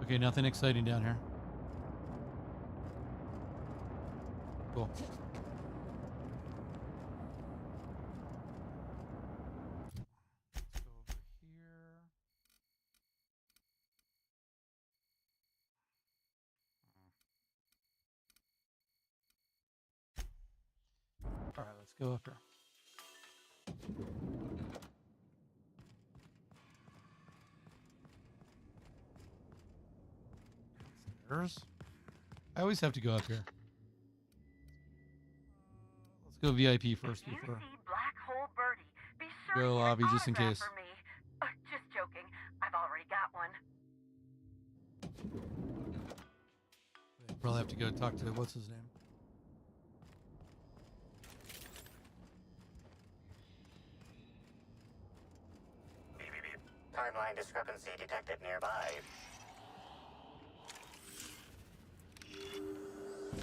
Okay, nothing exciting down here. Cool. All right, let's go up here. Stairs. I always have to go up here. Let's go VIP first before. Black hole birdie. Be sure Go to lobby just in autograph case. for me. Just joking. I've already got one. Probably have to go talk to what's his name. Timeline discrepancy detected nearby.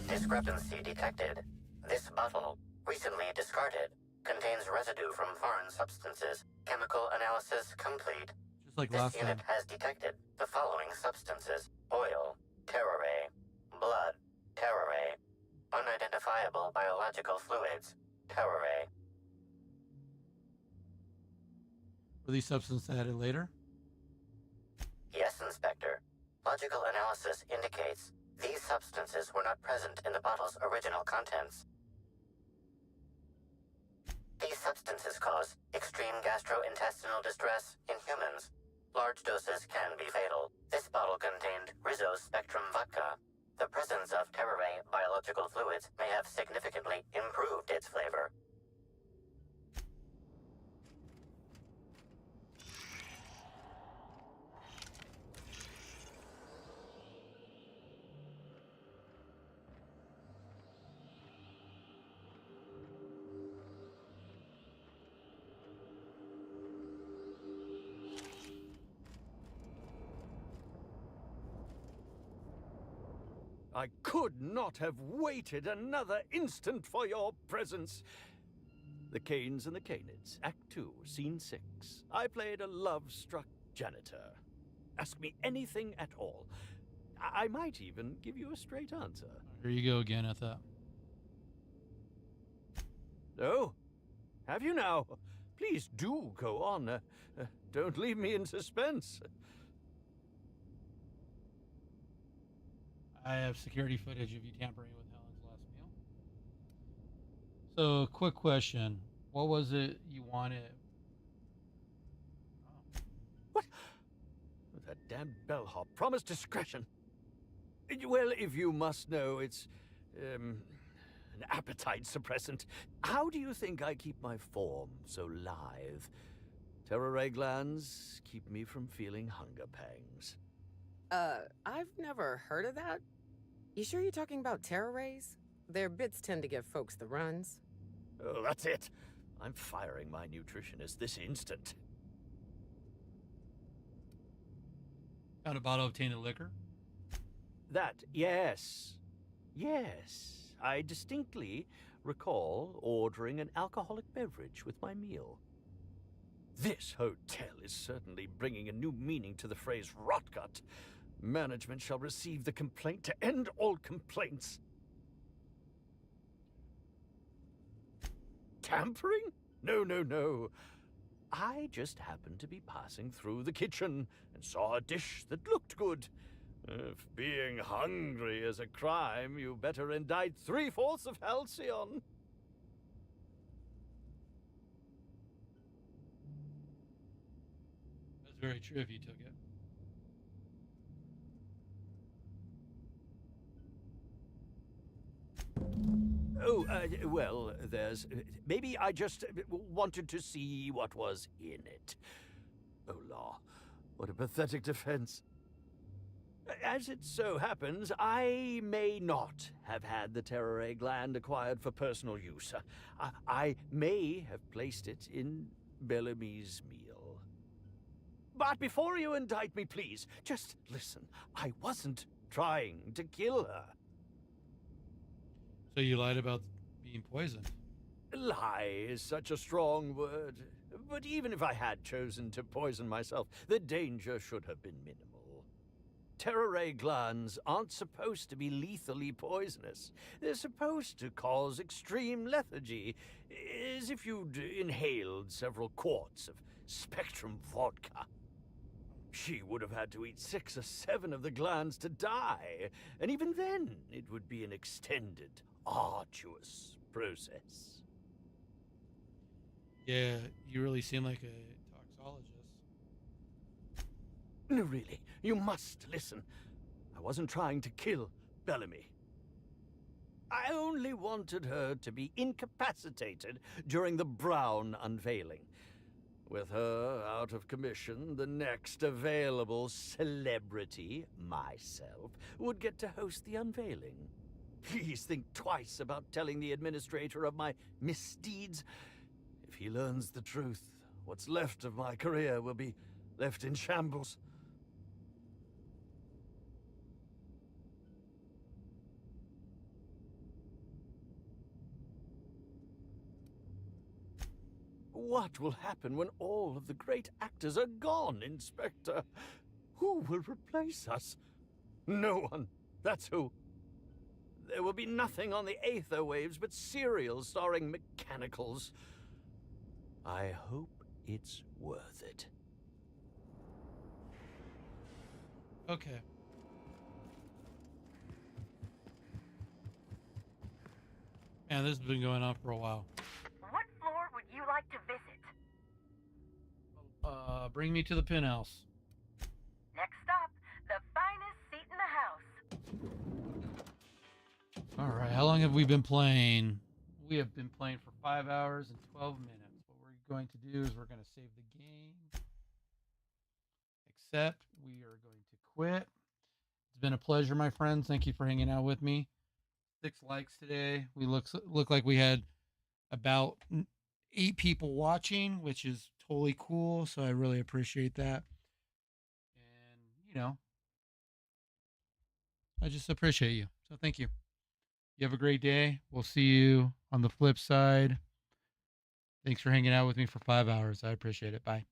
Discrepancy detected. This bottle, recently discarded, contains residue from foreign substances. Chemical analysis complete. Just like This last unit time. has detected the following substances: oil, terrare, blood, terrare, unidentifiable biological fluids, terrare. Were these substances added later? Yes, Inspector. Logical analysis indicates these substances were not present in the bottle's original contents. These substances cause extreme gastrointestinal distress in humans. Large doses can be fatal. This bottle contained Rizzo's Spectrum vodka. The presence of terrare biological fluids may have significantly improved its flavor. I could not have waited another instant for your presence. The Canes and the Canids, Act 2, Scene 6. I played a love-struck janitor. Ask me anything at all. I might even give you a straight answer. Here you go again at that. Oh, have you now? Please do go on. Don't leave me in suspense. I have security footage of you tampering with Helen's last meal. So, quick question. What was it you wanted? What? That damn bellhop promised discretion. Well, if you must know, it's an appetite suppressant. How do you think I keep my form so lithe? Terrare glands keep me from feeling hunger pangs. I've never heard of that. You sure you're talking about terror rays? Their bits tend to give folks the runs. Oh, that's it. I'm firing my nutritionist this instant. Found a bottle of tainted liquor? That, yes. Yes. I distinctly recall ordering an alcoholic beverage with my meal. This hotel is certainly bringing a new meaning to the phrase rotgut. Management shall receive the complaint to end all complaints. Tampering? No, no, no. I just happened to be passing through the kitchen and saw a dish that looked good. If being hungry is a crime, you better indict 3/4 of Halcyon. That's very true if you took it. Oh, well, there's... Maybe I just wanted to see what was in it. Oh, law. What a pathetic defense. As it so happens, I may not have had the terror gland acquired for personal use. I may have placed it in Bellamy's meal. But before you indict me, please, just listen. I wasn't trying to kill her. So you lied about being poisoned. Lie is such a strong word. But even if I had chosen to poison myself, the danger should have been minimal. Terror ray glands aren't supposed to be lethally poisonous. They're supposed to cause extreme lethargy, as if you'd inhaled several quarts of Spectrum vodka. She would have had to eat 6 or 7 of the glands to die, and even then it would be an extended, arduous process. Yeah, you really seem like a toxologist. No, really, you must listen. I wasn't trying to kill Bellamy. I only wanted her to be incapacitated during the Brown unveiling. With her out of commission, the next available celebrity, myself, would get to host the unveiling. Please think twice about telling the administrator of my misdeeds. If he learns the truth, what's left of my career will be left in shambles. What will happen when all of the great actors are gone, Inspector? Who will replace us? No one. That's who. There will be nothing on the aether waves but serials starring mechanicals. I hope it's worth it. Okay. Man, this has been going on for a while. What floor would you like to visit? Bring me to the penthouse. Next stop, the finest seat in the house. All right, how long have we been playing? We have been playing for 5 hours and 12 minutes. What we're going to do is we're going to save the game. Except we are going to quit. It's been a pleasure, my friends. Thank you for hanging out with me. 6 likes today. We look like we had about 8 people watching, which is totally cool. So I really appreciate that. And, you know, I just appreciate you. So thank you. You have a great day. We'll see you on the flip side. Thanks for hanging out with me for 5 hours. I appreciate it. Bye.